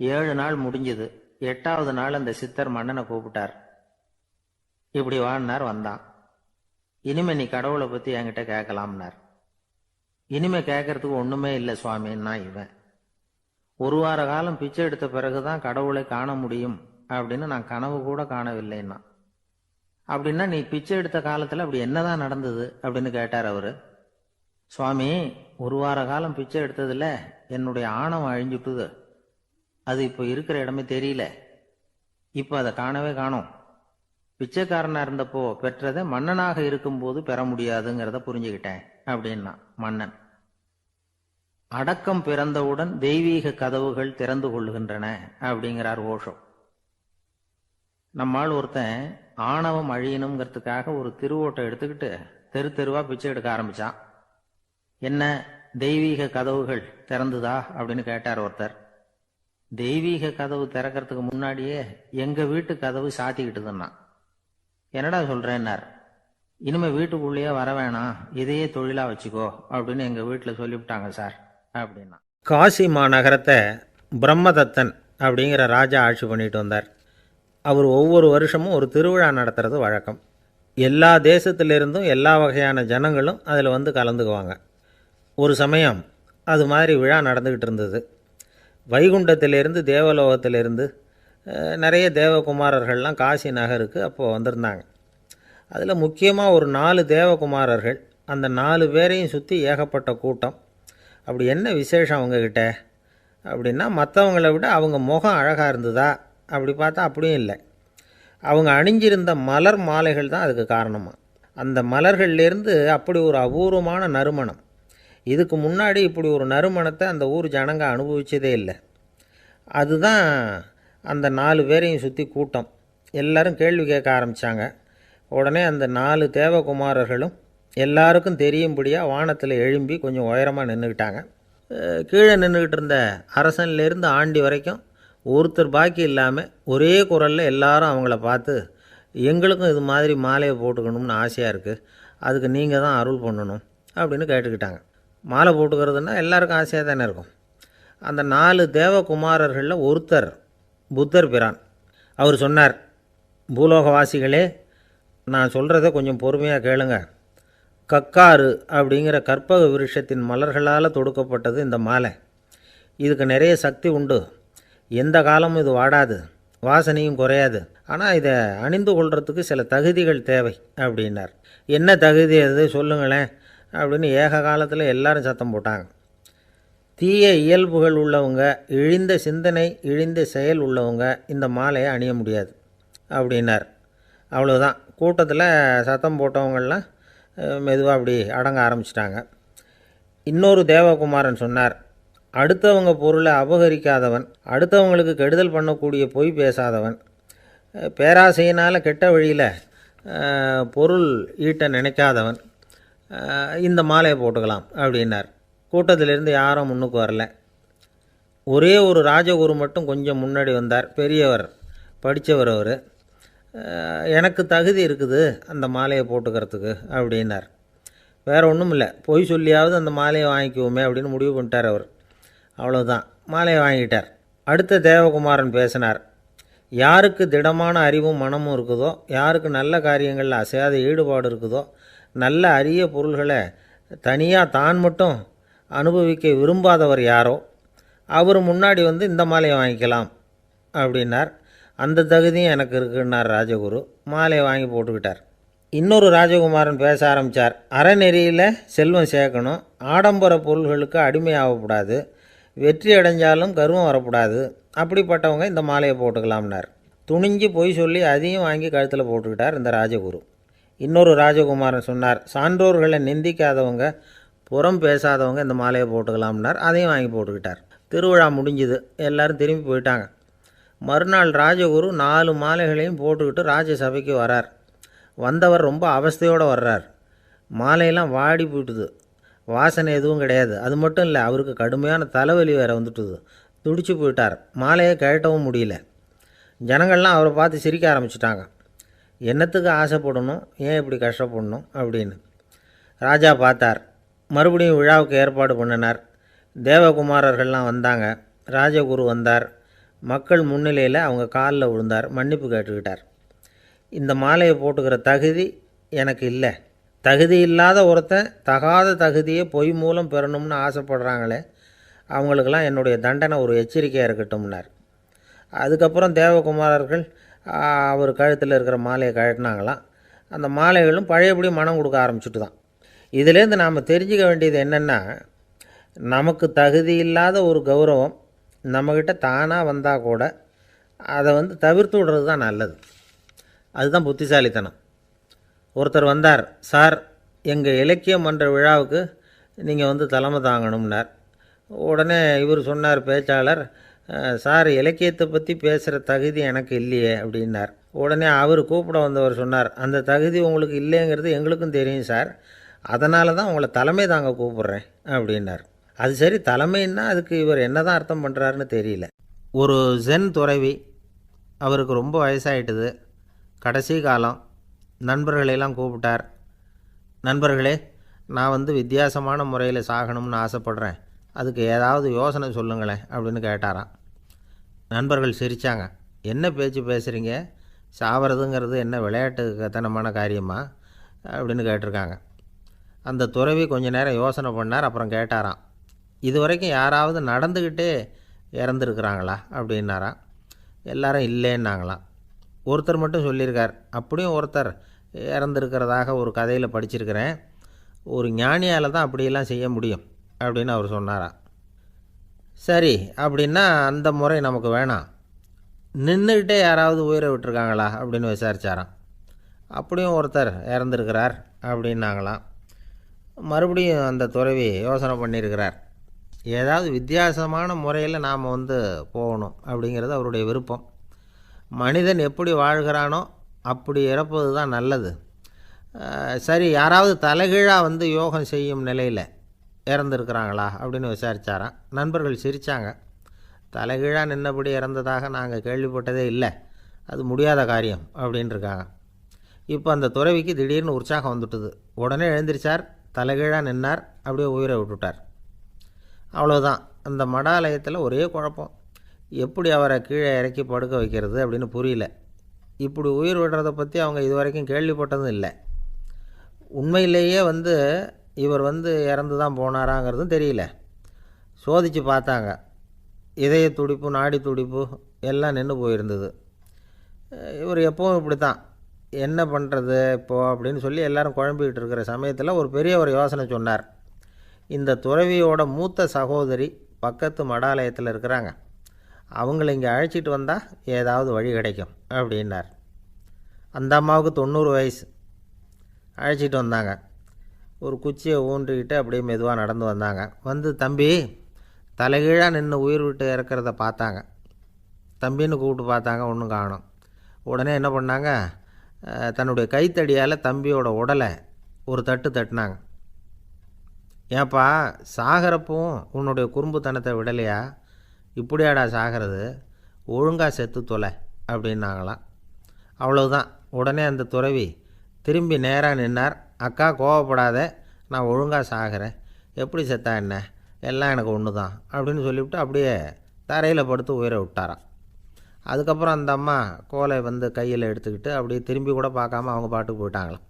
7 நாள் முடிஞ்சது. 8வது நாள் அந்த சித்தர் மன்னனை கூப்பிட்டார். இப்படி வாழ்னார், வந்தான். இனிமே நீ கடவுளை பத்தி என்கிட்ட கேட்கலாம்னார். இனிமே கேட்கறதுக்கு ஒண்ணுமே இல்லை சுவாமின்னா இவன். ஒரு வார காலம் பிச்சை எடுத்த பிறகுதான் கடவுளை காண முடியும் அப்படின்னு நான் கனவு கூட காணவில்லைன்னா. அப்படின்னா நீ பிச்சை எடுத்த காலத்துல அப்படி என்னதான் நடந்தது அப்படின்னு கேட்டார் அவரு. சுவாமி, ஒரு வார காலம் பிச்சை எடுத்ததுல என்னுடைய ஆணவம் அழிஞ்சுட்டுது, அது இப்போ இருக்கிற இடமே தெரியல, இப்போ அதை காணவே காணோம். பிச்சைக்காரனா இருந்தப்போ பெற்றதை மன்னனாக இருக்கும்போது பெற முடியாதுங்கிறத புரிஞ்சுக்கிட்டேன் அப்படின்னா மன்னன். அடக்கம் பிறந்தவுடன் தெய்வீக கதவுகள் திறந்து கொள்ளுகின்றன அப்படிங்கிறார் ஓஷோ. நம்மால் ஒருத்தன் ஆணவம் அழியணுங்கிறதுக்காக ஒரு திருவோட்டை எடுத்துக்கிட்டு தெரு தெருவா பிச்சை எடுக்க ஆரம்பிச்சான். என்ன, தெய்வீக கதவுகள் திறந்துதா அப்படின்னு கேட்டார் ஒருத்தர். தெய்வீக கதவு திறக்கிறதுக்கு முன்னாடியே எங்க வீட்டு கதவு சாத்திக்கிட்டுதுன்னா. என்னடா சொல்றேன்னார். இனிமே வீட்டுக்குள்ளேயே வர வேணாம், இதையே தொழிலா வச்சுக்கோ அப்படின்னு எங்க வீட்டில் சொல்லிவிட்டாங்க சார் அப்படின்னா. காசி மாநகரத்தை பிரம்மதத்தன் அப்படிங்கிற ராஜா ஆட்சி பண்ணிட்டு வந்தார். அவர் ஒவ்வொரு வருஷமும் ஒரு திருவிழா நடத்துறது வழக்கம். எல்லா தேசத்திலிருந்தும் எல்லா வகையான ஜனங்களும் அதில் வந்து கலந்துக்குவாங்க. ஒரு சமயம் அது மாதிரி விழா நடந்துக்கிட்டு இருந்தது. வைகுண்டத்திலேருந்து தேவலோகத்திலேருந்து நிறைய தேவகுமாரர்கள்லாம் காசி நகருக்கு அப்போது வந்திருந்தாங்க. அதில் முக்கியமாக ஒரு 4 தேவகுமாரர்கள், அந்த 4 பேரையும் சுற்றி ஏகப்பட்ட கூட்டம். அப்படி என்ன விசேஷம் அவங்கக்கிட்ட அப்படின்னா, மற்றவங்கள விட அவங்க முகம் அழகாக இருந்ததா அப்படி பார்த்தா அப்படியும் இல்லை. அவங்க அணிஞ்சிருந்த மலர் மாலைகள் தான் அதுக்கு காரணமாக. அந்த மலர்கள்லேருந்து அப்படி ஒரு அபூர்வமான நறுமணம். இதுக்கு முன்னாடி இப்படி ஒரு நறுமணத்தை அந்த ஊர் ஜனங்க அனுபவிச்சதே இல்லை. அதுதான் அந்த 4 பேரையும் சுற்றி கூட்டம். எல்லாரும் கேள்வி கேட்க ஆரம்பித்தாங்க. உடனே அந்த 4 தேவகுமாரர்களும் எல்லாருக்கும் தெரியும்படியாக வானத்தில் எழும்பி கொஞ்சம் உயரமாக நின்றுக்கிட்டாங்க. கீழே நின்றுக்கிட்டு இருந்த அரசன்லேருந்து ஆண்டி வரைக்கும் ஒருத்தர் பாக்கி இல்லாமல் ஒரே குரலில் எல்லாரும் அவங்கள பார்த்து, எங்களுக்கும் இது மாதிரி மாலையை போட்டுக்கணும்னு ஆசையாக இருக்குது, அதுக்கு நீங்கள் தான் அருள் பண்ணணும் அப்படின்னு கேட்டுக்கிட்டாங்க. மாலை போட்டுக்கிறதுனா எல்லாருக்கும் ஆசையாக தானே இருக்கும். அந்த 4 தேவகுமாரர்களில் ஒருத்தர் புத்தர் பிரான். அவர் சொன்னார், பூலோகவாசிகளே, நான் சொல்கிறத கொஞ்சம் பொறுமையாக கேளுங்க. கக்காரு அப்படிங்கிற கற்பக விருஷத்தின் மலர்களால் தொடுக்கப்பட்டது இந்த மாலை. இதுக்கு நிறைய சக்தி உண்டு. எந்த காலமும் இது வாடாது, வாசனையும் குறையாது. ஆனால் இதை அணிந்து கொள்கிறதுக்கு சில தகுதிகள் தேவை அப்படின்னார். என்ன தகுதி அது சொல்லுங்களேன் அப்படின்னு ஏக காலத்தில் எல்லாரும் சத்தம் போட்டாங்க. தீய இயல்புகள் உள்ளவங்க, இழிந்த சிந்தனை, இழிந்த செயல் உள்ளவங்க இந்த மாலையை அணிய முடியாது அப்படின்னார். அவ்வளோதான். கூட்டத்தில் சத்தம் போட்டவங்கள்லாம் மெதுவாக அப்படி அடங்க ஆரம்பிச்சிட்டாங்க. இன்னொரு தேவகுமாரன் சொன்னார், அடுத்தவங்க பொருளை அபகரிக்காதவன், அடுத்தவங்களுக்கு கெடுதல் பண்ணக்கூடிய பொய் பேசாதவன், பேராசையினால் கெட்ட வழியில் பொருள் ஈட்ட நினைக்காதவன் இந்த மாலையை போட்டுக்கலாம் அப்படின்னார். கூட்டத்திலிருந்து யாரும் முன்னுக்கு வரல. ஒரே ஒரு ராஜகுரு மட்டும் கொஞ்சம் முன்னாடி வந்தார். பெரியவர், படித்தவர். அவர், எனக்கு தகுதி இருக்குது அந்த மாலையை போட்டுக்கிறதுக்கு அப்படின்னார். வேறு ஒன்றும் இல்லை, பொய் சொல்லியாவது அந்த மாலையை வாங்கிக்குவோமே அப்படின்னு முடிவு பண்ணிட்டார் அவர். அவ்வளோதான், மாலையை வாங்கிட்டார். அடுத்த தேவகுமாரன் பேசினார். யாருக்கு திடமான அறிவும் மனமும் இருக்குதோ, யாருக்கு நல்ல காரியங்களில் அசையாத ஈடுபாடு இருக்குதோ, நல்ல அரிய பொருள்களை தனியாக தான் மட்டும் அனுபவிக்க விரும்பாதவர் யாரோ அவர் முன்னாடி வந்து இந்த மாலையை வாங்கிக்கலாம் அப்படின்னார். அந்த தகுதியும் எனக்கு இருக்குன்னார் ராஜகுரு. மாலையை வாங்கி போட்டுக்கிட்டார். இன்னொரு ராஜகுமாரன் பேச ஆரம்பித்தார். அறநெறியில் செல்வம் சேர்க்கணும், ஆடம்பர பொருள்களுக்கு அடிமையாகக்கூடாது, வெற்றி அடைஞ்சாலும் கர்வம் வரக்கூடாது, அப்படிப்பட்டவங்க இந்த மாலையை போட்டுக்கலாம்னார். துணிஞ்சு பொய் சொல்லி அதையும் வாங்கி கழுத்தில் போட்டுக்கிட்டார் இந்த ராஜகுரு. இன்னொரு ராஜகுமாரன் சொன்னார், சான்றோர்களை நிந்திக்காதவங்க, புறம் பேசாதவங்க இந்த மாலையை போட்டுக்கலாம்னார். அதையும் வாங்கி போட்டுக்கிட்டார். திருவிழா முடிஞ்சுது, எல்லோரும் திரும்பி போயிட்டாங்க. மறுநாள் ராஜகுரு 4 மாலைகளையும் போட்டுக்கிட்டு ராஜசபைக்கு வரார். வந்தவர் ரொம்ப அவஸ்தையோடு வர்றார். மாலையெல்லாம் வாடி போயிட்டுது, வாசனை எதுவும் கிடையாது. அது மட்டும் இல்லை, அவருக்கு கடுமையான தலைவலி வேறு வந்துட்டுது. துடிச்சு போயிட்டார். மாலையை கழட்டவும் முடியல. ஜனங்கள்லாம் அவரை பார்த்து சிரிக்க ஆரம்பிச்சிட்டாங்க. என்னத்துக்கு ஆசைப்படணும், ஏன் இப்படி கஷ்டப்படணும் அப்படின்னு. ராஜா பார்த்தார். மறுபடியும் விழாவுக்கு ஏற்பாடு பண்ணினார். தேவகுமாரர்கள்லாம் வந்தாங்க. ராஜகுரு வந்தார். மக்கள் முன்னிலையில் அவங்க காலில் விழுந்தார், மன்னிப்பு கேட்டுக்கிட்டார். இந்த மாலையை போட்டுக்கிற தகுதி எனக்கு இல்லை. தகுதி இல்லாத ஒருத்தன் தகாத தகுதியை பொய் மூலம் பெறணும்னு ஆசைப்படுறாங்களே, அவங்களுக்கெல்லாம் என்னுடைய தண்டனை ஒரு எச்சரிக்கையாக இருக்கட்டும்னார். அதுக்கப்புறம் தேவகுமாரர்கள் அவர் கழுத்தில் இருக்கிற மாலையை கழட்டினாங்களாம். அந்த மாலைகளும் பழையபடி மனம் கொடுக்க ஆரம்பிச்சுட்டு தான். இதிலேருந்து நாம் தெரிஞ்சுக்க வேண்டியது என்னென்னா, நமக்கு தகுதி இல்லாத ஒரு கௌரவம் நம்மக்கிட்ட தானாக வந்தால் கூட அதை தவிர்த்து விடுறது தான் நல்லது. அதுதான் புத்திசாலித்தனம். ஒருத்தர் வந்தார். சார், எங்கள் இலக்கிய மன்ற விழாவுக்கு நீங்கள் தலைமை தாங்கணும்னார். உடனே இவர் சொன்னார், பேச்சாளர், சார், இலக்கியத்தை பற்றி பேசுகிற தகுதி எனக்கு இல்லையே அப்படின்னார். உடனே அவர் கூப்பிட வந்தவர் சொன்னார், அந்த தகுதி உங்களுக்கு இல்லைங்கிறது எங்களுக்கும் தெரியும் சார், அதனால தான் உங்களை தலைமை தாங்க கூப்பிட்றேன் அப்படின்னார். அது சரி, தலைமைன்னா அதுக்கு இவர் என்ன தான் அர்த்தம் பண்ணுறாருன்னு தெரியல. ஒரு ஜென் துறவி, அவருக்கு ரொம்ப வயசாகிட்டுது, கடைசி காலம். நண்பர்களெல்லாம் கூப்பிட்டார். நண்பர்களே, நான் வித்தியாசமான முறையில் சாகணும்னு ஆசைப்பட்றேன், அதுக்கு ஏதாவது யோசனை சொல்லுங்களேன் அப்படின்னு கேட்டாராம். நண்பர்கள் சிரித்தாங்க. என்ன பேச்சு பேசுகிறீங்க, சாவறதுங்கிறது என்ன விளையாட்டுத்தனமான காரியமா அப்படின்னு கேட்டிருக்காங்க. அந்த துறவி கொஞ்ச நேரம் யோசனை பண்ணார். அப்புறம் கேட்டாராம், இது வரைக்கும் யாராவது நடந்துக்கிட்டே இறந்துருக்குறாங்களா அப்படின்னாராம். எல்லாரும் இல்லைன்னாங்களாம். ஒருத்தர் மட்டும் சொல்லியிருக்கார், அப்படியும் ஒருத்தர் இறந்துருக்கிறதாக ஒரு கதையில் படிச்சிருக்கிறேன், ஒரு ஞானியால் தான் அப்படியெல்லாம் செய்ய முடியும் அப்படின்னு அவர் சொன்னாராம். சரி, அப்படின்னா அந்த முறை நமக்கு வேணாம், நின்றுக்கிட்டே யாராவது உயிரை விட்டுருக்காங்களா அப்படின்னு விசாரித்தாராம். அப்படியும் ஒருத்தர் இறந்துருக்கிறார் அப்படின்னாங்களாம். மறுபடியும் அந்த துறவி யோசனை பண்ணியிருக்கிறார், ஏதாவது வித்தியாசமான முறையில் நாம் போகணும் அப்படிங்கிறது அவருடைய விருப்பம். மனிதன் எப்படி வாழ்கிறானோ அப்படி இறப்பது தான் நல்லது. சரி, யாராவது தலைகீழாக யோகம் செய்யும் நிலையில் இறந்துருக்கிறாங்களா அப்படின்னு விசாரித்தாராம். நண்பர்கள் சிரித்தாங்க. தலைகீழாக நின்னபடி இறந்ததாக நாங்கள் கேள்விப்பட்டதே இல்லை, அது முடியாத காரியம் அப்படின்ட்டுருக்காங்க. இப்போ அந்த துறவிக்கு திடீர்னு உற்சாகம் வந்துட்டுது. உடனே எழுந்திரிச்சார், தலைகீழாக நின்னார், அப்படியே உயிரை விட்டுட்டார். அவ்வளோதான். அந்த மடாலயத்தில் ஒரே குழப்பம், எப்படி அவரை கீழே இறக்கி படுக்க வைக்கிறது அப்படின்னு புரியல. இப்படி உயிர் விடுறதை பற்றி அவங்க இது வரைக்கும் கேள்விப்பட்டதும் இல்லை. உண்மையிலேயே இவர் இறந்து தான் போனாராங்கிறதும் தெரியல. சோதித்து பார்த்தாங்க, இதய துடிப்பு, நாடி துடிப்பு எல்லாம் நின்று போயிருந்தது. இவர் எப்பவும் இப்படி தான், என்ன பண்ணுறது இப்போது அப்படின்னு சொல்லி எல்லோரும் குழம்பிக்கிட்டு இருக்கிற சமயத்தில் ஒரு பெரிய ஒரு யோசனை சொன்னார். இந்த துறவியோட மூத்த சகோதரி பக்கத்து மடாலயத்தில் இருக்கிறாங்க, அவங்கள இங்கே அழைச்சிட்டு வந்தால் ஏதாவது வழி கிடைக்கும் அப்படின்னார். அந்த அம்மாவுக்கு 90 வயசு. அழைச்சிட்டு வந்தாங்க. ஒரு குச்சியை ஊன்றிக்கிட்டு அப்படியே மெதுவாக நடந்து வந்தாங்க. தம்பி, தலைகீழாக நின்று உயிர் விட்டு இறக்கிறத பார்த்தாங்க. தம்பின்னு கூப்பிட்டு பார்த்தாங்க, ஒன்றும் காணோம். உடனே என்ன பண்ணாங்க, தன்னுடைய கைத்தடியால் தம்பியோட உடலை ஒரு தட்டு தட்டினாங்க. ஏப்பா, சாகிறப்பவும் உன்னுடைய குறும்புத்தனத்தை விடலையா, இப்படியாடா சாகிறது, ஒழுங்காக செத்து தொலை அப்படின்னாங்களாம். அவ்வளவுதான். உடனே அந்த துறவி திரும்பி நேராக நின்னார். அக்கா, கோவப்படாத, நான் ஒழுங்காக சாகிறேன், எப்படி செத்தா என்ன, எல்லாம் எனக்கு ஒன்று தான் அப்படின்னு சொல்லிவிட்டு அப்படியே தரையில் படுத்து உயிரை விட்டாராம். அதுக்கப்புறம் அந்த அம்மா கோலை கையில் எடுத்துக்கிட்டு அப்படியே திரும்பி கூட பார்க்காம அவங்க பாட்டுக்கு போயிட்டாங்களாம்.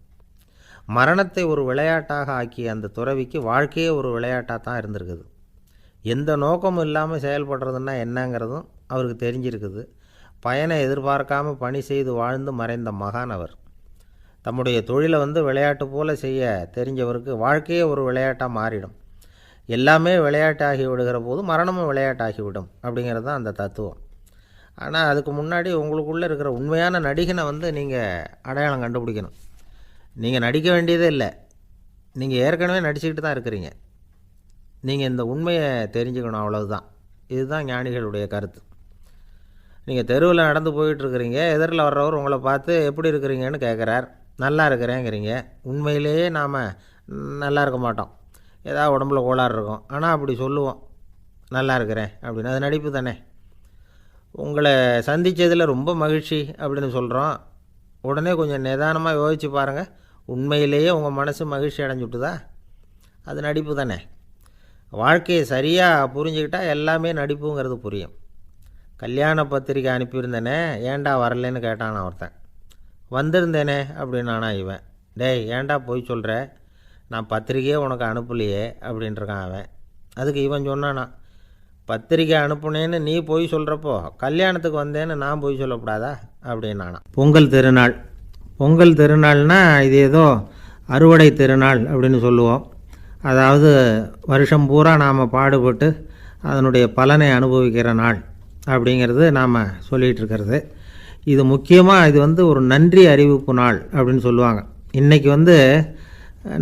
மரணத்தை ஒரு விளையாட்டாக ஆக்கிய அந்த துறவிக்கு வாழ்க்கையே ஒரு விளையாட்டாக தான் இருந்திருக்குது. எந்த நோக்கமும் இல்லாமல் செயல்படுறதுன்னா என்னங்கிறதும் அவருக்கு தெரிஞ்சிருக்குது. பயனை எதிர்பார்க்காமல் பணி செய்து வாழ்ந்து மறைந்த மகான் அவர். தம்முடைய தொழிலை விளையாட்டு போல் செய்ய தெரிஞ்சவருக்கு வாழ்க்கையே ஒரு விளையாட்டாக மாறிடும். எல்லாமே விளையாட்டாகி விடுகிற போது மரணமும் விளையாட்டாகிவிடும் அப்படிங்கிறது தான் அந்த தத்துவம். ஆனால் அதுக்கு முன்னாடி உங்களுக்குள்ளே இருக்கிற உண்மையான நடிகனை நீங்கள் அடையாளம் கண்டுபிடிக்கணும். நீங்கள் நடிக்க வேண்டியதே இல்லை, நீங்கள் ஏற்கனவே நடிச்சுக்கிட்டு தான் இருக்கிறீங்க. நீங்கள் இந்த உண்மையை தெரிஞ்சுக்கணும், அவ்வளவுதான். இதுதான் ஞானிகளுடைய கருத்து. நீங்கள் தெருவில் நடந்து போயிட்டுருக்கிறீங்க, எதிரில் வர்றவர் உங்களை பார்த்து எப்படி இருக்கிறீங்கன்னு கேட்குறார். நல்லா இருக்கிறேங்கிறீங்க. உண்மையிலேயே நாம் நல்லா இருக்க மாட்டோம், ஏதாவது உடம்புல கோளாறு இருக்கும். ஆனால் அப்படி சொல்லுவோம், நல்லா இருக்கிறேன் அப்படின்னு. அது நடிப்பு தானே. உங்களை சந்தித்ததில் ரொம்ப மகிழ்ச்சி அப்படின்னு சொல்கிறோம். உடனே கொஞ்சம் நிதானமாக யோசித்து பாருங்கள், உண்மையிலேயே உங்கள் மனசு மகிழ்ச்சி அடைஞ்சுட்டுதா? அது நடிப்பு தானே. வாழ்க்கையை சரியாக புரிஞ்சுக்கிட்டால் எல்லாமே நடிப்புங்கிறது புரியும். கல்யாண பத்திரிக்கை அனுப்பியிருந்தேனே, ஏன்டா வரலன்னு கேட்டான் ஒருத்தன். வந்திருந்தேனே அப்படின்னானா இவன். டேய், ஏன்டா போய் சொல்கிற, நான் பத்திரிக்கையே உனக்கு அனுப்பலையே அப்படின்ட்டுருக்கான் அவன். அதுக்கு இவன் சொன்னானா, பத்திரிக்கை அனுப்புனேன்னு நீ போய் சொல்கிறப்போ கல்யாணத்துக்கு வந்தேன்னு நான் போய் சொல்லக்கூடாதா அப்படின்னானா. பொங்கல் திருநாள். பொங்கல் திருநாள்னால் இது ஏதோ அறுவடை திருநாள் அப்படின்னு சொல்லுவோம். அதாவது வருஷம் பூரா நாம் பாடுபட்டு அதனுடைய பலனை அனுபவிக்கிற நாள் அப்படிங்கிறது நாம் சொல்லிகிட்டு இருக்கிறது. இது முக்கியமாக இது ஒரு நன்றி அறிவிப்பு நாள் அப்படின்னு சொல்லுவாங்க. இன்றைக்கி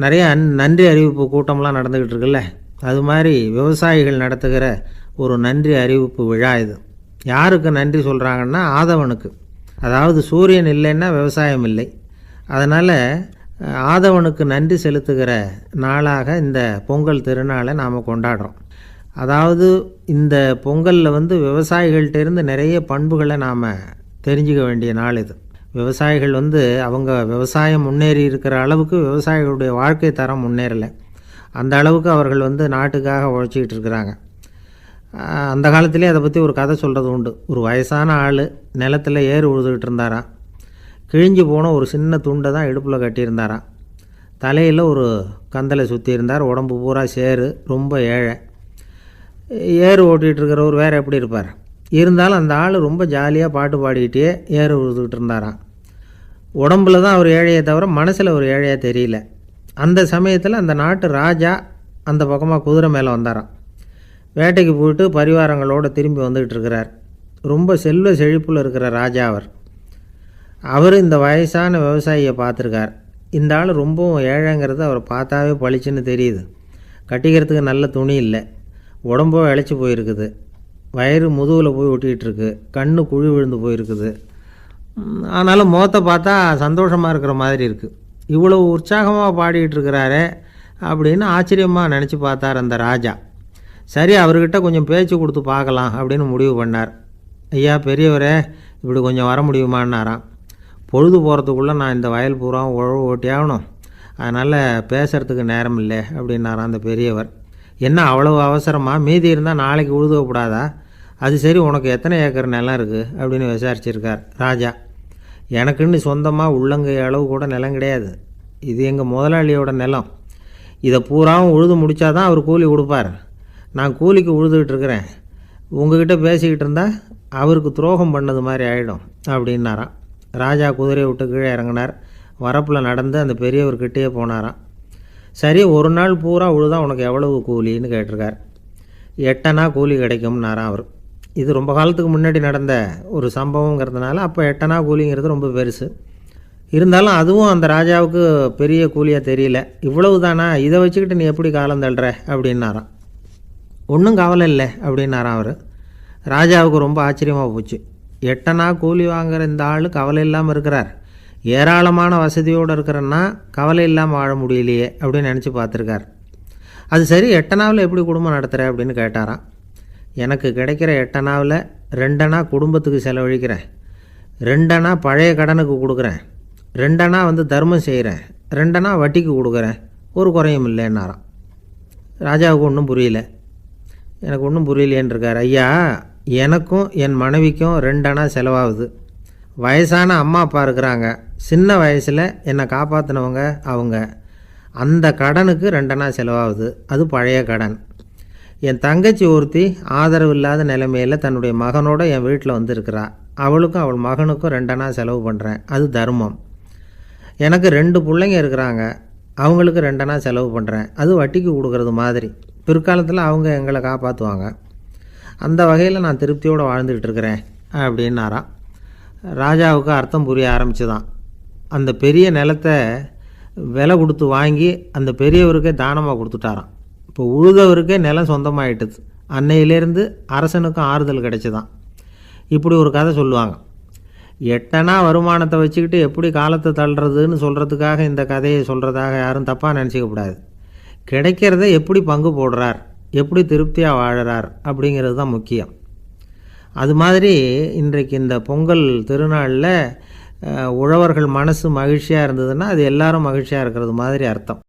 நிறைய நன்றி அறிவிப்பு கூட்டம்லாம் நடந்துக்கிட்டு இருக்குல்ல, அது மாதிரி விவசாயிகள் நடத்துகிற ஒரு நன்றி அறிவிப்பு விழா இது. யாருக்கு நன்றி சொல்கிறாங்கன்னா ஆதவனுக்கு. அதாவது சூரியன் இல்லைன்னா விவசாயம் இல்லை. அதனால் ஆதவனுக்கு நன்றி செலுத்துகிற நாளாக இந்த பொங்கல் திருநாளை நாம் கொண்டாடுறோம். அதாவது இந்த பொங்கலில் விவசாயிகள்கிட்டேருந்து நிறைய பண்புகளை நாம் தெரிஞ்சுக்க வேண்டிய நாள் இது. விவசாயிகள் அவங்க விவசாயம் முன்னேறி இருக்கிற அளவுக்கு விவசாயிகளுடைய வாழ்க்கை தரம் முன்னேறலை. அந்த அளவுக்கு அவர்கள் நாட்டுக்காக உழைச்சிக்கிட்டு இருக்கிறாங்க. அந்த காலத்திலே அதை பற்றி ஒரு கதை சொல்கிறது உண்டு. ஒரு வயசான ஆள் நிலத்தில் ஏறு உழுதுகிட்டு இருந்தாராம். கிழிஞ்சு போன ஒரு சின்ன துண்டை தான் இடுப்பில் கட்டியிருந்தாராம். தலையில் ஒரு கந்தலை சுற்றி இருந்தார். உடம்பு பூரா சேரு, ரொம்ப ஏழை. ஏறு ஓட்டிகிட்டு இருக்கிறவர் வேறு எப்படி இருப்பார்? இருந்தாலும் அந்த ஆள் ரொம்ப ஜாலியாக பாட்டு பாடிக்கிட்டே ஏறு உழுதுகிட்டு இருந்தாராம். உடம்புல தான் அவர் ஏழையை தவிர மனசில் ஒரு ஏழையாக தெரியல. அந்த சமயத்தில் அந்த நாட்டு ராஜா அந்த பக்கமாக குதிரை மேலே வந்தாராம். வேட்டைக்கு போயிட்டு பரிவாரங்களோடு திரும்பி வந்துக்கிட்டு இருக்கிறார். ரொம்ப செல்வ செழிப்பில் இருக்கிற ராஜா அவர் இந்த வயசான விவசாயியை பார்த்துருக்கார். இந்த ஆள் ரொம்பவும் ஏழைங்கிறது அவரை பார்த்தாவே பளிச்சுன்னு தெரியுது. கட்டிக்கிறதுக்கு நல்ல துணி இல்லை, உடம்போ இழைச்சி போயிருக்குது, வயிறு முதுகில் போய் ஒட்டிகிட்டு இருக்கு, கண்ணு குழி விழுந்து போயிருக்குது. ஆனாலும் முகத்தை பார்த்தா சந்தோஷமாக இருக்கிற மாதிரி இருக்குது. இவ்வளவு உற்சாகமாக பாடிக்கிட்டு இருக்கிறாரே அப்படின்னு ஆச்சரியமாக நினச்சி பார்த்தார் அந்த ராஜா. சரி, அவர்கிட்ட கொஞ்சம் பேச்சு கொடுத்து பார்க்கலாம் அப்படின்னு முடிவு பண்ணார். ஐயா பெரியவரே, இப்படி கொஞ்சம் வர முடியுமான்னாராம். பொழுது போகிறதுக்குள்ளே நான் இந்த வயல் பூரா உழவு ஓட்டி ஆகணும், அதனால் பேசுகிறதுக்கு நேரம் இல்லை அப்படின்னாராம் அந்த பெரியவர். என்ன அவ்வளவு அவசரமாக? மீதி இருந்தால் நாளைக்கு உழுதக்கூடாதா? அது சரி, உனக்கு எத்தனை ஏக்கர் நிலம் இருக்குது அப்படின்னு விசாரிச்சிருக்கார் ராஜா. எனக்குன்னு சொந்தமாக உள்ளங்கை அளவு கூட நிலம் கிடையாது. இது எங்கள் முதலாளியோட நிலம். இதை பூராவும் உழுது முடித்தாதான் அவர் கூலி கொடுப்பார். நான் கூலிக்கு உழுதுகிட்டு இருக்கிறேன். உங்ககிட்ட பேசிக்கிட்டு இருந்தால் அவருக்கு துரோகம் பண்ணது மாதிரி ஆகிடும் அப்படின்னாராம். ராஜா குதிரையை விட்டு கீழே இறங்கினார். வரப்பில் நடந்து அந்த பெரியவர்கிட்டே போனாராம். சரி, ஒரு நாள் பூரா உழுதா உனக்கு எவ்வளவு கூலின்னு கேட்டிருக்கார். 8 அணா கூலி கிடைக்கும்னாராம் அவர். இது ரொம்ப காலத்துக்கு முன்னாடி நடந்த ஒரு சம்பவங்கிறதுனால அப்போ 8 அணா கூலிங்கிறது ரொம்ப பெருசு. இருந்தாலும் அதுவும் அந்த ராஜாவுக்கு பெரிய கூலியாக தெரியல. இவ்வளவு தானா, இதை வச்சுக்கிட்டு நீ எப்படி காலம் தள்ளுற அப்படின்னாராம். ஒன்றும் கவலை இல்லை அப்படின்னாராம் அவர். ராஜாவுக்கு ரொம்ப ஆச்சரியமாக போச்சு. 8 அணா கூலி வாங்குகிற இந்த ஆள் கவலை இல்லாமல் இருக்கிறார், ஏராளமான வசதியோடு இருக்கிறன்னா கவலை இல்லாமல் வாழ முடியலையே அப்படின்னு நினச்சி பார்த்துருக்கார். அது சரி, 8 அணாவில் எப்படி குடும்பம் நடத்துகிற அப்படின்னு கேட்டாராம். எனக்கு கிடைக்கிற 8 அணாவில் 2 அணா குடும்பத்துக்கு செலவழிக்கிறேன், 2 அணா பழைய கடனுக்கு கொடுக்குறேன், 2 அணா தர்மம் செய்கிறேன், 2 அணா வட்டிக்கு கொடுக்குறேன், ஒரு குறையும் இல்லைன்னாராம். ராஜாவுக்கு ஒன்றும் புரியல. எனக்கு ஒன்றும் புரியலேன்னு இருக்கார். ஐயா, எனக்கும் என் மனைவிக்கும் 2 அணா செலவாகுது. வயசான அம்மா அப்பா இருக்கிறாங்க, சின்ன வயசில் என்னை காப்பாற்றினவங்க அவங்க. அந்த கடனுக்கு 2 அணா செலவாகுது, அது பழைய கடன். என் தங்கச்சி ஒருத்தி ஆதரவு இல்லாத நிலைமையில் தன்னுடைய மகனோட என் வீட்டில் இருக்கிறா. அவளுக்கும் அவள் மகனுக்கும் 2 அணா செலவு பண்ணுறேன், அது தர்மம். எனக்கு 2 பிள்ளைங்க இருக்கிறாங்க, அவங்களுக்கு 2 அணா செலவு பண்ணுறேன், அது வட்டிக்கு கொடுக்கறது மாதிரி. பிற்காலத்தில் அவங்க எங்களை காப்பாற்றுவாங்க. அந்த வகையில் நான் திருப்தியோடு வாழ்ந்துக்கிட்டு இருக்கிறேன் அப்படின்னாராம். ராஜாவுக்கு அர்த்தம் புரிய ஆரம்பிச்சுதான். அந்த பெரிய நிலத்தை விலை கொடுத்து வாங்கி அந்த பெரியவருக்கே தானமாக கொடுத்துட்டாராம். இப்போ உழுதவருக்கே நிலம் சொந்தமாகிட்டுது. அன்னையிலேருந்து அரசனுக்கும் ஆறுதல் கிடைச்சிதான். இப்படி ஒரு கதை சொல்லுவாங்க. 8 அணா வருமானத்தை வச்சுக்கிட்டு எப்படி காலத்தை தள்ளுறதுன்னு சொல்கிறதுக்காக இந்த கதையை சொல்கிறதாக யாரும் தப்பாக நினச்சிக்கக்கூடாது. கிடைக்கிறத எப்படி பங்கு போடுறார், எப்படி திருப்தியாக வாழறார் அப்படிங்கிறது தான் முக்கியம். அது மாதிரி இன்றைக்கு இந்த பொங்கல் திருநாளில் உழவர்கள் மனசு மகிழ்ச்சியாக இருந்ததுன்னா அது எல்லாரும் மகிழ்ச்சியாக இருக்கிறது மாதிரி அர்த்தம்.